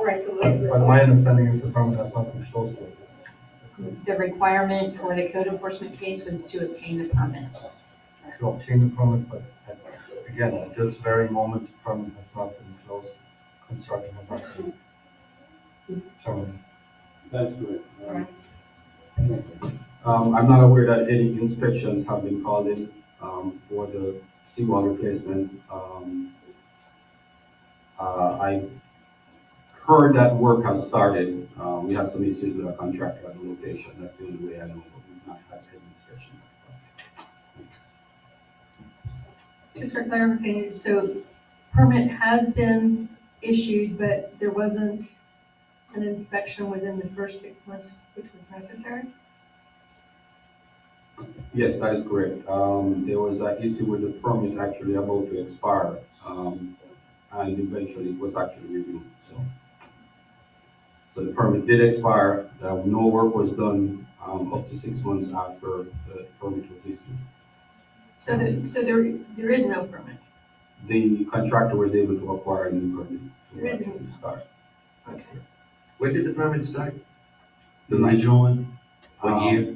right, so But my understanding is the permit has not been closed yet. The requirement for the code enforcement case was to obtain the permit. To obtain the permit, but again, at this very moment, the permit has not been closed. Construction has not been terminated. That's good. I'm not aware that any inspections have been called in, for the seawall replacement. I heard that work has started. We had some issues with a contractor at the location. That's the only way I know, but we've not had any inspections. Just for clarification, so permit has been issued, but there wasn't an inspection within the first 6 months, which was necessary? Yes, that is correct. There was an issue with the permit actually about to expire, and eventually it was actually reviewed, so. So the permit did expire, no work was done, up to 6 months after the permit was issued. So there is no permit? The contractor was able to acquire a new permit. There is no. Start. Okay. When did the permit start? The original one? What year?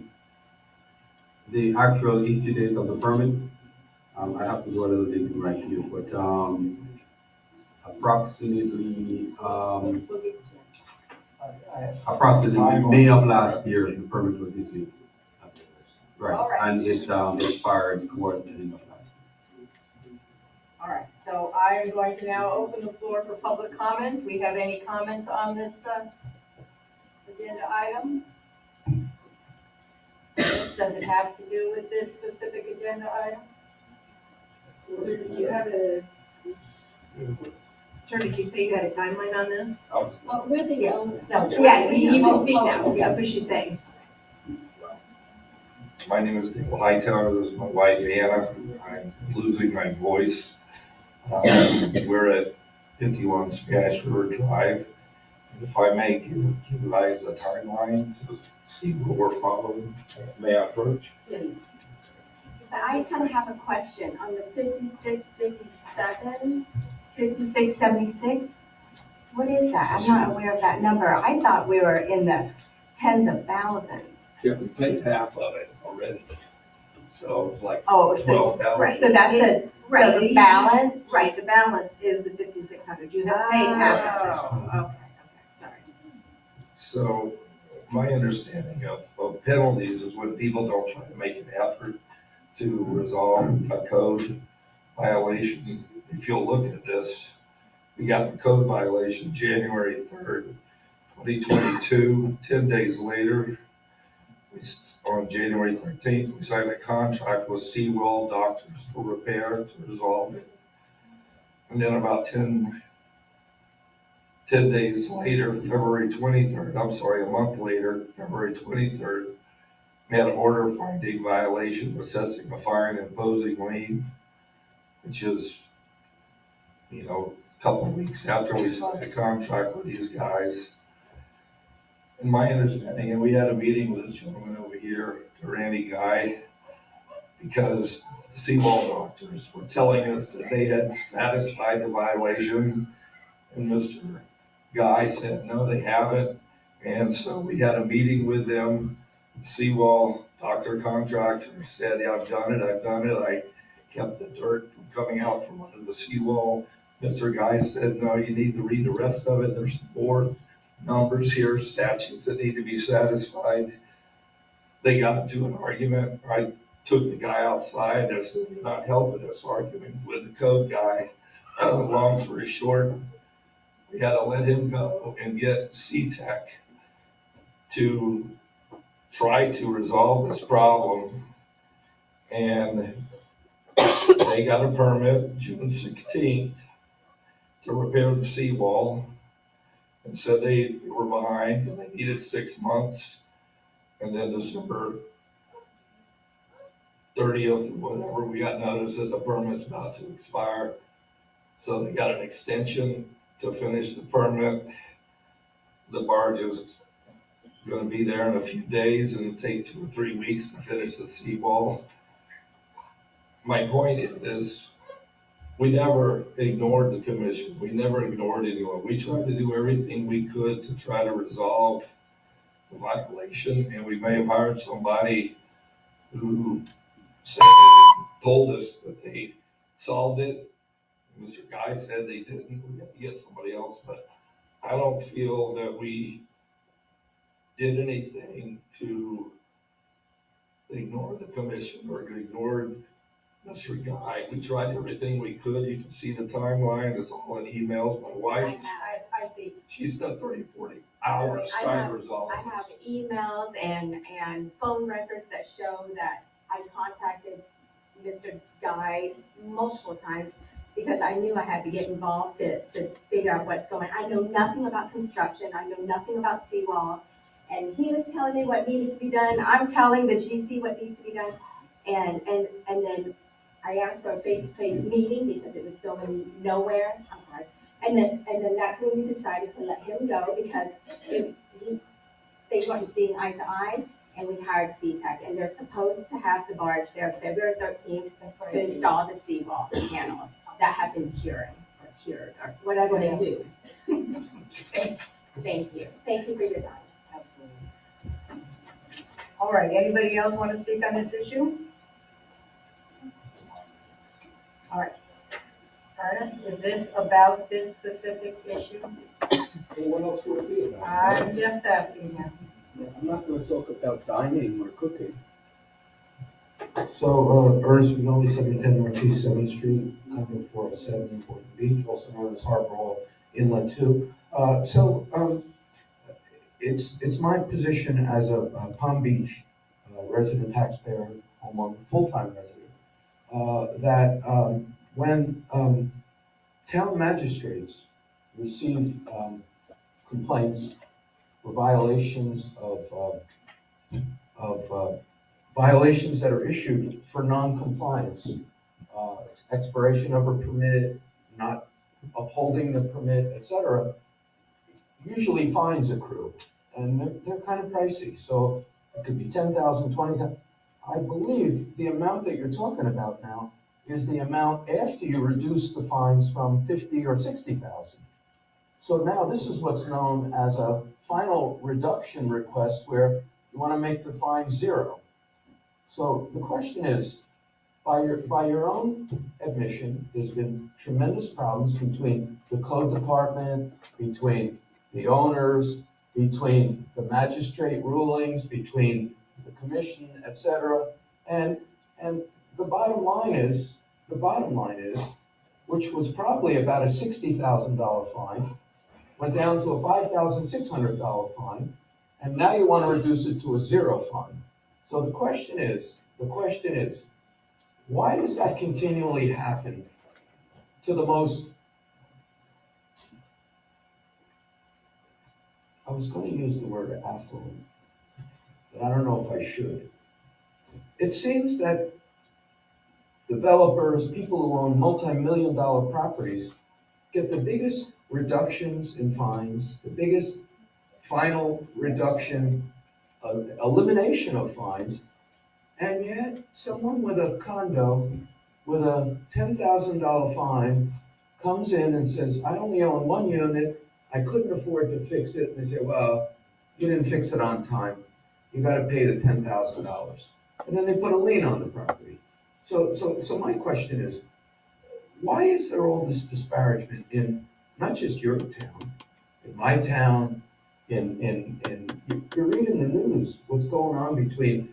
The actual issue date of the permit, I have to do a little digging right here, but, approximately May of last year, the permit was issued. Right, All right. and it expired towards the end of last year. All right, so I am going to now open the floor for public comment. We have any comments on this agenda item? Does it have to do with this specific agenda item? Sir, did you have a, sir, did you say you had a timeline on this? Well, we're the, Yeah, you can speak now, that's what she's saying. My name is Dale Hightower, this is my wife Anna, I'm losing my voice. We're at 51 Spanish River Drive. If I may give you guys a timeline to see what we're following, may I approach? Yes. I kind of have a question on the 56, 57, 56, 76. What is that? I'm not aware of that number. I thought we were in the tens of thousands. Yeah, we paid half of it already. So it's like Oh, so, 12,000. right, so that's it. Right. So the balance? Right, the balance is the 5,600. You have paid half of it. Oh, okay, sorry. So my understanding of penalties is when people don't try to make an effort to resolve a code violation. If you'll look at this, we got the code violation January 3rd, 2022. 10 days later, on January 13th, we signed a contract with Seawall Doctors for repair to resolve it. And then about 10 days later, February 23rd, I'm sorry, a month later, February 23rd, we had an order finding violation, assessing a fine, and imposing lien, which is, a couple of weeks after we signed a contract with these guys. In my understanding, and we had a meeting with this gentleman over here, Randy Guy, because the Seawall Doctors were telling us that they had satisfied the violation, and Mr. Guy said, no, they haven't. And so we had a meeting with them. The Seawall Doctor contractor said, yeah, I've done it. I kept the dirt from coming out from under the seawall. Mr. Guy said, no, you need to read the rest of it. There's more numbers here, statutes that need to be satisfied. They got into an argument. I took the guy outside. I said, you're not helping us arguing with the code guy. Long story short, we had to let him go and get CTEC to try to resolve this problem. And they got a permit June 16th to repair the seawall, and said they were behind and they needed 6 months. And then December 30th, whatever, we got notice that the permit's about to expire. So they got an extension to finish the permit. The barge is going to be there in a few days, and it'll take 2 or 3 weeks to finish the seawall. My point is, we never ignored the commission. We never ignored anyone. We tried to do everything we could to try to resolve the violation, and we may have hired somebody who told us that they solved it. Mr. Guy said they didn't. We had to get somebody else, but I don't feel that we did anything to ignored the commission or ignored Mr. Guy. We tried everything we could. You can see the timeline. It's all in emails. My wife, I see. she spent 30, 40 hours trying to resolve I have emails and phone records that show that I contacted Mr. Guy multiple times because I knew I had to get involved to figure out what's going on. I know nothing about construction. I know nothing about seawalls. And he was telling me what needed to be done. I'm telling the GC what needs to be done. And then I asked for a face-to-face meeting because it was going nowhere. I'm sorry. And then that's when we decided to let him go because they weren't seeing eye to eye, and we hired CTEC, and they're supposed to have the barge there February 13th to install the seawall panels. That have been cured or whatever they do. Thank you. Thank you for your time. Absolutely. All right, anybody else want to speak on this issue? All right. Ernest, is this about this specific issue? What else would it be about? I'm just asking you. I'm not gonna talk about dining or cooking. So, Ernest Vignoli, 710 Northeast 7th Street, Company 407, Boynton Beach, also known as Harbor Hall Inlet 2. It's my position as a Palm Beach resident taxpayer, homeowner, full-time resident, that when town magistrates receive complaints for violations of violations that are issued for non-compliance, expiration of a permit, not upholding the permit, etc., usually fines accrue, and they're kind of pricey. So it could be 10,000, 20,000. I believe the amount that you're talking about now is the amount after you reduce the fines from 50 or 60,000. So now this is what's known as a final reduction request where you want to make the fine zero. So the question is, by your own admission, there's been tremendous problems between the code department, between the owners, between the magistrate rulings, between the commission, etc. And the bottom line is, which was probably about a $60,000 fine, went down to a $5,600 fine, and now you want to reduce it to a zero fine. So the question is, why does that continually happen to the most, I was going to use the word affluent, but I don't know if I should. It seems that developers, people who own multi-million-dollar properties, get the biggest reductions in fines, the biggest final reduction, elimination of fines, and yet someone with a condo with a $10,000 fine comes in and says, I only own one unit, I couldn't afford to fix it, and they say, well, you didn't fix it on time, you got to pay the $10,000. And then they put a lien on the property. So my question is, why is there all this disparagement in not just your town, in my town, you're reading the news, what's going on between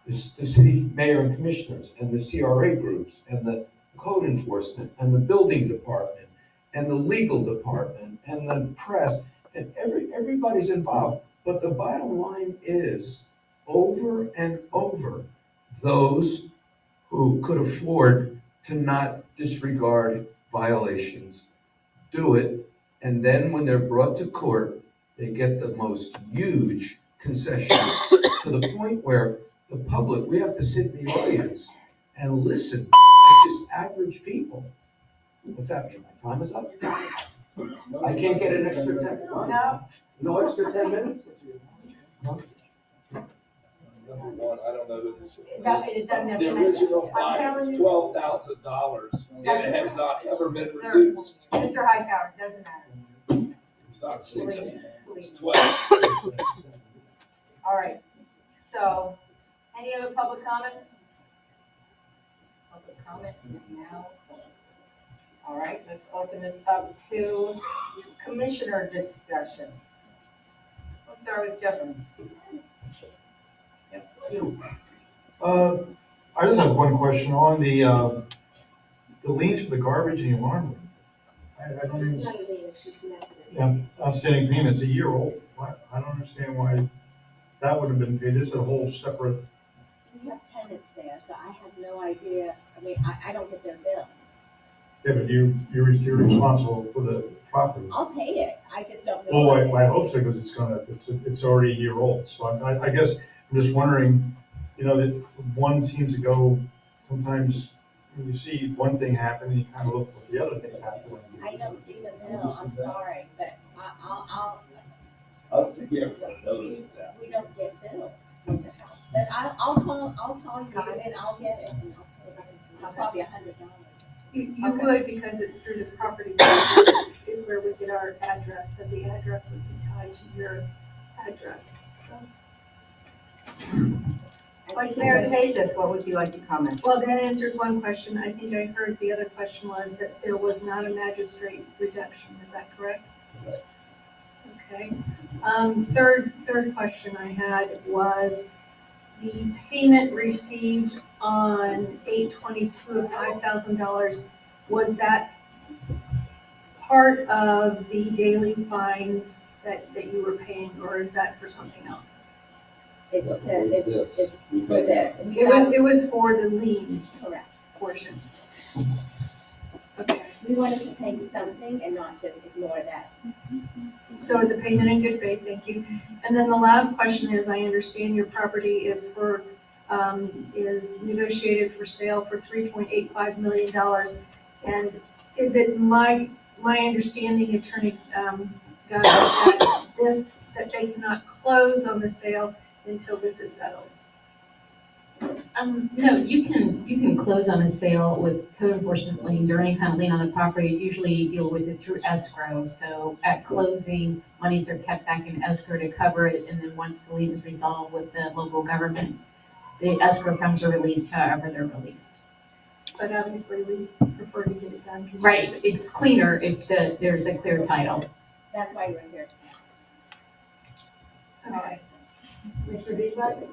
the city mayor and commissioners and the CRA groups and the code enforcement and the building department and the legal department and the press, and everybody's involved. But the bottom line is, over and over, those who could afford to not disregard violations do it, and then when they're brought to court, they get the most huge concession to the point where the public, we have to sit in the audience and listen like just average people. What's happening? My time is up? I can't get an extra 10? No extra 10 minutes? No? Number one, I don't know who this is. It doesn't have The to- original I'm fine telling was you. $12,000, and it has not ever been Sir, reduced. Mr. Hightower, it doesn't matter. It's not 60, Please. it's 12. All right, so, any other public comment? Public comment is now closed. All right, let's open this up to commissioner discussion. We'll start with Jeffrey. Yep, you. I just have one question on the liens for the garbage and the alarm. I don't even, It's not a lien, it's just an accident. yeah, outstanding payments, a year old. I don't understand why that would have been paid. This is a whole separate, We have tenants there, so I have no idea, I mean, I don't get their bill. yeah, but you're responsible for the property. I'll pay it, I just don't know. Well, I hope so, because it's already a year old. So I guess I'm just wondering, that one seems to go, sometimes when you see one thing happen, and you kind of look for the other things happening. I don't see the bill, I'm sorry, but I'll, I don't think we ever got a notice of that. we don't get bills from the house. But I'll call you and I'll get it. And I'll pay it. It's probably $100. You Okay. would, because it's through the property manager is where we get our address, so the address would be tied to your address, so. Vice Mayor Kasich, what would you like to comment? Well, that answers one question. I think I heard the other question was that there was not a magistrate reduction. Is that correct? Right. Okay. Third question I had was the payment received on 8/22 of $5,000. Was that part of the daily fines that you were paying, or is that for something else? It's for this. It was for the lien Correct. portion. Okay. We wanted to pay something and not just ignore that. So it's a payment in good faith, thank you. And then the last question is, I understand your property is is negotiated for sale for $3.85 million. And is it my understanding, Attorney Guzzo, that they cannot close on the sale until this is settled? No, you can close on a sale with code enforcement liens or any kind of lien on a property. Usually you deal with it through escrow. So at closing, monies are kept back in escrow to cover it. And then once the lien is resolved with the local government, the escrow funds are released however they're released. But obviously we prefer to get it done. Right, it's cleaner if there's a clear title. That's why we're here tonight. Okay. Mr. Beasley?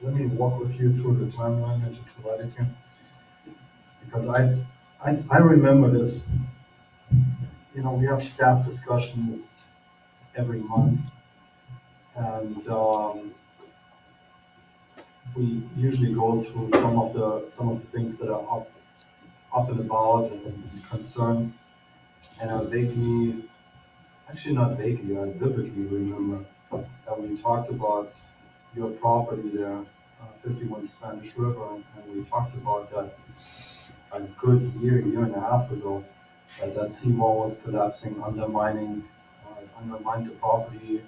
Let me walk with you through the timeline that you provided here. Because I remember this, we have staff discussions every month. And we usually go through some of the things that are up and about and concerns. And I vaguely, actually not vaguely, I vividly remember that we talked about your property there, 51 Spanish River, and we talked about that a good year and a half ago, that seawall was collapsing, undermined the property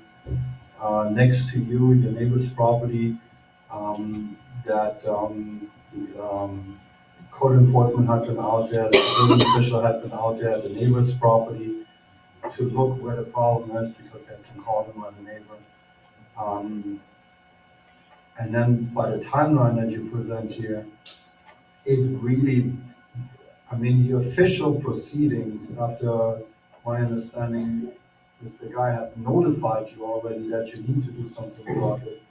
next to you, your neighbor's property, that code enforcement had been out there, the building official had been out there, the neighbor's property, to look where the problem is, because they can call them on the neighbor. And then by the timeline that you present here, it really, the official proceedings, after my understanding is the guy had notified you already that you need to do something about it.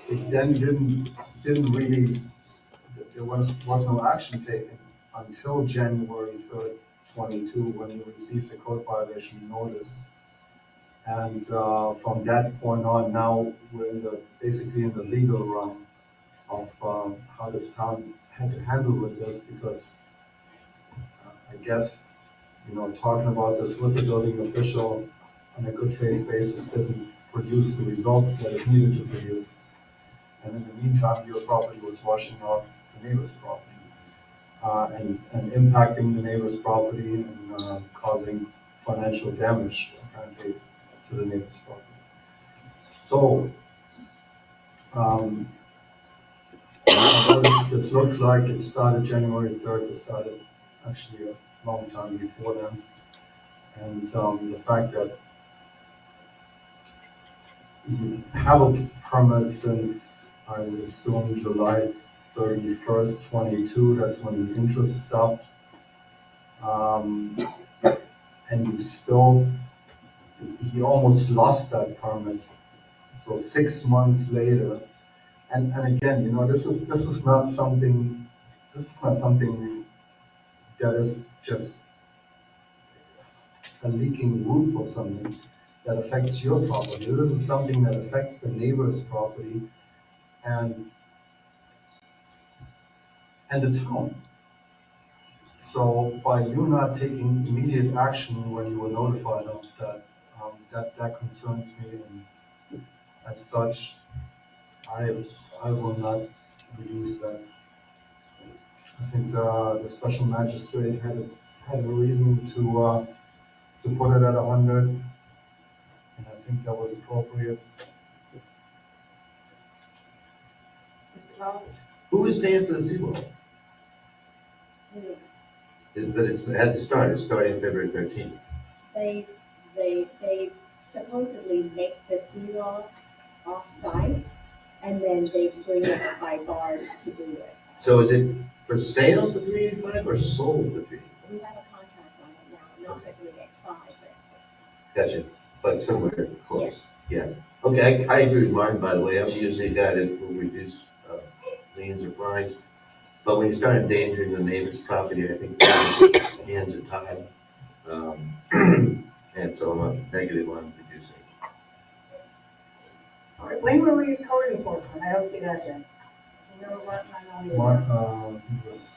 It then didn't really, there was no action taken until January 3rd, 22, when you received the code violation notice. And from that point on, now we're basically in the legal realm of how this town had to handle with this, because I guess, talking about this with the building official on a good faith basis didn't produce the results that it needed to produce. And in the meantime, your property was washing off the neighbor's property and impacting the neighbor's property and causing financial damage, apparently, to the neighbor's property. So, this looks like it started January 3rd. It started actually a long time before then. And the fact that you have a permit since, I would assume, July 31st, 22, that's when the interest stopped. And you almost lost that permit So 6 months later, and again, you know, this is not something that is just a leaking roof or something that affects your property. This is something that affects the neighbor's property and the town. So by you not taking immediate action when you were notified of that, that concerns me, and as such, I will not reduce that. I think the special magistrate had a reason to put it at 100, and I think that was appropriate. Who is paying for the seawall? But it had started, it's starting February 13th. They supposedly make the seawalls off-site, and then they bring it by barge to do it. So is it for sale for 385 or sold for 385? We have a contract on it now, not for 385, but Gotcha, but somewhere close, yeah. Okay, I agree with Martin, by the way, I'm usually a guy that will reduce liens or fines. But when you start endangering the neighbor's property, I think hands are tied. And so I'm a negative on reducing. All right, when were we code enforcement? I don't see that yet. You know what, I know March, I think it was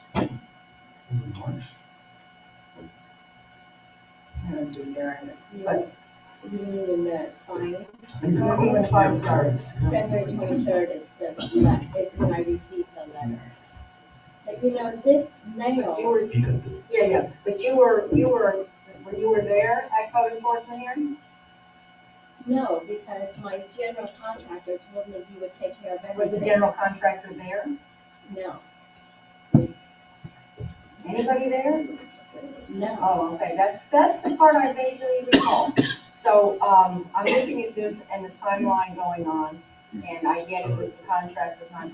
March. I don't see there either, but. you mean in the fines? I think the Maybe when fines start. February 23rd is when I received the letter. But you know, this mail. Yeah, but you were, when you were there at code enforcement hearing? No, because my general contractor told me he would take care of everything. Was the general contractor there? No. Anybody there? No. Oh, okay, that's the part I vaguely recall. So, I'm looking at this and the timeline going on, and I get it with the contractors not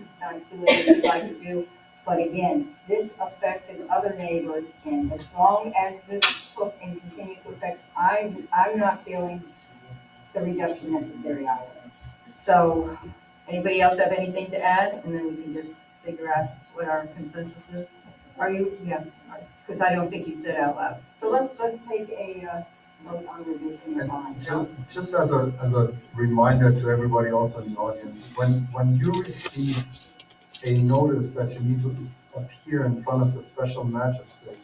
doing what they'd like to do. But again, this affected other neighbors, and as long as this took and continued to affect, I'm not feeling the reduction necessary either. So, anybody else have anything to add? And then we can just figure out what our consensus is. Are you, yeah, because I don't think you said out loud. So let's take a vote on reducing the fine. Just as a reminder to everybody else in the audience, when you receive a notice that you need to appear in front of the special magistrate,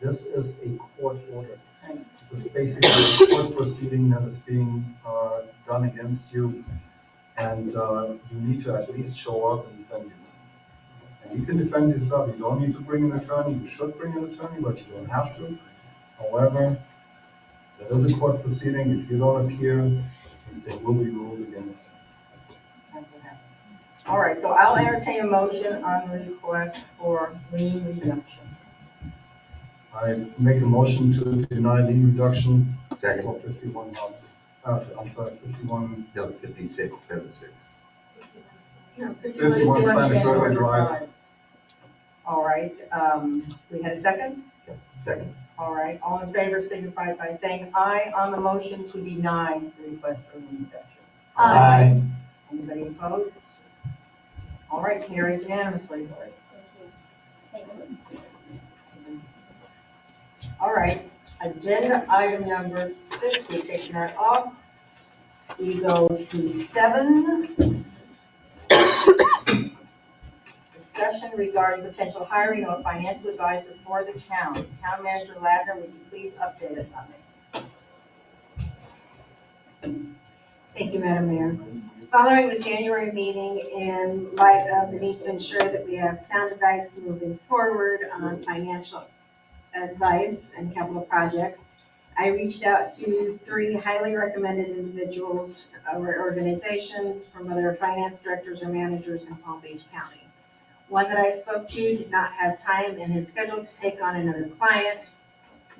this is a court order. This is basically a court proceeding that is being done against you, and you need to at least show up and defend yourself. And you can defend yourself. You don't need to bring an attorney. You should bring an attorney, but you don't have to. However, there is a court proceeding. If you don't appear, it will be ruled against you. All right, so I'll entertain a motion on the request for lien reduction. I make a motion to deny lien reduction. Second. For 51, I'm sorry, 51. No, 5676. No, 51 Spanish River Drive. All right, we had a second? Yeah, second. All right, all in favor signify by saying aye on the motion to deny the request for lien reduction. Aye. Anybody opposed? All right, carries unanimously. All right, agenda item number 6, we've taken that off. We go to 7. Discussion regarding potential hiring of a financial advisor for the town. Town Manager Ladner, would you please update us on this? Thank you, Madam Mayor. Following the January meeting, in light of the need to ensure that we have sound advice moving forward on financial advice and capital projects, I reached out to 3 highly recommended individuals or organizations from other finance directors or managers in Palm Beach County. One that I spoke to did not have time in his schedule to take on another client.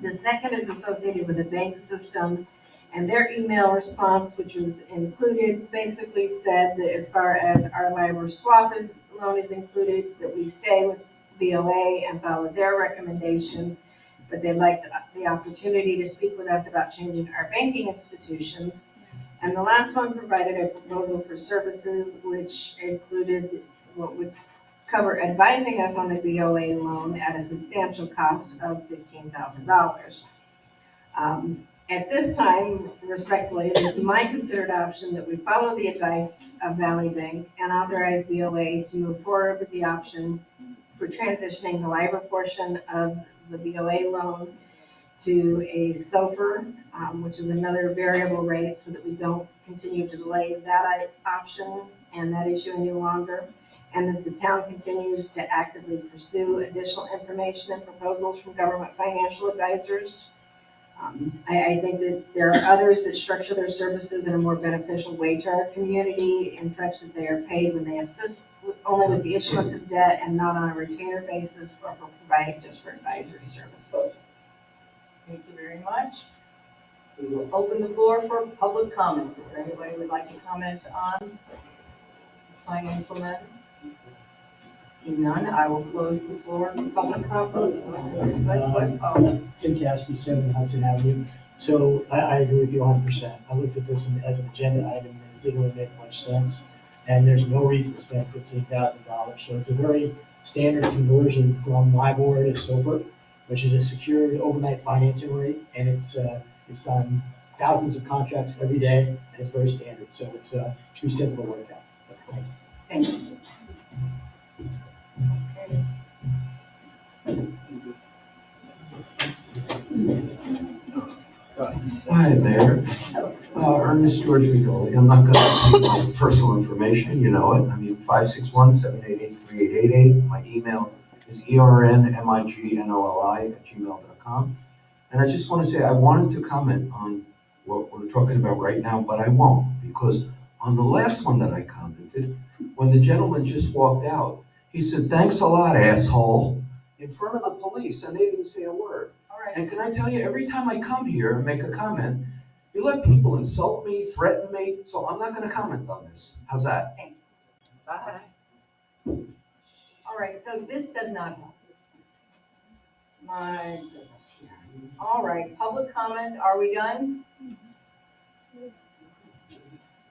The second is associated with a bank system, and their email response, which was included, basically said that as far as our LIBOR swap loan is included, that we stay with BOA and follow their recommendations, but they'd like the opportunity to speak with us about changing our banking institutions. And the last one provided a proposal for services which included what would cover advising us on the BOA loan at a substantial cost of $15,000. At this time, respectfully, it is my considered option that we follow the advice of Valley Bank and authorize BOA to move forward with the option for transitioning the LIBOR portion of the BOA loan to a SOFR, which is another variable rate, so that we don't continue to delay that option and that issue any longer. And that the town continues to actively pursue additional information and proposals from government financial advisors. I think that there are others that structure their services in a more beneficial way to our community and such that they are paid when they assist only with the issuance of debt and not on a retainer basis or for providing just for advisory services. Thank you very much. We will open the floor for public comment. If anybody would like to comment on this financial matter? See none, I will close the floor for public comment. Tim Cassidy, 7 Hudson Avenue. So I agree with you 100%. I looked at this as an agenda item and it didn't really make much sense. And there's no reason to spend $15,000. So it's a very standard conversion from LIBOR to SOFR, which is a secured overnight financing rate. And it's done thousands of contracts every day and it's very standard. So it's too simple to work out. Thank you. Hi, Mayor. Ernest George Rigoli. I'm not going to give my personal information, you know it. I mean, 561-788-3888. My email is ernmignoli@gmail.com. And I just want to say, I wanted to comment on what we're talking about right now, but I won't, because on the last one that I commented, when the gentleman just walked out, he said, "Thanks a lot, asshole," in front of the police, and they didn't say a word. And can I tell you, every time I come here and make a comment, you let people insult me, threaten me, so I'm not going to comment on this. How's that? Thank you. Bye. All right, so this does not help. My goodness here. All right, public comment, are we done?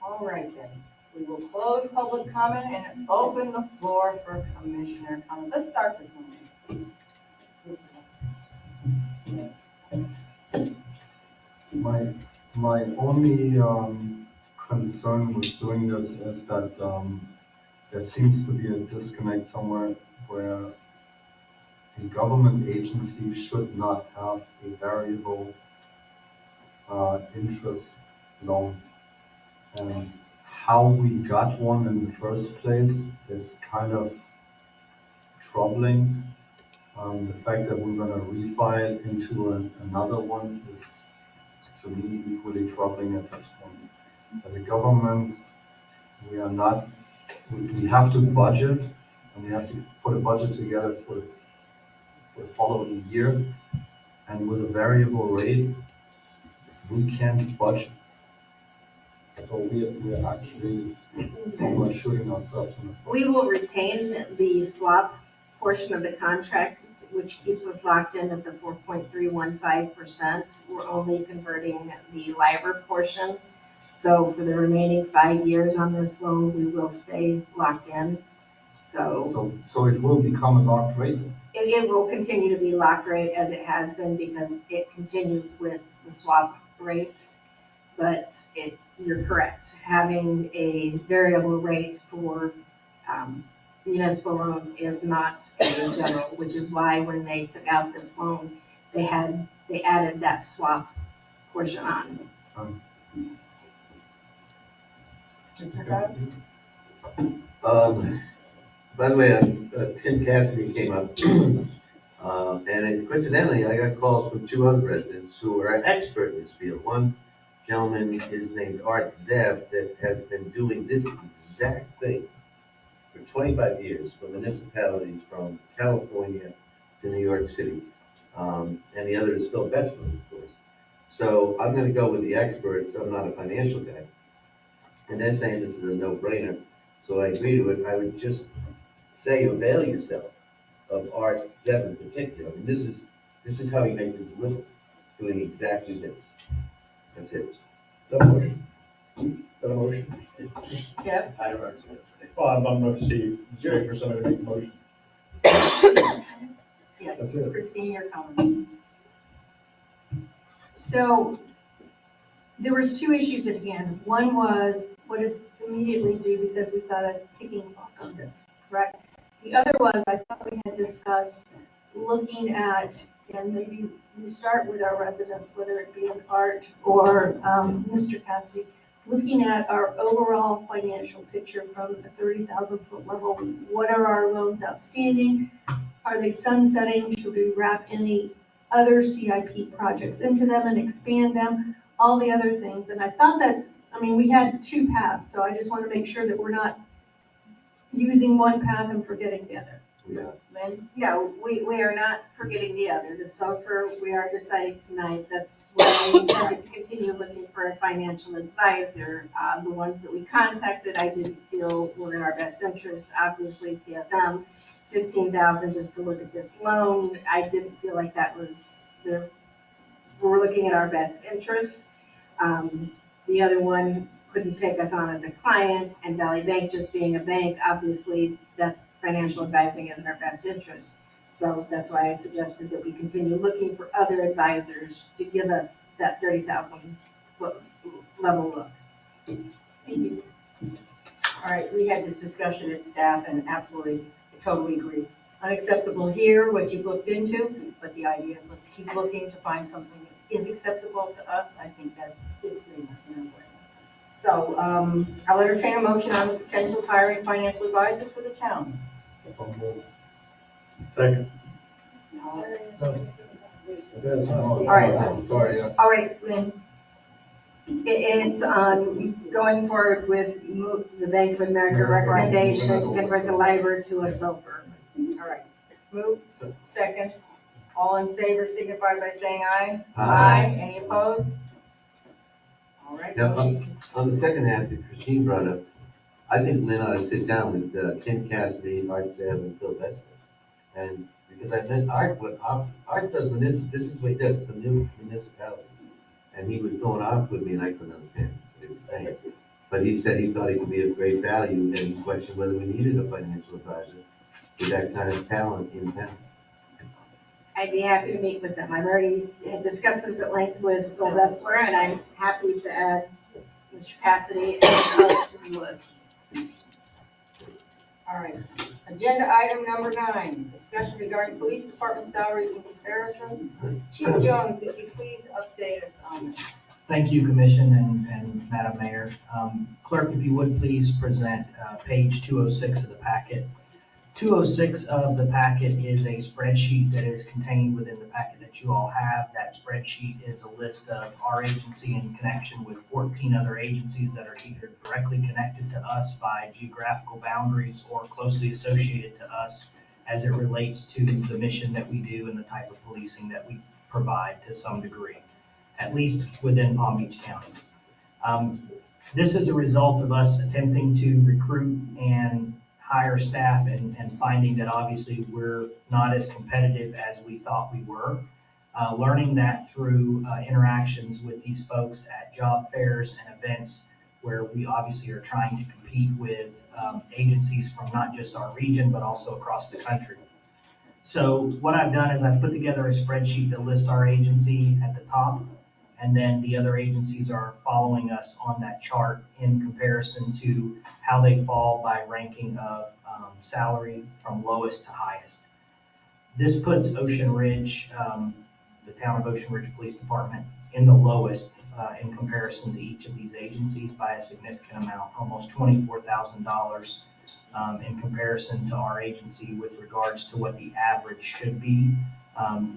All right then, we will close public comment and open the floor for commissioner comment. Let's start with you. My only concern with doing this is that there seems to be a disconnect somewhere where a government agency should not have a variable interest loan. And how we got one in the first place is kind of troubling. The fact that we're going to refi it into another one is, to me, equally troubling at this point. As a government, we have to budget, and we have to put a budget together for the following year. And with a variable rate, we can't budget. So we're actually somewhat shooting ourselves in the foot. We will retain the swap portion of the contract, which keeps us locked in at the 4.315%. We're only converting the LIBOR portion. So for the remaining 5 years on this loan, we will stay locked in. So it will become a locked rate? It will continue to be locked rate as it has been because it continues with the swap rate. But you're correct, having a variable rate for municipal loans is not a general, which is why when they took out this loan, they added that swap portion on. By the way, Tim Cassidy came up, and coincidentally, I got calls from 2 other residents who are an expert in this field. One gentleman is named Art Zev that has been doing this exact thing for 25 years for municipalities from California to New York City. And the other is Phil Betzman, of course. So I'm going to go with the experts. I'm not a financial guy. And they're saying this is a no-brainer. So I agree to it. I would just say avail yourself of Art Zev in particular. I mean, this is how he makes his living, doing exactly this. That's it. So, Got a motion? Yep. I don't understand. Well, I don't know if Steve is ready for somebody to make a motion. Yes, That's it. Christine, your comment. So there was two issues at hand. One was what to immediately do because we've got a ticking clock on this, correct? The other was, I thought we had discussed looking at, and maybe we start with our residents, whether it be in Art or Mr. Cassidy, looking at our overall financial picture from a 30,000-foot level. What are our loans outstanding? Are they sunsetting? Should we wrap any other CIP projects into them and expand them? All the other things. And I thought we had two paths, so I just want to make sure that we're not using one path and forgetting the other. Yeah. Lynn? Yeah, we are not forgetting the other. The sulfur, we are deciding tonight, that's why we intended to continue looking for a financial advisor. The ones that we contacted, I didn't feel were in our best interest. Obviously, PFM, 15,000 just to look at this loan. I didn't feel like that was, we're looking at our best interest. The other one couldn't take us on as a client, and Valley Bank just being a bank, obviously, that financial advising is in our best interest. So that's why I suggested that we continue looking for other advisors to give us that 30,000 foot level look. Thank you. All right, we had this discussion at staff and absolutely, I totally agree. Unacceptable here, what you've looked into, but the idea of let's keep looking to find something that is acceptable to us, I think that is pretty much an important. So I'll entertain a motion on the potential of hiring financial advisor for the town. Second. All right. Sorry, yes. All right, Lynn. It's going forward with the Bank of America recommendation to convert the LIBOR to a SOFR. All right. Move. Second. All in favor signify by saying aye. Aye. Any opposed? All right. Now, on the second half that Christine brought up, I think Lynn ought to sit down with Tim Cassidy, Art Sam, and Phil Bessler. And because I met Art, what Art does when this is what he does for new municipalities. And he was going off with me and I couldn't understand what he was saying. But he said he thought he could be of great value and he questioned whether we needed a financial advisor with that kind of talent in town. I'd be happy to meet with them. I've already discussed this at length with Phil Vessler, and I'm happy to add Mr. Cassidy and others to the list. All right. Agenda item number 9, discussion regarding police department salaries and comparisons. Chief Jones, could you please update us on this? Thank you, Commission and Madam Mayor. Clerk, if you would please present page 206 of the packet. 206 of the packet is a spreadsheet that is contained within the packet that you all have. That spreadsheet is a list of our agency in connection with 14 other agencies that are either directly connected to us by geographical boundaries or closely associated to us as it relates to the mission that we do and the type of policing that we provide to some degree, at least within Palm Beach County. This is a result of us attempting to recruit and hire staff and finding that obviously we're not as competitive as we thought we were. Learning that through interactions with these folks at job fairs and events where we obviously are trying to compete with agencies from not just our region, but also across the country. So what I've done is I've put together a spreadsheet that lists our agency at the top, and then the other agencies are following us on that chart in comparison to how they fall by ranking of salary from lowest to highest. This puts Ocean Ridge, the town of Ocean Ridge Police Department, in the lowest in comparison to each of these agencies by a significant amount, almost $24,000 in comparison to our agency with regards to what the average should be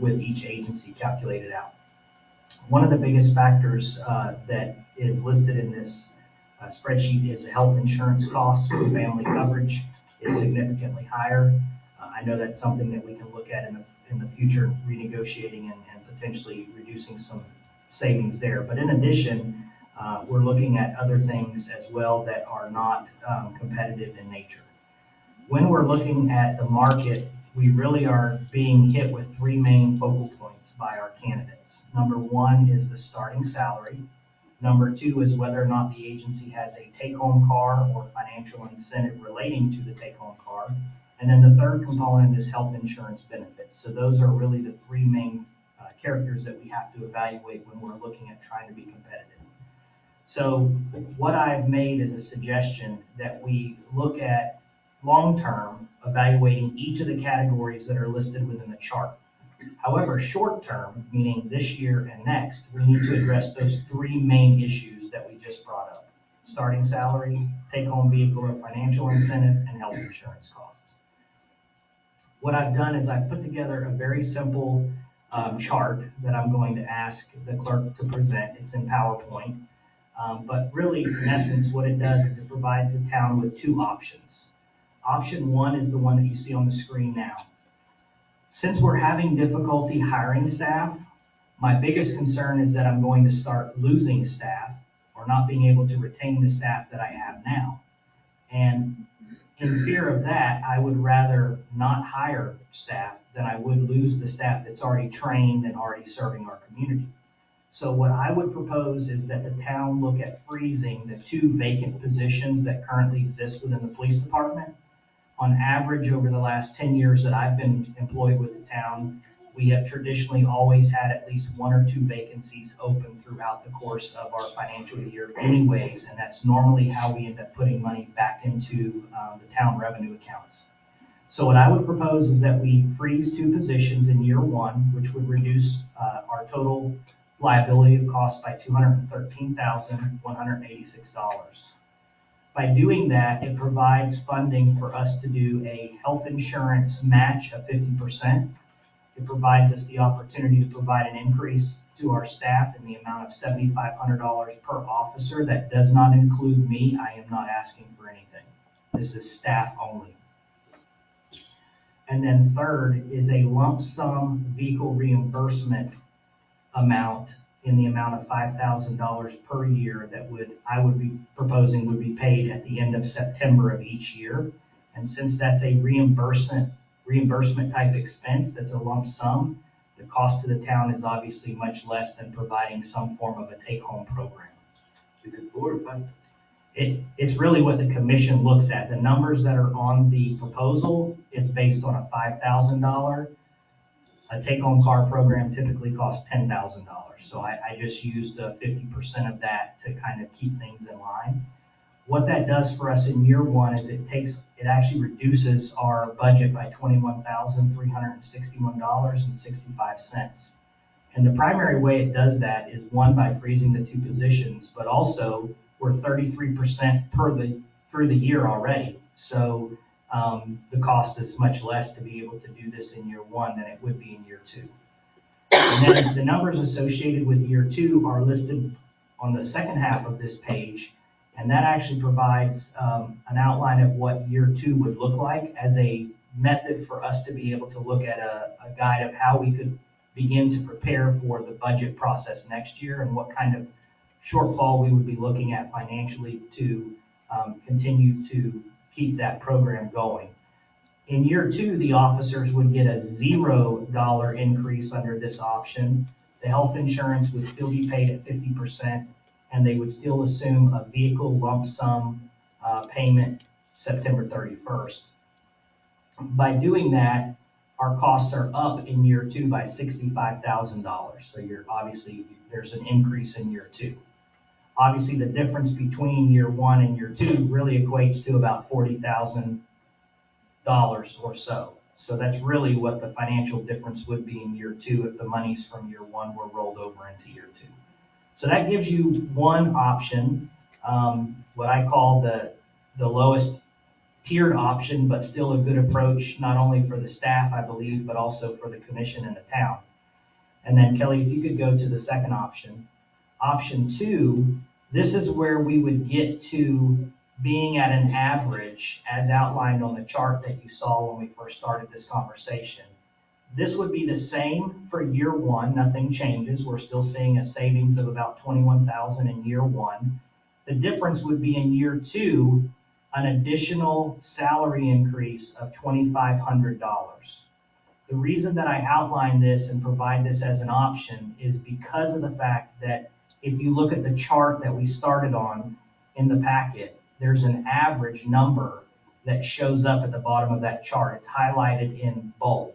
with each agency calculated out. One of the biggest factors that is listed in this spreadsheet is the health insurance costs for family coverage is significantly higher. I know that's something that we can look at in the future, renegotiating and potentially reducing some savings there. But in addition, we're looking at other things as well that are not competitive in nature. When we're looking at the market, we really are being hit with three main focal points by our candidates. Number one is the starting salary. Number two is whether or not the agency has a take-home car or financial incentive relating to the take-home car. And then the third component is health insurance benefits. So those are really the three main characters that we have to evaluate when we're looking at trying to be competitive. So what I've made is a suggestion that we look at long-term evaluating each of the categories that are listed within the chart. However, short-term, meaning this year and next, we need to address those three main issues that we just brought up: starting salary, take-home vehicle or financial incentive, and health insurance costs. What I've done is I've put together a very simple chart that I'm going to ask the clerk to present. It's in PowerPoint. But really, in essence, what it does is it provides the town with two options. Option one is the one that you see on the screen now. Since we're having difficulty hiring staff, my biggest concern is that I'm going to start losing staff or not being able to retain the staff that I have now. And in fear of that, I would rather not hire staff than I would lose the staff that's already trained and already serving our community. So what I would propose is that the town look at freezing the two vacant positions that currently exist within the police department. On average, over the last 10 years that I've been employed with the town, we have traditionally always had at least one or two vacancies open throughout the course of our financial year anyways, and that's normally how we end up putting money back into the town revenue accounts. So what I would propose is that we freeze two positions in year one, which would reduce our total liability of cost by $213,186. By doing that, it provides funding for us to do a health insurance match of 50%. It provides us the opportunity to provide an increase to our staff in the amount of $7,500 per officer. That does not include me. I am not asking for anything. This is staff only. And then third is a lump sum vehicle reimbursement amount in the amount of $5,000 per year that I would be proposing would be paid at the end of September of each year. And since that's a reimbursement type expense, that's a lump sum, the cost to the town is obviously much less than providing some form of a take-home program. Is it 4 or 5? It's really what the commission looks at. The numbers that are on the proposal is based on a $5,000. A take-home car program typically costs $10,000. So I just used 50% of that to kind of keep things in line. What that does for us in year one is it actually reduces our budget by $21,361.65. And the primary way it does that is one, by freezing the two positions, but also we're 33% through the year already. So the cost is much less to be able to do this in year one than it would be in year two. And then the numbers associated with year two are listed on the second half of this page, and that actually provides an outline of what year two would look like as a method for us to be able to look at a guide of how we could begin to prepare for the budget process next year and what kind of shortfall we would be looking at financially to continue to keep that program going. In year two, the officers would get a $0 increase under this option. The health insurance would still be paid at 50%, and they would still assume a vehicle lump sum payment September 31st. By doing that, our costs are up in year two by $65,000. So there's an increase in year two. Obviously, the difference between year one and year two really equates to about $40,000 or so. So that's really what the financial difference would be in year two if the monies from year one were rolled over into year two. So that gives you one option, what I call the lowest tiered option, but still a good approach, not only for the staff, I believe, but also for the commission and the town. And then Kelly, if you could go to the second option. Option two, this is where we would get to being at an average as outlined on the chart that you saw when we first started this conversation. This would be the same for year one, nothing changes. We're still seeing a savings of about $21,000 in year one. The difference would be in year two, an additional salary increase of $2,500. The reason that I outline this and provide this as an option is because of the fact that if you look at the chart that we started on in the packet, there's an average number that shows up at the bottom of that chart. It's highlighted in bold.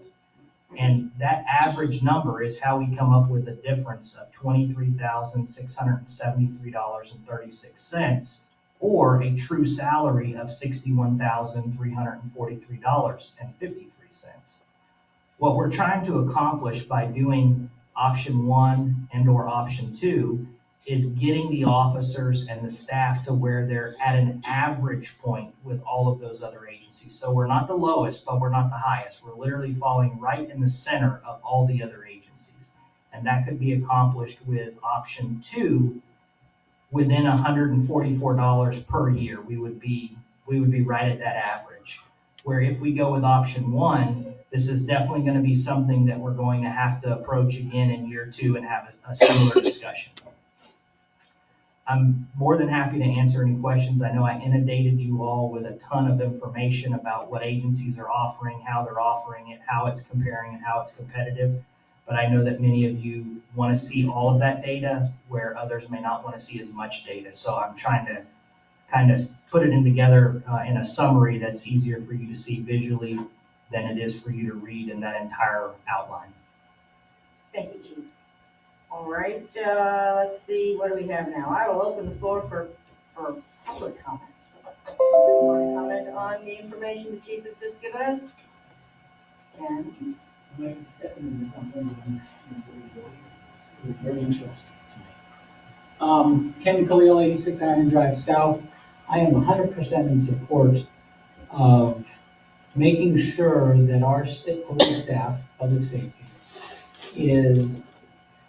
And that average number is how we come up with a difference of $23,673.36, or a true salary of $61,343.53. What we're trying to accomplish by doing option 1 and/or option 2 is getting the officers and the staff to where they're at an average point with all of those other agencies. So we're not the lowest, but we're not the highest. We're literally falling right in the center of all the other agencies. And that could be accomplished with option 2 within $144 per year. We would be right at that average. Where if we go with option 1, this is definitely going to be something that we're going to have to approach again in year 2 and have a similar discussion. I'm more than happy to answer any questions. I know I inundated you all with a ton of information about what agencies are offering, how they're offering it, how it's comparing, and how it's competitive. But I know that many of you want to see all of that data where others may not want to see as much data. So I'm trying to kind of put it in together in a summary that's easier for you to see visually than it is for you to read in that entire outline. Thank you, Chief. All right, let's see, what do we have now? I will open the floor for public comment. Comment on the information the Chief has just given us? And I'd like to step into something it's very interesting to me. Ken Khalil, 86 Iron Drive South. I am 100% in support of making sure that our state police staff, public safety, is,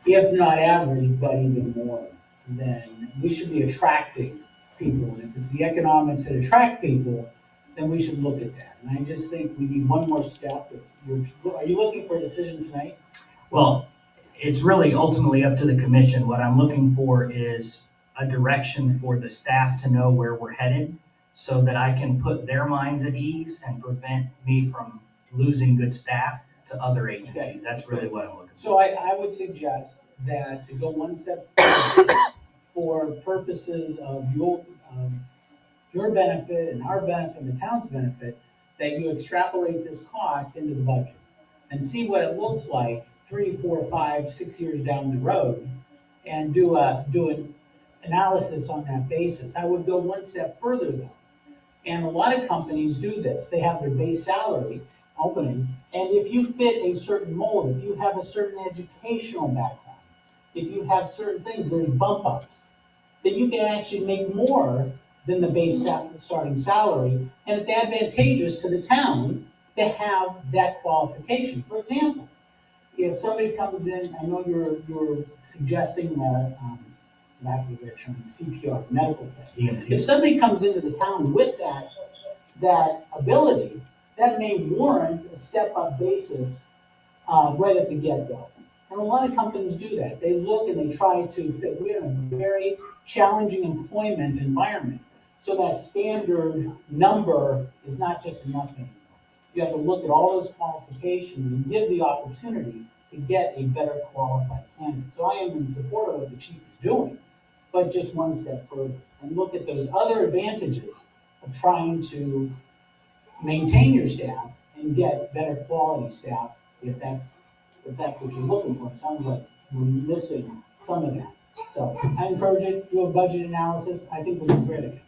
if not average, but even more, then we should be attracting people. And if it's the economics that attract people, then we should look at that. And I just think we need one more step. Are you looking for a decision tonight? Well, it's really ultimately up to the commission. What I'm looking for is a direction for the staff to know where we're headed so that I can put their minds at ease and prevent me from losing good staff to other agencies. Okay. That's really what I'm looking for. So I would suggest that to go one step further for purposes of your benefit and our benefit and the town's benefit, that you extrapolate this cost into the budget and see what it looks like 3, 4, 5, 6 years down the road, and do an analysis on that basis. I would go one step further though. And a lot of companies do this. They have their base salary opening, and if you fit a certain mold, if you have a certain educational background, if you have certain things, there's bump ups, that you can actually make more than the base starting salary, and it's advantageous to the town to have that qualification. For example, if somebody comes in, I know you're suggesting lack of a better term, CPR, medical thing. If somebody comes into the town with that ability, that may warrant a step-up basis right at the get-go. And a lot of companies do that. They look and they try to fit. We're in a very challenging employment environment. So that standard number is not just enough anymore. You have to look at all those qualifications and give the opportunity to get a better qualified candidate. So I am in support of what the chief is doing, but just one step further and look at those other advantages of trying to maintain your staff and get better quality staff if that's what you're looking for. It sounds like we're missing some of that. So I encourage you to do a budget analysis. I think this is great.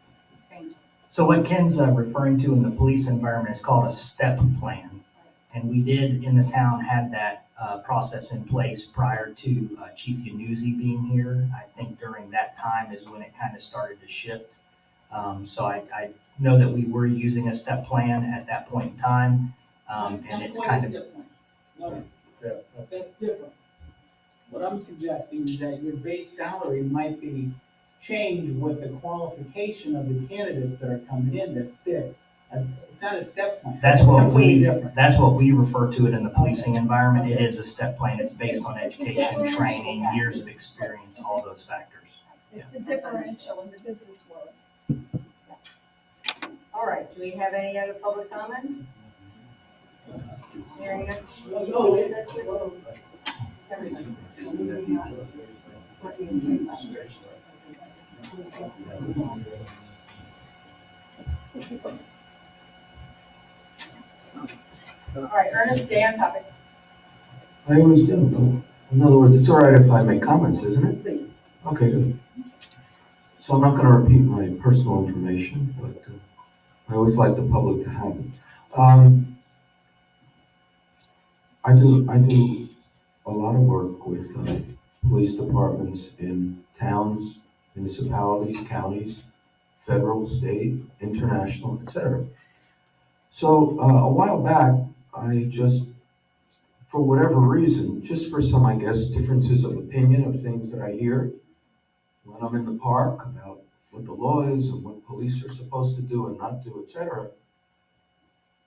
So what Ken's referring to in the police environment is called a step plan. And we did in the town had that process in place prior to Chief Yanuzzi being here. I think during that time is when it kind of started to shift. So I know that we were using a step plan at that point in time. And it's kind of... No, that's different. What I'm suggesting is that your base salary might be changed with the qualification of the candidates that are coming in that fit. It's not a step plan. That's what we refer to it in the policing environment. It is a step plan. It's based on education, training, years of experience, all those factors. It's a differential in the business world. All right, do we have any other public comment? Hearing none. All right, Ernest, stay on topic. I always do. In other words, it's all right if I make comments, isn't it? Please. Okay, good. So I'm not going to repeat my personal information, but I always like the public to have it. I do a lot of work with police departments in towns, municipalities, counties, federal, state, international, etc. So a while back, I just, for whatever reason, just for some, I guess, differences of opinion of things that I hear when I'm in the park about what the law is and what police are supposed to do and not do, etc.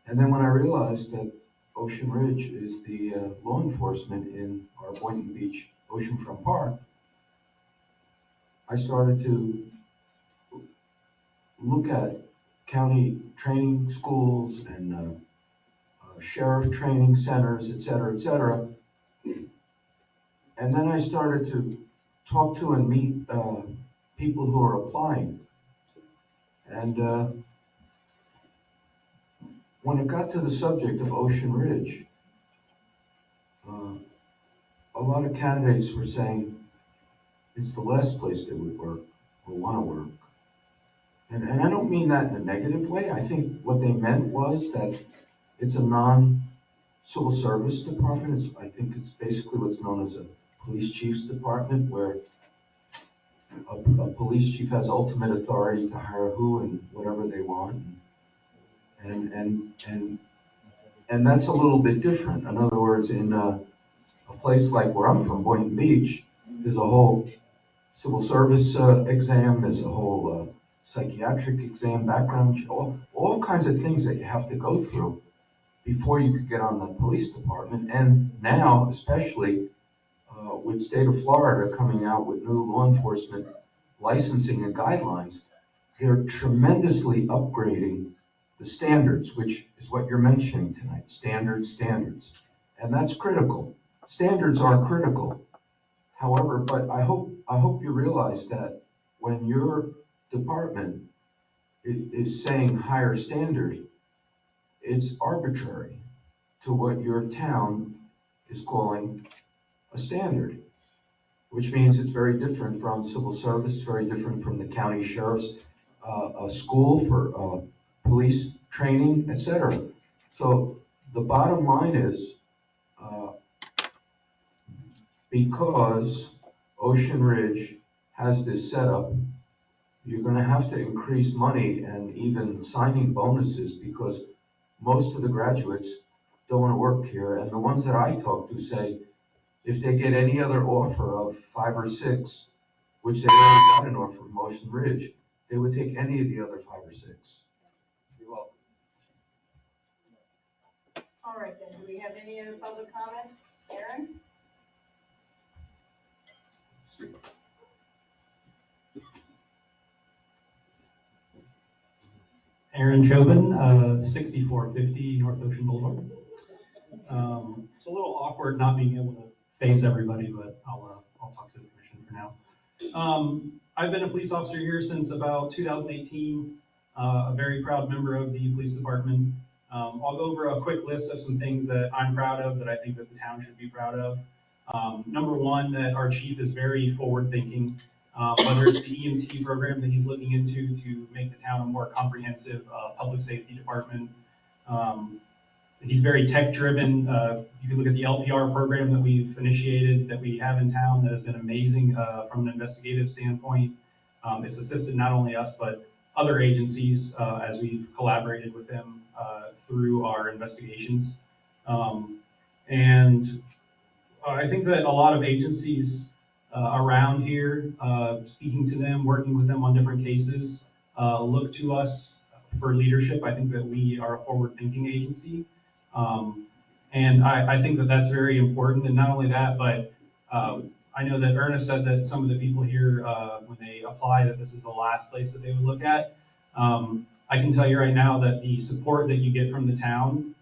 And then when I realized that Ocean Ridge is the law enforcement in our Boynton Beach Oceanfront Park, I started to look at county training schools and sheriff training centers, et cetera, and then I started to talk to and meet people who are applying. And when it got to the subject of Ocean Ridge, a lot of candidates were saying it's the last place they would work or want to work. And I don't mean that in a negative way. I think what they meant was that it's a non-civil service department. I think it's basically what's known as a police chief's department, where a police chief has ultimate authority to hire who and whatever they want. And that's a little bit different. In other words, in a place like where I'm from, Boynton Beach, there's a whole civil service exam, there's a whole psychiatric exam, background, all kinds of things that you have to go through before you could get on the police department. And now, especially with state of Florida coming out with new law enforcement licensing and guidelines, they're tremendously upgrading the standards, which is what you're mentioning tonight, standards. And that's critical. Standards are critical. However, but I hope you realize that when your department is saying higher standard, it's arbitrary to what your town is calling a standard, which means it's very different from civil service, very different from the county sheriff's school for police training, etc. So the bottom line is, because Ocean Ridge has this setup, you're going to have to increase money and even signing bonuses, because most of the graduates don't want to work here. And the ones that I talk to say if they get any other offer of 5 or 6, which they already got an offer from Ocean Ridge, they would take any of the other 5 or 6. You're welcome. All right, then, do we have any other public comment? Aaron? Aaron Chauvin, 6450 North Ocean Boulevard. It's a little awkward not being able to face everybody, but I'll talk to the commission for now. I've been a police officer here since about 2018, a very proud member of the police department. I'll go over a quick list of some things that I'm proud of, that I think that the town should be proud of. Number one, that our chief is very forward-thinking, whether it's the EMT program that he's looking into to make the town a more comprehensive public safety department. He's very tech-driven. You can look at the LPR program that we've initiated, that we have in town, that has been amazing from an investigative standpoint. It's assisted not only us, but other agencies as we've collaborated with him through our investigations. And I think that a lot of agencies around here, speaking to them, working with them on different cases, look to us for leadership. I think that we are a forward-thinking agency. And I think that that's very important. And not only that, but I know that Ernest said that some of the people here, when they apply, that this is the last place that they would look at. I can tell you right now that the support that you get from the town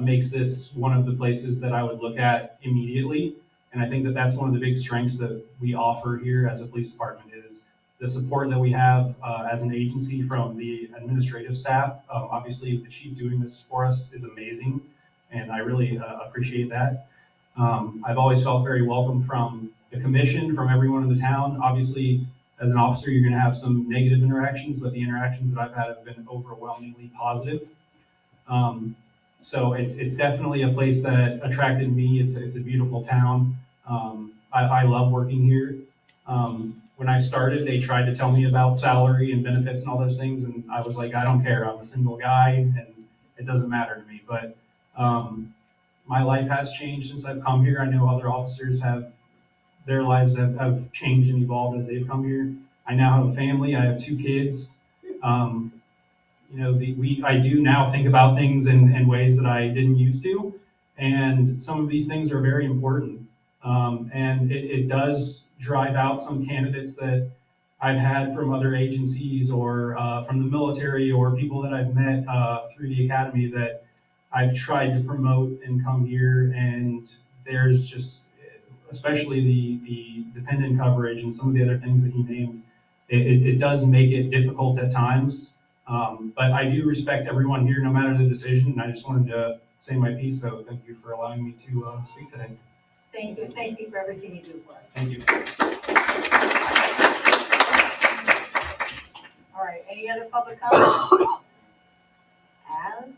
makes this one of the places that I would look at immediately. And I think that that's one of the big strengths that we offer here as a police department is the support that we have as an agency from the administrative staff. Obviously, the chief doing this for us is amazing, and I really appreciate that. I've always felt very welcome from the commission, from everyone in the town. Obviously, as an officer, you're going to have some negative interactions, but the interactions that I've had have been overwhelmingly positive. So it's definitely a place that attracted me. It's a beautiful town. I love working here. When I started, they tried to tell me about salary and benefits and all those things, and I was like, I don't care. I'm a single guy, and it doesn't matter to me. But my life has changed since I've come here. I know other officers their lives have changed and evolved as they've come here. I now have a family. I have 2 kids. I do now think about things in ways that I didn't used to, and some of these things are very important. And it does drive out some candidates that I've had from other agencies or from the military or people that I've met through the academy that I've tried to promote and come here. And there's just, especially the dependent coverage and some of the other things that he named, it does make it difficult at times. But I do respect everyone here, no matter the decision. And I just wanted to say my piece. So thank you for allowing me to speak today. Thank you. Thank you for everything you do for us. Thank you. All right, any other public comment? Alex?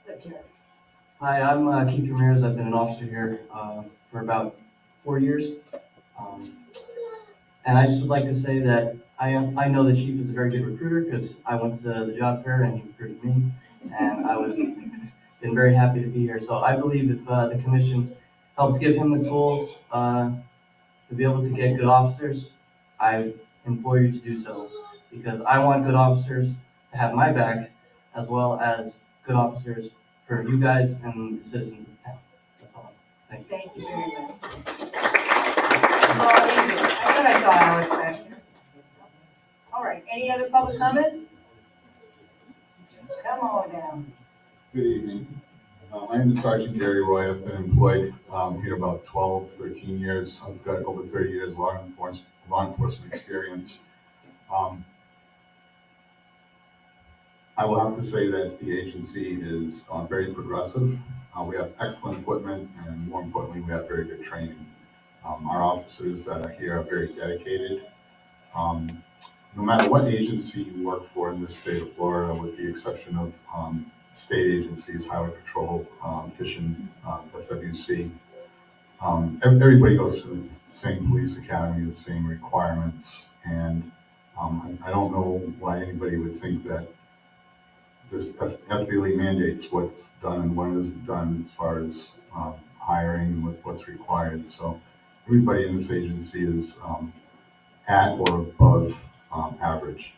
Let's hear it. Hi, I'm Keith Ramirez. I've been an officer here for about 4 years. And I just would like to say that I know the chief is a very good recruiter because I went to the job fair and he recruited me. And I was been very happy to be here. So I believe if the commission helps give him the tools to be able to get good officers, I implore you to do so, because I want good officers to have my back, as well as good officers for you guys and the citizens of the town. That's all. Thank you. Thank you very much. I thought I saw Alex back here. All right, any other public comment? Come on down. Good evening. My name is Sergeant Gary Roy. I've been employed here about 12, 13 years. I've got over 30 years law enforcement experience. I will have to say that the agency is very progressive. We have excellent equipment, and more importantly, we have very good training. Our officers that are here are very dedicated. No matter what agency you work for in this state of Florida, with the exception of state agencies, Highway Patrol, Fish and FWC, everybody goes through the same police academy, the same requirements, and I don't know why anybody would think that this FDLE mandates what's done and when is done as far as hiring and what's required. So everybody in this agency is at or above average,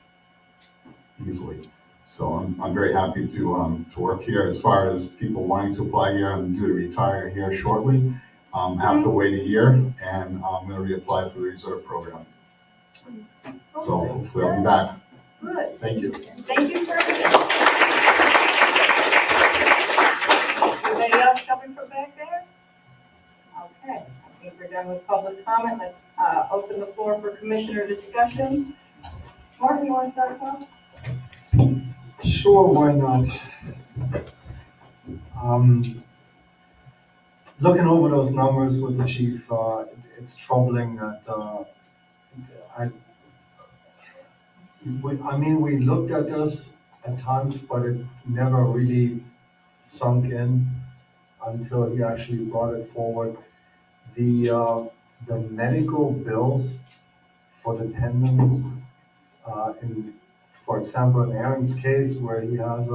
easily. So I'm very happy to work here. As far as people wanting to apply here, I'm due to retire here shortly. Have to wait a year, and I'm going to reapply for the reserve program. So hopefully I'll be back. Good. Thank you. Thank you for everything. Anybody else coming from back there? Okay, I think we're done with public comment. Let's open the floor for commissioner discussion. Martin, you want to start us off? Sure, why not? Looking over those numbers with the chief, it's troubling that we looked at this at times, but it never really sunk in until he actually brought it forward. The medical bills for dependents, for example, in Aaron's case, where he has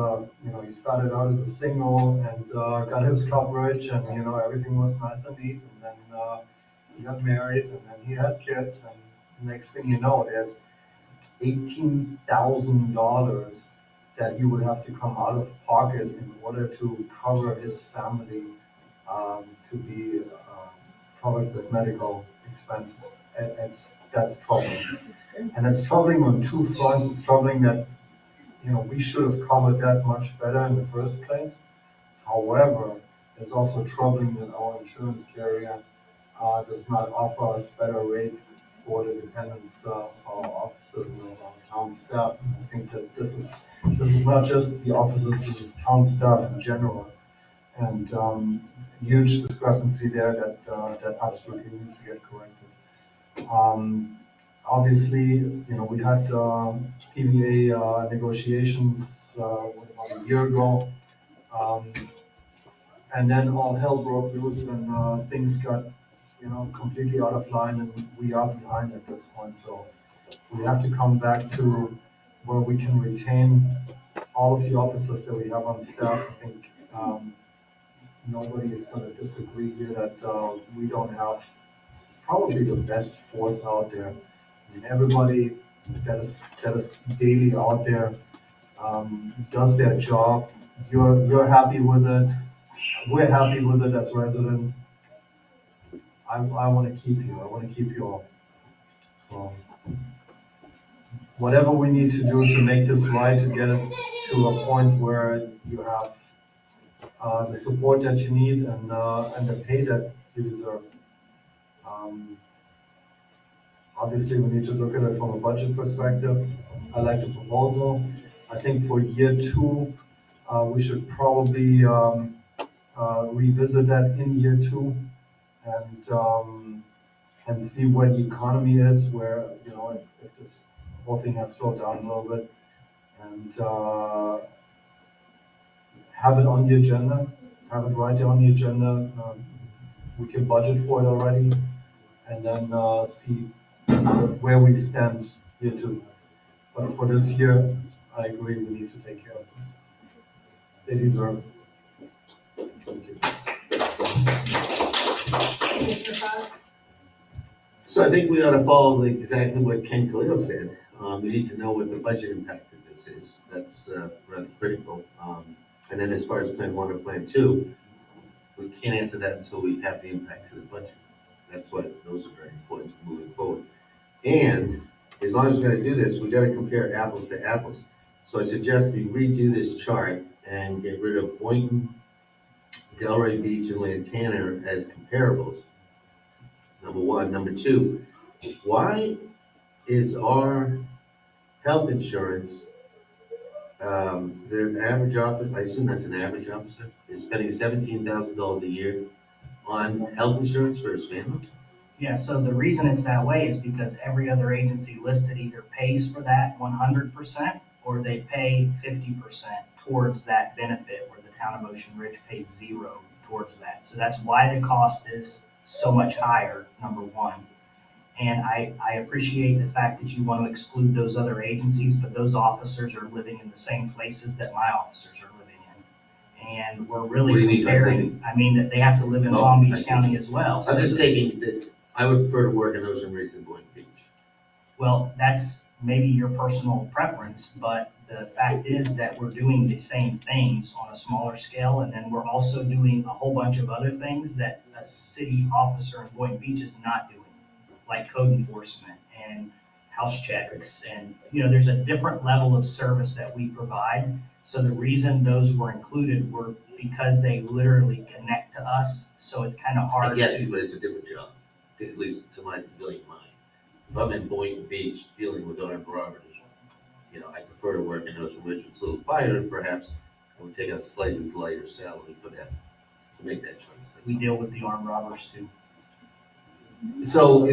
he started out as a single and got his coverage, and everything was nice and neat, and then he got married, and then he had kids, and next thing you know, there's $18,000 that he would have to come out of pocket in order to cover his family, to be covered with medical expenses. That's troubling. And it's troubling on two fronts. It's troubling that, we should have covered that much better in the first place. However, it's also troubling that our insurance carrier does not offer us better rates for the dependents of our officers and our town staff. And I think that this is not just the officers, this is town staff in general. And huge discrepancy there that absolutely needs to get corrected. Obviously, we had PVA negotiations about a year ago. And then all hell broke loose and things got, completely out of line, and we are behind at this point. So we have to come back to where we can retain all of the officers that we have on staff. I think nobody is going to disagree here that we don't have probably the best force out there. I mean, everybody that is daily out there does their job. You're happy with it. We're happy with it as residents. I want to keep you. I want to keep you all. So whatever we need to do to make this right, to get it to a point where you have the support that you need and the pay that you deserve. Obviously, we need to look at it from a budget perspective. I like the proposal. I think for year 2, we should probably revisit that in year 2 and see where the economy is, where, if this whole thing has slowed down a little bit, and have it on the agenda, have it right there on the agenda. We can budget for it already, and then see where we stand year 2. But for this year, I agree, we need to take care of this. They deserve it. Thank you. So I think we ought to follow exactly what Ken Khalil said. We need to know what the budget impact of this is. That's rather critical. And then as far as Plan 1 or Plan 2, we can't answer that until we have the impact to the budget. That's why those are very important moving forward. And as long as we're going to do this, we've got to compare apples to apples. So I suggest we redo this chart and get rid of Boynton, Delray Beach, and Lantana as comparables. Number 1. Number 2, why is our health insurance, their average officer, I assume that's an average officer, is spending $17,000 a year on health insurance for his family? Yeah, so the reason it's that way is because every other agency listed either pays for that 100% or they pay 50% towards that benefit, where the town of Ocean Ridge pays 0 towards that. So that's why the cost is so much higher, number 1. And I appreciate the fact that you want to exclude those other agencies, but those officers are living in the same places that my officers are living in. And we're really comparing, that they have to live in Palm Beach County as well. I'm just taking that, I would prefer to work in Ocean Ridge than Boynton Beach. Well, that's maybe your personal preference, but the fact is that we're doing the same things on a smaller scale, and then we're also doing a whole bunch of other things that a city officer in Boynton Beach is not doing, like code enforcement and house checks. And, there's a different level of service that we provide. So the reason those were included were because they literally connect to us. So it's kind of hard I get it, but it's a different job, at least to my civilian mind. If I'm in Boynton Beach dealing with armed robbers, I prefer to work in Ocean Ridge with Little Fire, and perhaps I would take a slightly lighter salary for them to make that choice. We deal with the armed robbers too. So,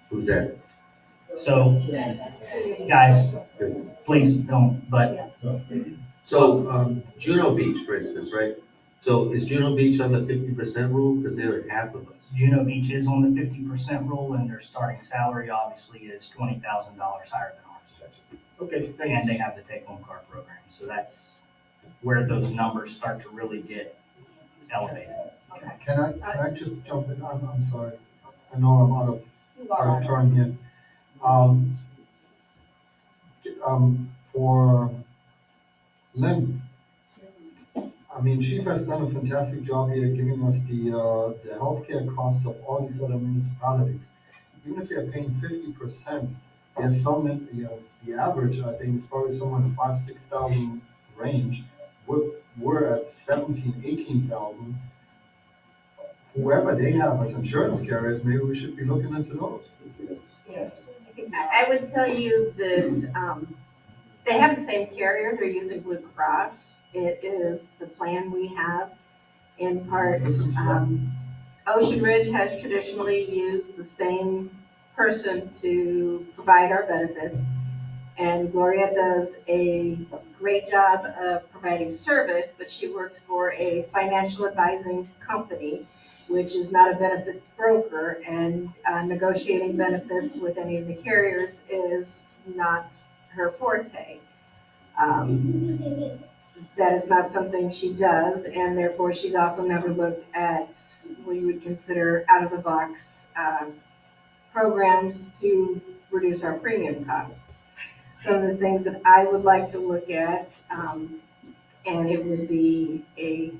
who's that? So, guys, please don't, but. So, Juno Beach, for instance, right? So is Juno Beach on the 50% rule? Because they're half of us. Juno Beach is on the 50% rule, and their starting salary obviously is $20,000 higher than ours. Okay, thanks. And they have the take-home car program, so that's where those numbers start to really get elevated. Okay. Can I just jump in? I'm sorry. I know I'm out of turn here. For Lynn, Chief has done a fantastic job here giving us the healthcare costs of all these other municipalities. Even if they're paying 50%, there's some, the average, I think, is probably somewhere in the $5,000 to $6,000 range. We're at 17, 18,000. Whoever they have as insurance carriers, maybe we should be looking into those. I would tell you that, they have the same carrier, they're using Blue Cross. It is the plan we have in part. Ocean Ridge has traditionally used the same person to provide our benefits. And Gloria does a great job of providing service, but she works for a financial advising company, which is not a benefit broker, and negotiating benefits with any of the carriers is not her forte. That is not something she does, and therefore she's also never looked at what you would consider out-of-the-box programs to reduce our premium costs. Some of the things that I would like to look at, and it would be a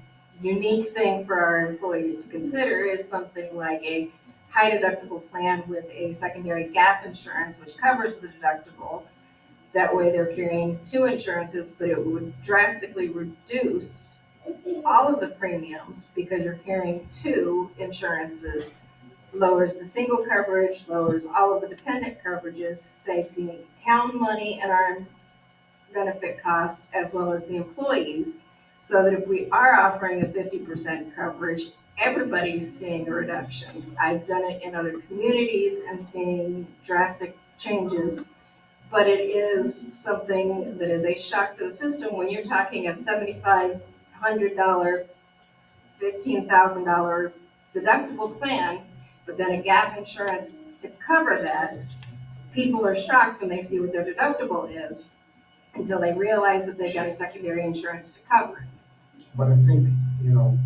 unique thing for our employees to consider, is something like a high deductible plan with a secondary gap insurance, which covers the deductible. That way they're carrying two insurances, but it would drastically reduce all of the premiums because you're carrying two insurances. Lowers the single coverage, lowers all of the dependent coverages, saves the town money and our benefit costs as well as the employees. So that if we are offering a 50% coverage, everybody's seeing a reduction. I've done it in other communities and seeing drastic changes. But it is something that is a shock to the system when you're talking a $7,500, $15,000 deductible plan, but then a gap insurance to cover that. People are shocked when they see what their deductible is until they realize that they got a secondary insurance to cover it. But I think, in our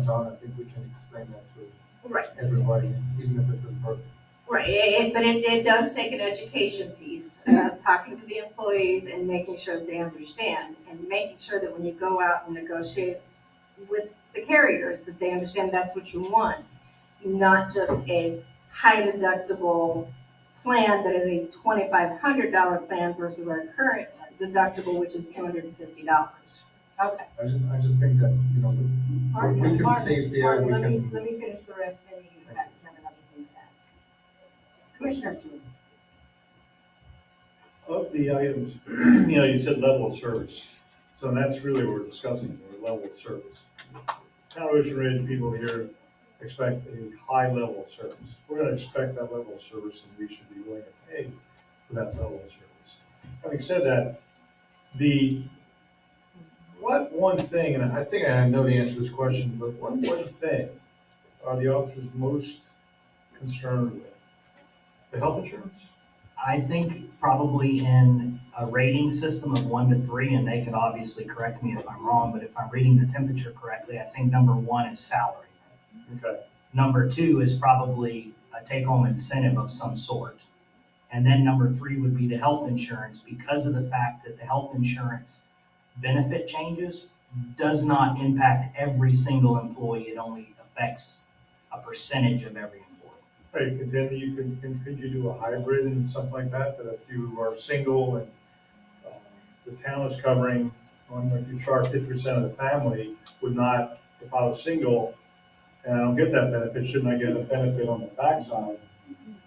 town, I think we can explain that to everybody, even if it's in person. Right, but it does take an education piece, talking to the employees and making sure that they understand, and making sure that when you go out and negotiate with the carriers, that they understand that's what you want. Not just a high deductible plan that is a $2,500 plan versus our current deductible, which is $250. Okay. I just think that, we can save there, we Let can. me finish the rest, then you can have another thing to add. Commissioner Pugh. Of the items, you said level of service. So that's really what we're discussing, the level of service. Town of Ocean Ridge people here expect a high level of service. We're gonna expect that level of service, and we should be willing to pay for that level of service. Having said that, what one thing, and I think I know the answer to this question, but what one thing are the officers most concerned with? The health insurance? I think probably in a rating system of 1 to 3, and they could obviously correct me if I'm wrong, but if I'm reading the temperature correctly, I think number 1 is salary. Okay. Number 2 is probably a take-home incentive of some sort. And then number 3 would be the health insurance, because of the fact that the health insurance benefit changes does not impact every single employee. It only affects a percentage of every employee. Right, could you do a hybrid and something like that, that if you are single and the town is covering, if you charge 50% of the family, would not, if I was single and I don't get that benefit, shouldn't I get a benefit on the backside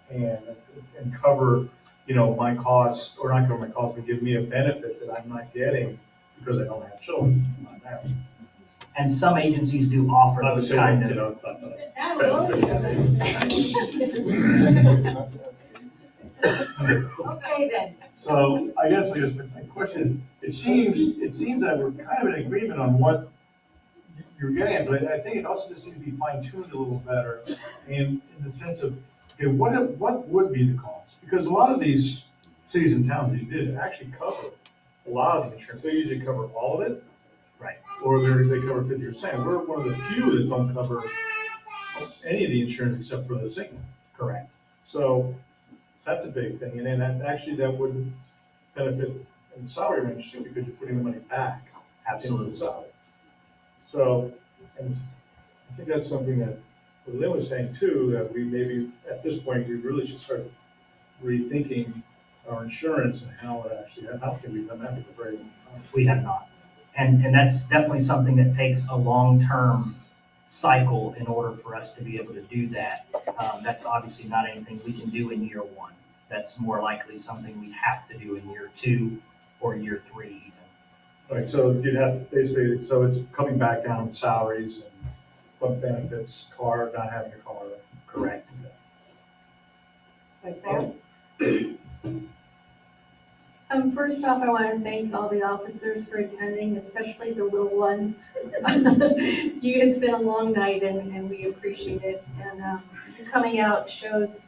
and cover, my costs, or not cover my costs, but give me a benefit that I'm not getting because I don't have children, I'm not married. And some agencies do offer Not to those say kind that, of. it's not that. Okay, then. So I guess my question is, it seems that we're kind of in agreement on what you're getting at, but I think it also just needs to be fine tuned a little better in the sense of, okay, what would be the cost? Because a lot of these cities and towns, they did actually cover a lot of the insurance. They usually cover all of it. Right. Or they cover 50%. We're one of the few that don't cover any of the insurance except for the single. Correct. So that's a big thing. And then that would benefit in the salary range too, because you're putting the money back into the salary. So, and I think that's something that Lynn was saying too, that we maybe, at this point, we really should start rethinking our insurance and how it actually, I don't think we've done that for very long time. We have not. And that's definitely something that takes a long-term cycle in order for us to be able to do that. That's obviously not anything we can do in year one. That's more likely something we have to do in year 2 or year 3 even. Right, so you'd have, basically, so it's coming back down to salaries and what benefits, car, not having a car. Correct. Vice Mayor? First off, I want to thank all the officers for attending, especially the little ones. It's been a long night and we appreciate it. And you coming out shows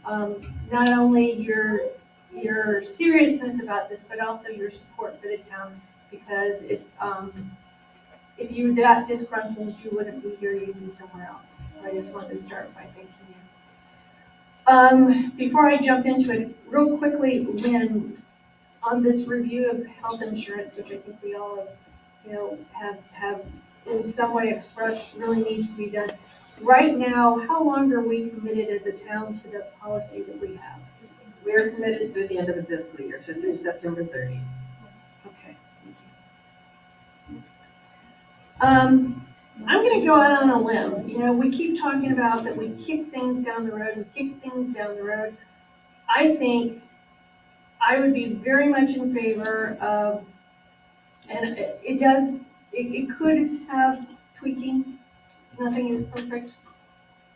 not only your seriousness about this, but also your support for the town. Because if you were that disgruntled, you wouldn't be here, you'd be somewhere else. So I just wanted to start by thanking you. Before I jump into it, real quickly, Lynn, on this review of health insurance, which I think we all, have in some way expressed really needs to be done. Right now, how long are we committed as a town to the policy that we have? We are committed through the end of the fiscal year, so through September 30th. Okay. I'm gonna go out on a limb. We keep talking about that we kick things down the road. I think I would be very much in favor of, and it could have tweaking. Nothing is perfect.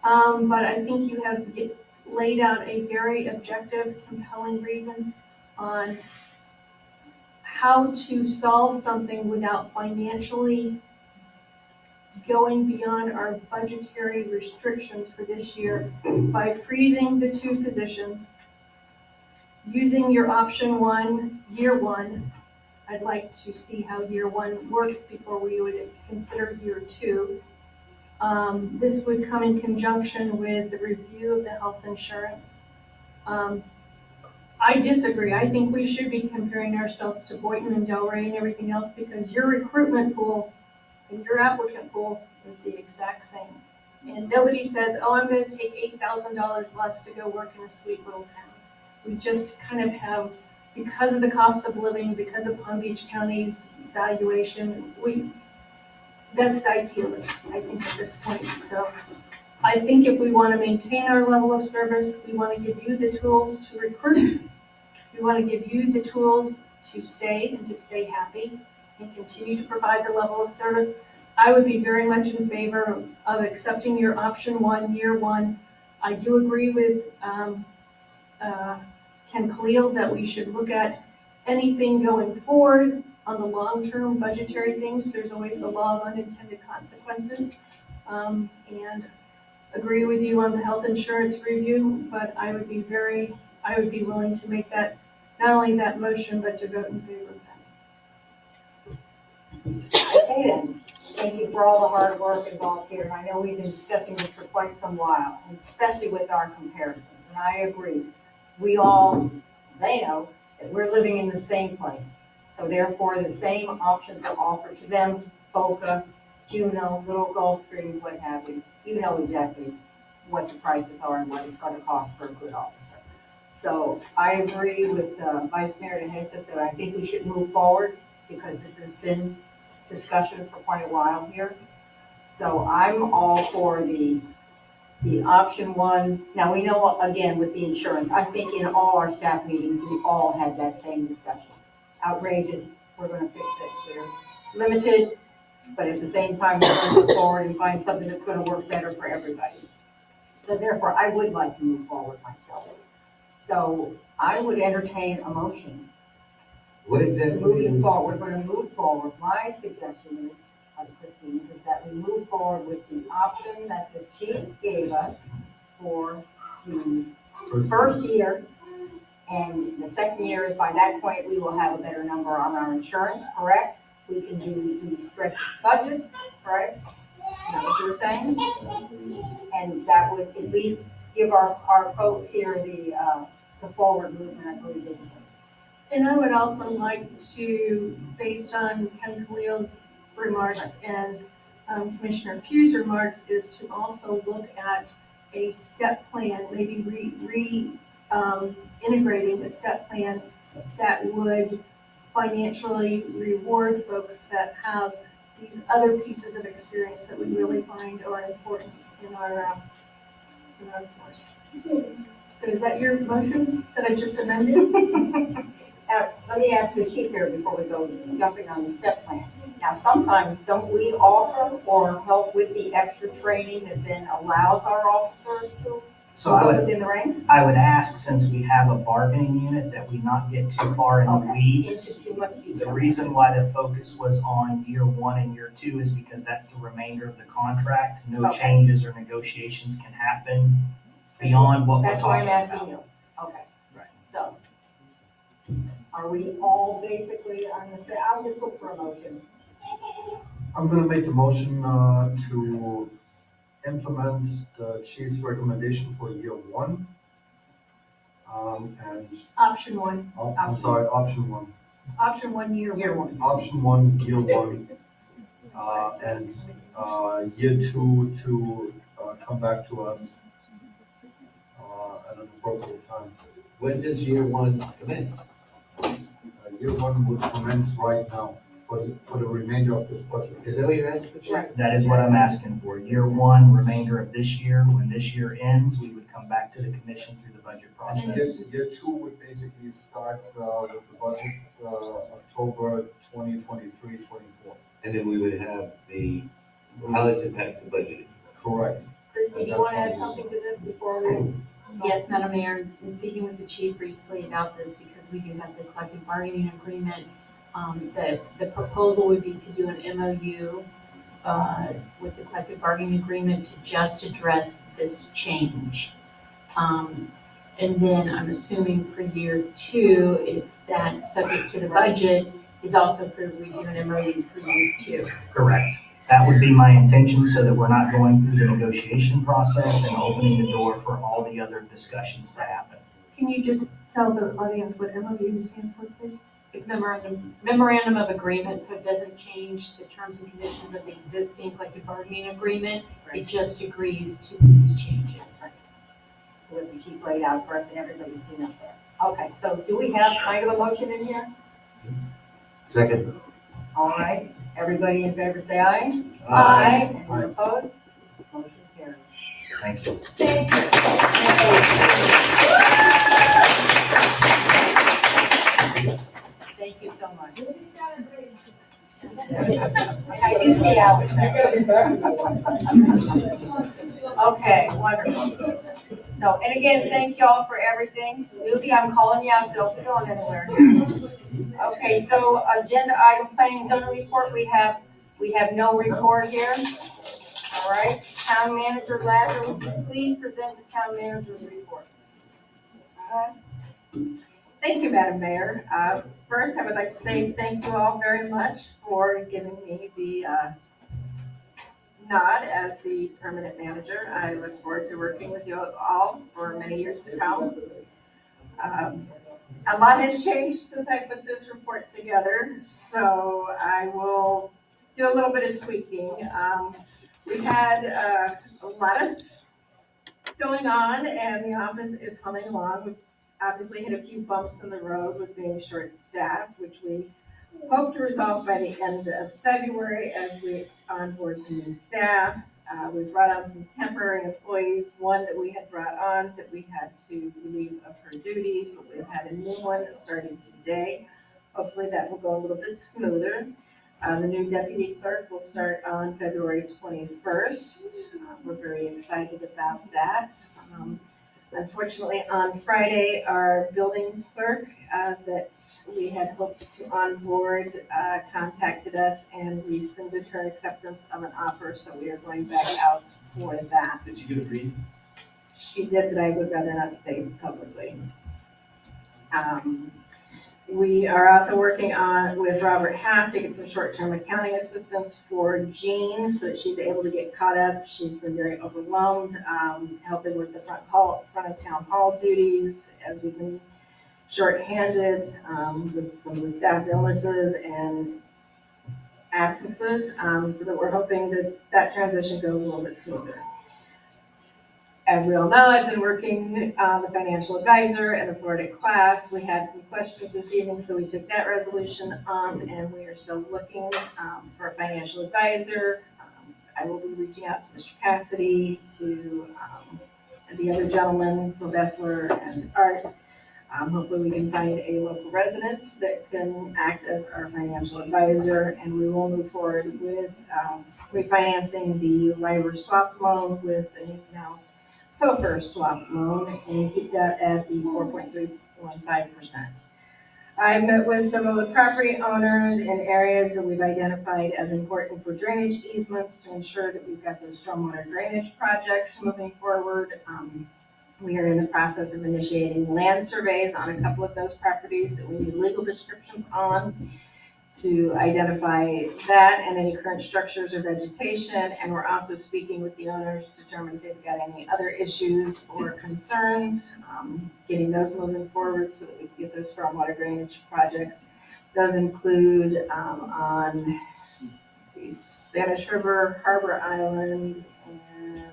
But I think you have laid out a very objective, compelling reason on how to solve something without financially going beyond our budgetary restrictions for this year by freezing the 2 positions, using your option 1, year 1. I'd like to see how year 1 works before we would consider year 2. This would come in conjunction with the review of the health insurance. I disagree. I think we should be comparing ourselves to Boynton and Delray and everything else because your recruitment pool and your applicant pool is the exact same. And nobody says, oh, I'm going to take $8,000 less to go work in a sweet little town. We just kind of have, because of the cost of living, because of Palm Beach County's valuation, that's ideal, I think, at this point. So I think if we want to maintain our level of service, we want to give you the tools to recruit. We want to give you the tools to stay and to stay happy and continue to provide the level of service. I would be very much in favor of accepting your option 1, year 1. I do agree with Ken Khalil that we should look at anything going forward on the long-term budgetary things. There's always the law of unintended consequences. And agree with you on the health insurance review, but I would be willing to make that, not only that motion, but to vote in favor of that. Okay then, thank you for all the hard work and volunteering. I know we've been discussing this for quite some while, and especially with our comparisons, and I agree. They know that we're living in the same place. So therefore, the same options are offered to them, Boca, Juneau, Little Gulf Stream, what have you. You know exactly what the prices are and what it's going to cost for a good officer. So I agree with Vice Mayor DeHesa that I think we should move forward because this has been discussion for quite a while here. So I'm all for the option 1. Now we know, again, with the insurance, I think in all our staff meetings, we all had that same discussion. Outrageous, we're going to fix it. We're limited, but at the same time, we're going to move forward and find something that's going to work better for everybody. So therefore, I would like to move forward myself. So I would entertain a motion. What exactly? Moving forward, we're going to move forward. My suggestion is, Christine, is that we move forward with the option that the chief gave us for the first year. And the second year is by that point, we will have a better number on our insurance, correct? We can do the stretch budget, correct? Is that what you were saying? And that would at least give our folks here the forward movement, I believe it is. And I would also like to, based on Ken Khalil's remarks and Commissioner Pugh's remarks, is to also look at a step plan, maybe integrating a step plan that would financially reward folks that have these other pieces of experience that we really find are important in our force. So is that your motion that I just amended? Let me ask the chief here before we go jumping on the step plan. Now, sometimes don't we offer or help with the extra training that then allows our officers to So I go would, within the ranks? I would ask, since we have a bargaining unit, that we not get too far in the weeds. Into too much The detail. reason why the focus was on year 1 and year 2 is because that's the remainder of the contract. No Okay. changes or negotiations can happen beyond what we're That's why talking I'm about. asking you. Okay. Right. So, are we all basically on the same? I'll just look for a motion. I'm gonna make the motion, to implement the chief's recommendation for year 1. And, Option 1. I'm sorry, option 1. Option 1, year 1. Option 1, year 1. And, year 2 to, come back to us, at an appropriate time. When does year 1 commence? Year 1 would commence right now for the remainder of this budget. Is that what you're asking for, Chief? Right. That is what I'm asking for. Year 1, remainder of this year. When this year ends, we would come back to the commission through the budget And process. year 2 would basically start, with the budget, October 2023, 24. And then we would have how this impacts the budget. Correct. Christie, do you want to add something to this before we? Yes, Madam Mayor, in speaking with the chief recently about this, because we do have the collective bargaining agreement, the proposal would be to do an MOU with the collective bargaining agreement to just address this change. And then I'm assuming for year 2, if that's subject to the budget, is also approved, we do an MOU for year 2. Correct. That would be my intention, so that we're not going through the negotiation process and opening the door for all the other discussions to happen. Can you just tell the audience what MOU stands for, please? It's memorandum of agreement, so it doesn't change the terms and conditions of the existing collective bargaining agreement. It just agrees to these changes. What the chief laid out for us and everybody's seen up there. Okay, so do we have kind of a motion in here? Second. All right, everybody in favor say aye. Aye. Anyone opposed? Motion carries. Thank you. Thank you so much. I do see Alex there. Okay, wonderful. So, and again, thanks y'all for everything. Newbie, I'm calling you out, so don't be going anywhere. Okay, so agenda item planning zone report, we have no report here. All right, town manager Ladder, would you please present the town manager's report? Thank you, Madam Mayor. First, I would like to say thank you all very much for giving me the nod as the permanent manager. I look forward to working with you all for many years to come. A lot has changed since I put this report together, so I will do a little bit of tweaking. We had a lot of going on, and the office is humming along. We've obviously hit a few bumps in the road with being short-staffed, which we hope to resolve by the end of February as we onboard some new staff. We brought on some temporary employees, one that we had brought on that we had to relieve of her duties, but we've had a new one that started today. Hopefully that will go a little bit smoother. The new deputy clerk will start on February 21st. We're very excited about that. Unfortunately, on Friday, our building clerk that we had hoped to onboard contacted us and rescinded her acceptance of an offer, so we are going back out for that. Did you give a reason? She did, but I would rather not say publicly. We are also working with Robert Half to get some short-term accounting assistance for Jean so that she's able to get caught up. She's been very overwhelmed, helping with the front of town hall duties as we've been shorthanded with some of the staff illnesses and absences, so that we're hoping that transition goes a little bit smoother. As we all know, I've been working on the financial advisor and the Florida class. We had some questions this evening, so we took that resolution on, and we are still looking for a financial advisor. I will be reaching out to Mr. Cassidy, to the other gentleman, Phil Bessler, and to Art. Hopefully we can find a local resident that can act as our financial advisor, and we will move forward with refinancing the LIBOR swap loan with an in-house SOFR swap loan and keep that at the 4.315%. I met with some of the property owners in areas that we've identified as important for drainage easements to ensure that we've got those stormwater drainage projects moving forward. We are in the process of initiating land surveys on a couple of those properties that we need legal descriptions on to identify that and any current structures or vegetation. And we're also speaking with the owners to determine if they've got any other issues or concerns, getting those moving forward so that we can get those stormwater drainage projects. Those include on let's see, Spanish River, Harbor Island, and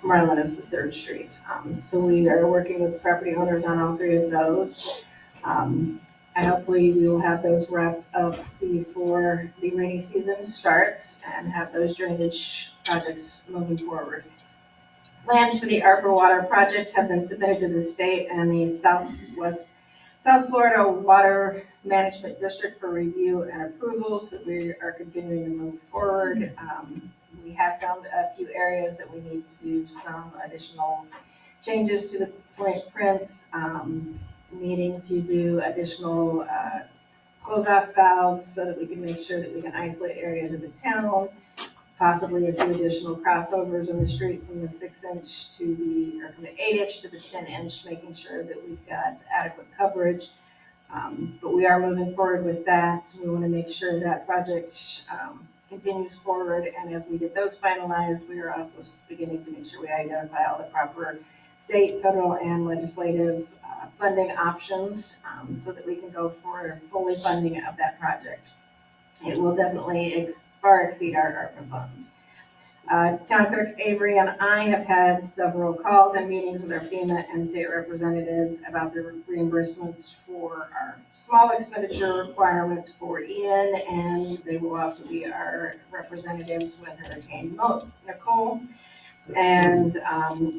Marlin is the third street. So we are working with property owners on all three of those. And hopefully we will have those wrapped up before the rainy season starts and have those drainage projects moving forward. Plans for the Arbor Water project have been submitted to the state and the South Florida Water Management District for review and approval, so we are continuing to move forward. We have found a few areas that we need to do some additional changes to the prints, needing to do additional close-off valves so that we can make sure that we can isolate areas of the town, possibly a few additional crossovers in the street from the 6-inch to or from the 8-inch to the 10-inch, making sure that we've got adequate coverage. But we are moving forward with that. We want to make sure that project continues forward, and as we get those finalized, we are also beginning to make sure we identify all the proper state, federal, and legislative funding options so that we can go for fully funding of that project. It will definitely far exceed our ARPA funds. Town Clerk Avery and I have had several calls and meetings with our FEMA and state representatives about the reimbursements for our small expenditure requirements for Ian, and they will also be our representatives with Hurricane Nicole. And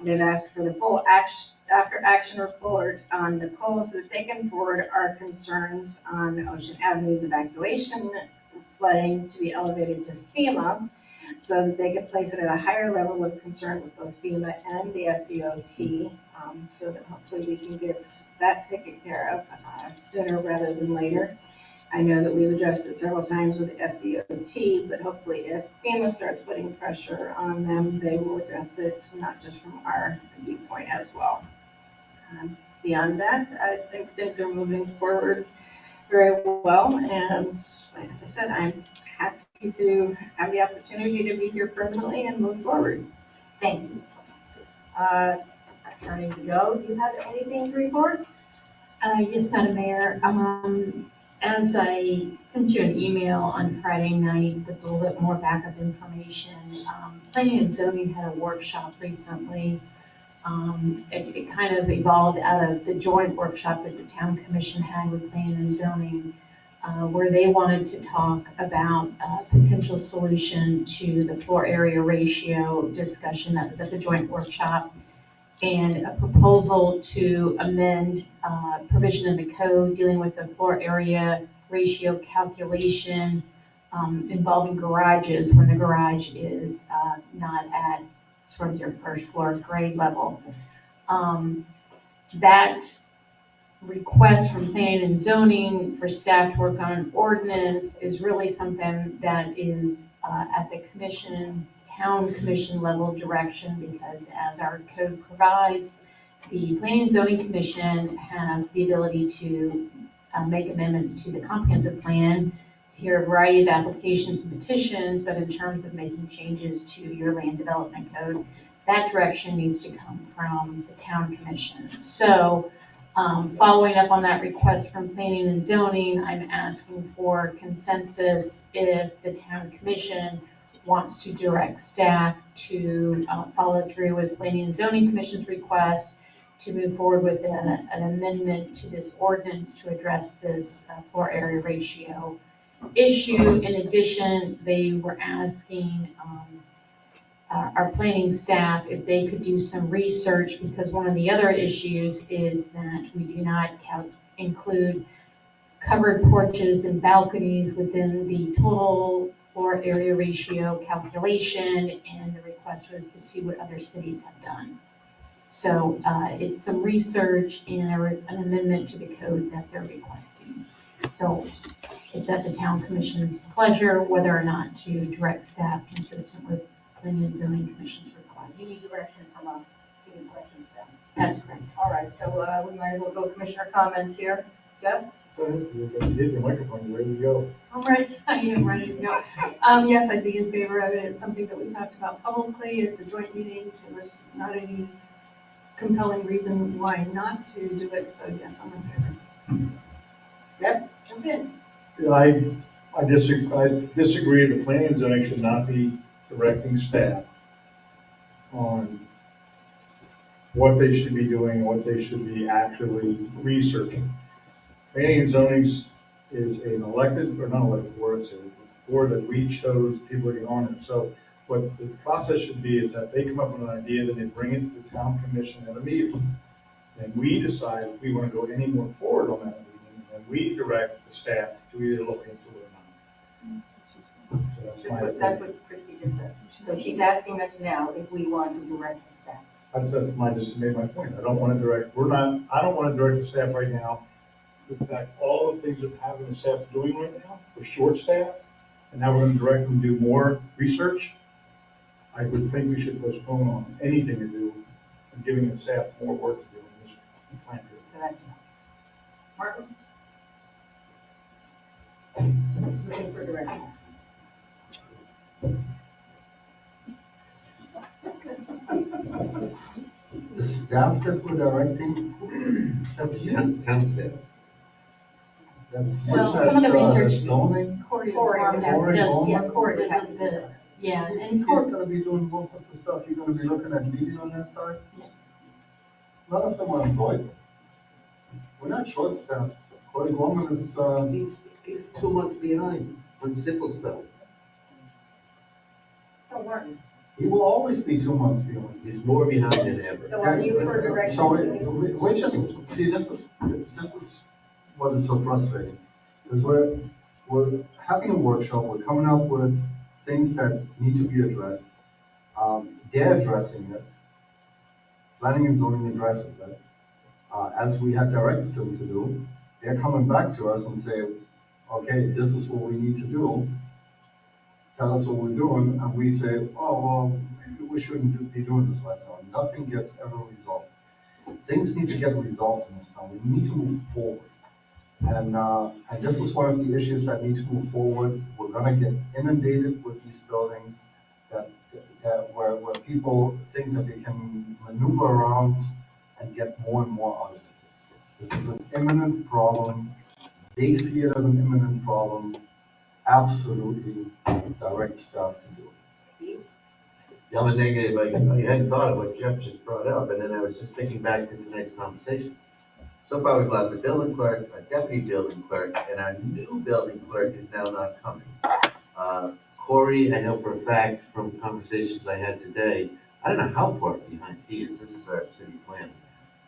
they've asked for the full after action report on Nicole so that they can forward our concerns on Ocean Avenue's evacuation flooding to be elevated to FEMA, so that they can place it at a higher level of concern with both FEMA and the FDOT, so that hopefully we can get that taken care of sooner rather than later. I know that we've addressed it several times with the FDOT, but hopefully if FEMA starts putting pressure on them, they will address it, not just from our viewpoint as well. Beyond that, I think things are moving forward very well, and like as I said, I'm happy to have the opportunity to be here permanently and move forward. Thank you. Attorney Joe, do you have anything to report? Yes, Madam Mayor. As I sent you an email on Friday night with a little bit more backup information, Planning and Zoning had a workshop recently. It kind of evolved out of the joint workshop that the Town Commission had with Planning and Zoning, where they wanted to talk about a potential solution to the floor area ratio discussion that was at the joint workshop, and a proposal to amend provision in the code dealing with the floor area ratio calculation involving garages when the garage is not at sort of your first floor grade level. That request from Planning and Zoning for staff to work on an ordinance is really something that is at the commission, town commission level direction, because as our code provides, the Planning and Zoning Commission have the ability to make amendments to the comprehensive plan, to hear a variety of applications and petitions, but in terms of making changes to your land development code, that direction needs to come from the town commission. So Following up on that request from planning and zoning, I'm asking for consensus if the town commission wants to direct staff to follow through with planning and zoning commission's request to move forward with an amendment to this ordinance to address this floor area ratio issue. In addition, they were asking our planning staff if they could do some research, because one of the other issues is that we do not include covered porches and balconies within the total floor area ratio calculation, and the request was to see what other cities have done. So it's some research and an amendment to the code that they're requesting. So it's at the town commission's pleasure whether or not to direct staff consistent with planning and zoning commission's request. You need direction from us, giving questions to them. That's correct. All right, so we might as well go commissioner comments here. Jeff? Go ahead, you hit your microphone, you're ready to go. All right, I am ready to go. Yes, I'd be in favor of it. It's something that we talked about publicly at the joint meeting. There was not any compelling reason why not to do it, so yes, I'm in favor. Yep. Jump in. I disagree, the planning and zoning should not be directing staff on what they should be doing, what they should be actually researching. Planning and zoning is an elected, or not elected board, it's a board that we chose people to get on it. So what the process should be is that they come up with an idea, then they bring it to the town commission at a meeting. And we decide if we want to go any more forward on that meeting, and we direct the staff to either look into it or not. So That's what Christie just said. So she's asking us now if we want to direct the staff. I just made my point. I don't want to direct, I don't want to direct the staff right now. In fact, all the things that having the staff doing right now, we're short staffed, and now we're going to direct them to do more research. I would think we should postpone on anything to do and giving the staff more work to do in this time period. So that's Martin? Looking for direction. The staff that we're directing, that's you. Town staff. That's you. Well, some of the That's, research, zoning. Corey Corey does, yeah, Corey does has to the, do yeah, and He's Corey, gonna be doing most of the stuff, you're gonna be looking at leading on that side. Yeah. None of them are employed. We're not short staffed. Corey Gorman is, He's 2 months behind on simple stuff. So Martin, he will always be 2 months behind. He's more behind than ever. so are you for direction? So we just, see, this is what is so frustrating, is we're having a workshop, we're coming up with things that need to be addressed. They're addressing it. Planning and zoning addresses it. As we had directed them to do, they're coming back to us and say, okay, this is what we need to do. Tell us what we're doing, and we say, oh, well, maybe we shouldn't be doing this right now. Nothing gets ever resolved. Things need to get resolved in this town. We need to move forward. And this is one of the issues that need to move forward. We're gonna get inundated with these buildings where people think that they can maneuver around and get more and more out of it. This is an imminent problem. They see it as an imminent problem. Absolutely direct staff to do it. Yeah, I'm a negative. I hadn't thought of what Jeff just brought up, and then I was just thinking back to tonight's conversation. So far, we've lost a building clerk, a deputy building clerk, and our new building clerk is now not coming. Corey, I know for a fact from conversations I had today, I don't know how far behind he is. This is our city planner.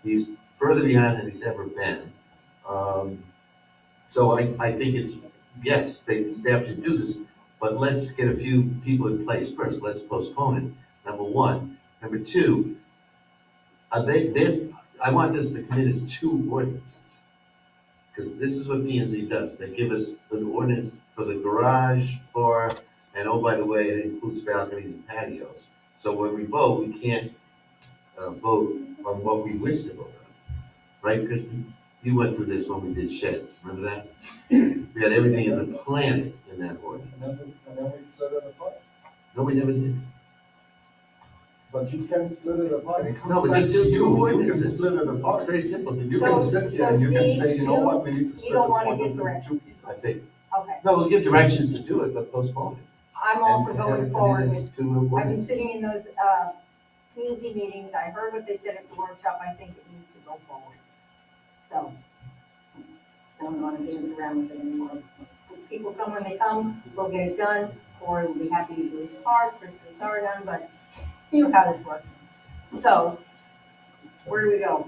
He's further behind than he's ever been. So I think it's, yes, the staff should do this, but let's get a few people in place first. Let's postpone it, number one. Number two, I want this to come in as 2 ordinances. Because this is what P and Z does. They give us an ordinance for the garage, bar, and oh, by the way, it includes balconies and patios. So when we vote, we can't vote on what we wish to vote on. Right, Christie? You went through this when we did sheds, remember that? We had everything in the planet in that ordinance. And then we split it apart. No, we never did. But you can split it apart. It comes No, but back just to do you. two You can ordinances. split it apart. It's very simple. You can sit here and you can say, you know what, we need to You split don't this wanna give ordinance into direction. two pieces. I say, Okay, no, we'll give directions to do it, but postpone it. I'm all for And have going it forward come in with, as two I've been ordinances. sitting in those, P&Z meetings, I heard what they said at the workshop, I think it needs to go forward. So, don't want to dance around with it anymore. People come when they come, we'll get it done, or we'll be happy to do his part, Christmas are done, but you know how this works. So, where do we go?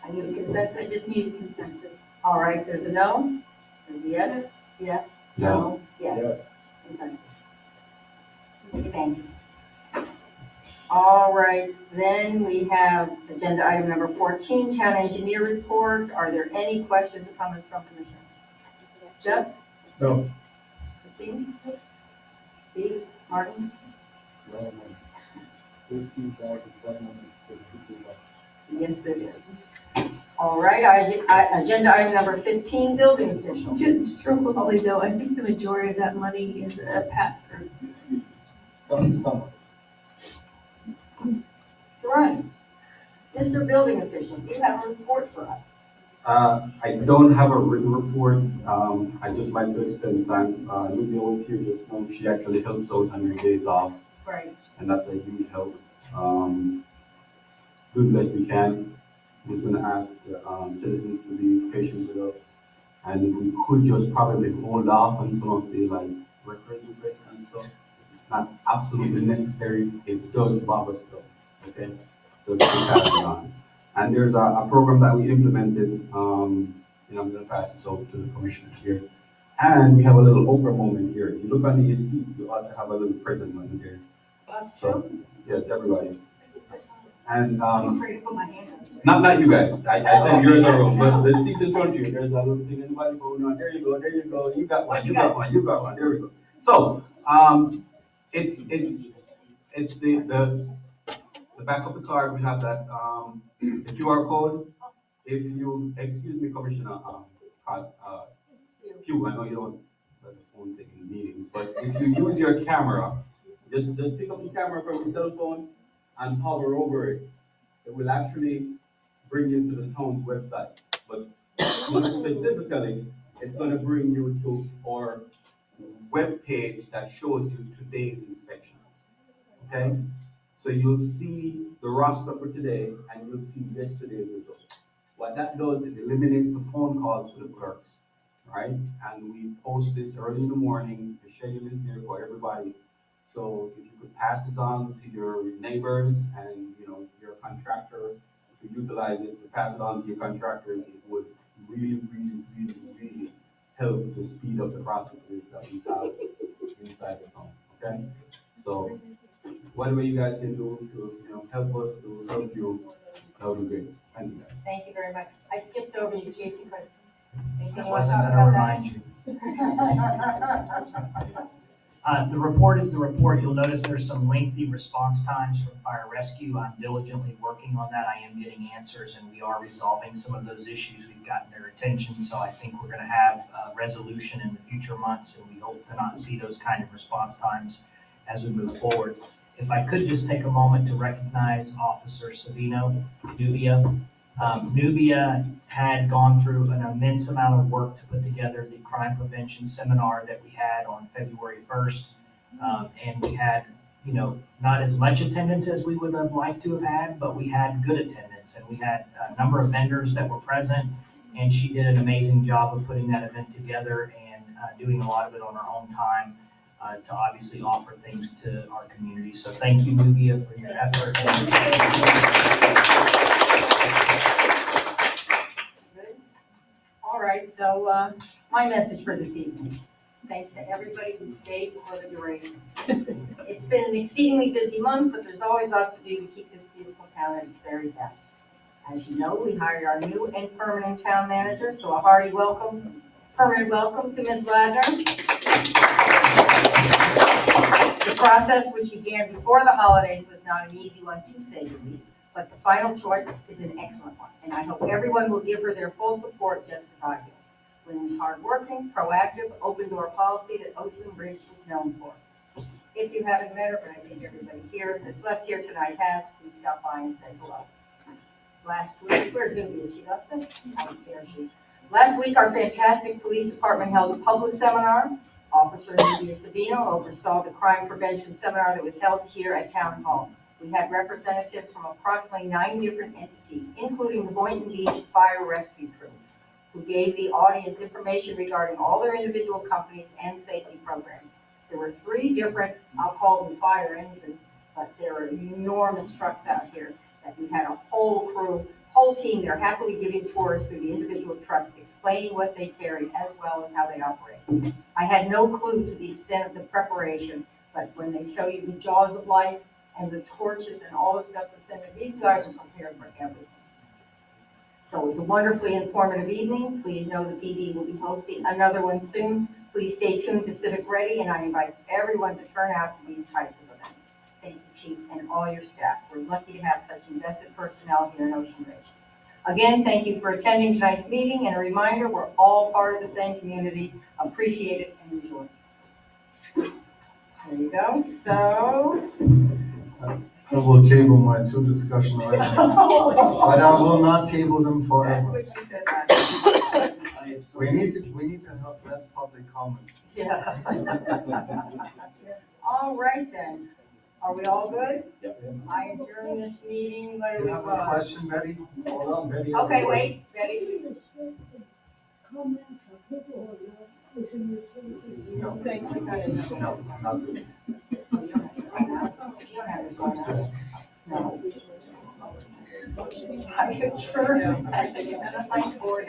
I need a I consensus. just need a consensus. All right, there's a no, there's a yes, yes, no, yes. Consensus. Thank you. All right, then we have agenda item number 14, town engineer report. Are there any questions or comments from commissioners? Jeff? No. Christine? Steve? Martin? 15,762. Yes, it is. All right, agenda item number 15, building official. Just real quickly though, I think the majority of that money is a pass-through. Some. Ryan, Mr. Building Official, do you have a report for us? I don't have a written report. I just like to extend thanks. Lydia was here just now. She actually helps out on her days off, Right. and that's a huge help. Do the best we can. I'm just gonna ask the citizens to be patient with us. And if we could just probably hold off on some of the like records requests and stuff. It's not absolutely necessary. It does bother stuff, okay? So we can pass it on. And there's a program that we implemented, and I'm gonna pass this over to the commissioners here. And we have a little Oprah moment here. If you look under your seats, you ought to have a little present button there. Us So, too? yes, everybody. And, I'm afraid to put my hand up. not you guys. I said yours are wrong, but the seat in front of you, there's a little thing in the body going on. There you go, there you go. You got one, you got one, you got one. There we go. So, it's the back of the card, we have that, the QR code. If you, excuse me, Commissioner, Pugh, I know you don't let the phone take in meetings, but if you use your camera, just pick up the camera from your cell phone and hover over it. It will actually bring you to the town's website. But more specifically, it's gonna bring you to our web page that shows you today's inspections, okay? So you'll see the roster for today and you'll see yesterday's results. What that does, it eliminates the phone calls to the clerks, right? And we post this early in the morning, the schedule is there for everybody. So if you could pass this on to your neighbors and, you know, your contractor, to utilize it, to pass it on to your contractors, it would really help to speed up the processes that we have inside the town, okay? So whatever you guys can do to, you know, help us to help you, that would be great. Thank you guys. Thank you very much. I skipped over you, Chief, because. I wasn't gonna remind you. The report is the report. You'll notice there's some lengthy response times from fire rescue. I'm diligently working on that. I am getting answers and we are resolving some of those issues. We've gotten their attention, so I think we're gonna have a resolution in the future months, and we hope to not see those kind of response times as we move forward. If I could just take a moment to recognize Officer Savino Nubia. Nubia had gone through an immense amount of work to put together the crime prevention seminar that we had on February 1st. And we had, you know, not as much attendance as we would have liked to have had, but we had good attendance. And we had a number of vendors that were present, and she did an amazing job of putting that event together and doing a lot of it on her own time to obviously offer things to our community. So thank you, Nubia, for your effort. Good. All right, so my message for this evening. Thanks to everybody who stayed for the duration. It's been an exceedingly busy month, but there's always lots to do to keep this beautiful town at its very best. As you know, we hired our new and permanent town manager, so a hearty welcome, permanent welcome to Ms. Ladner. The process, which began before the holidays, was not an easy one, to say the least, but the final choice is an excellent one, and I hope everyone will give her their full support just as I do. Lynn's hardworking, proactive, open door policy that Ocean Bridge is known for. If you haven't met her, but I think everybody here that's left here tonight has, please stop by and say hello. Last week, where's Mindy? Is she left us? Oh, there she is. Last week, our fantastic police department held a public seminar. Officer Nubia Sabino oversaw the crime prevention seminar that was held here at Town Hall. We had representatives from approximately 9 different entities, including the Boynton Beach Fire Rescue Crew, who gave the audience information regarding all their individual companies and safety programs. There were 3 different, I'll call them fire engines, but there are enormous trucks out here that we had a whole crew, whole team there happily giving tours through the individual trucks, explaining what they carry as well as how they operate. I had no clue to the extent of the preparation, but when they show you the jaws of life and the torches and all the stuff that's in there, these guys are prepared for everything. So it was a wonderfully informative evening. Please know the PD will be hosting another one soon. Please stay tuned to Civic Ready, and I invite everyone to turn out to these types of events. Thank you, Chief, and all your staff. We're lucky to have such invested personnel here in Ocean Ridge. Again, thank you for attending tonight's meeting, and a reminder, we're all part of the same community. Appreciate it and enjoy. There you go. So. I will table my 2 discussion items, but I will not table them forever. That's what you said. We need to have less public comment. Yeah. All right then. Are we all good? Yep. I adjourn this meeting. What do You we have a want? question, Betty? Hold on, Betty. has a Okay, question. wait, Betty. Comments of people who are not pushing your citizens. No. Thank you. No, not good. You don't have this one now. No. I adjourn. I think I'm on my board.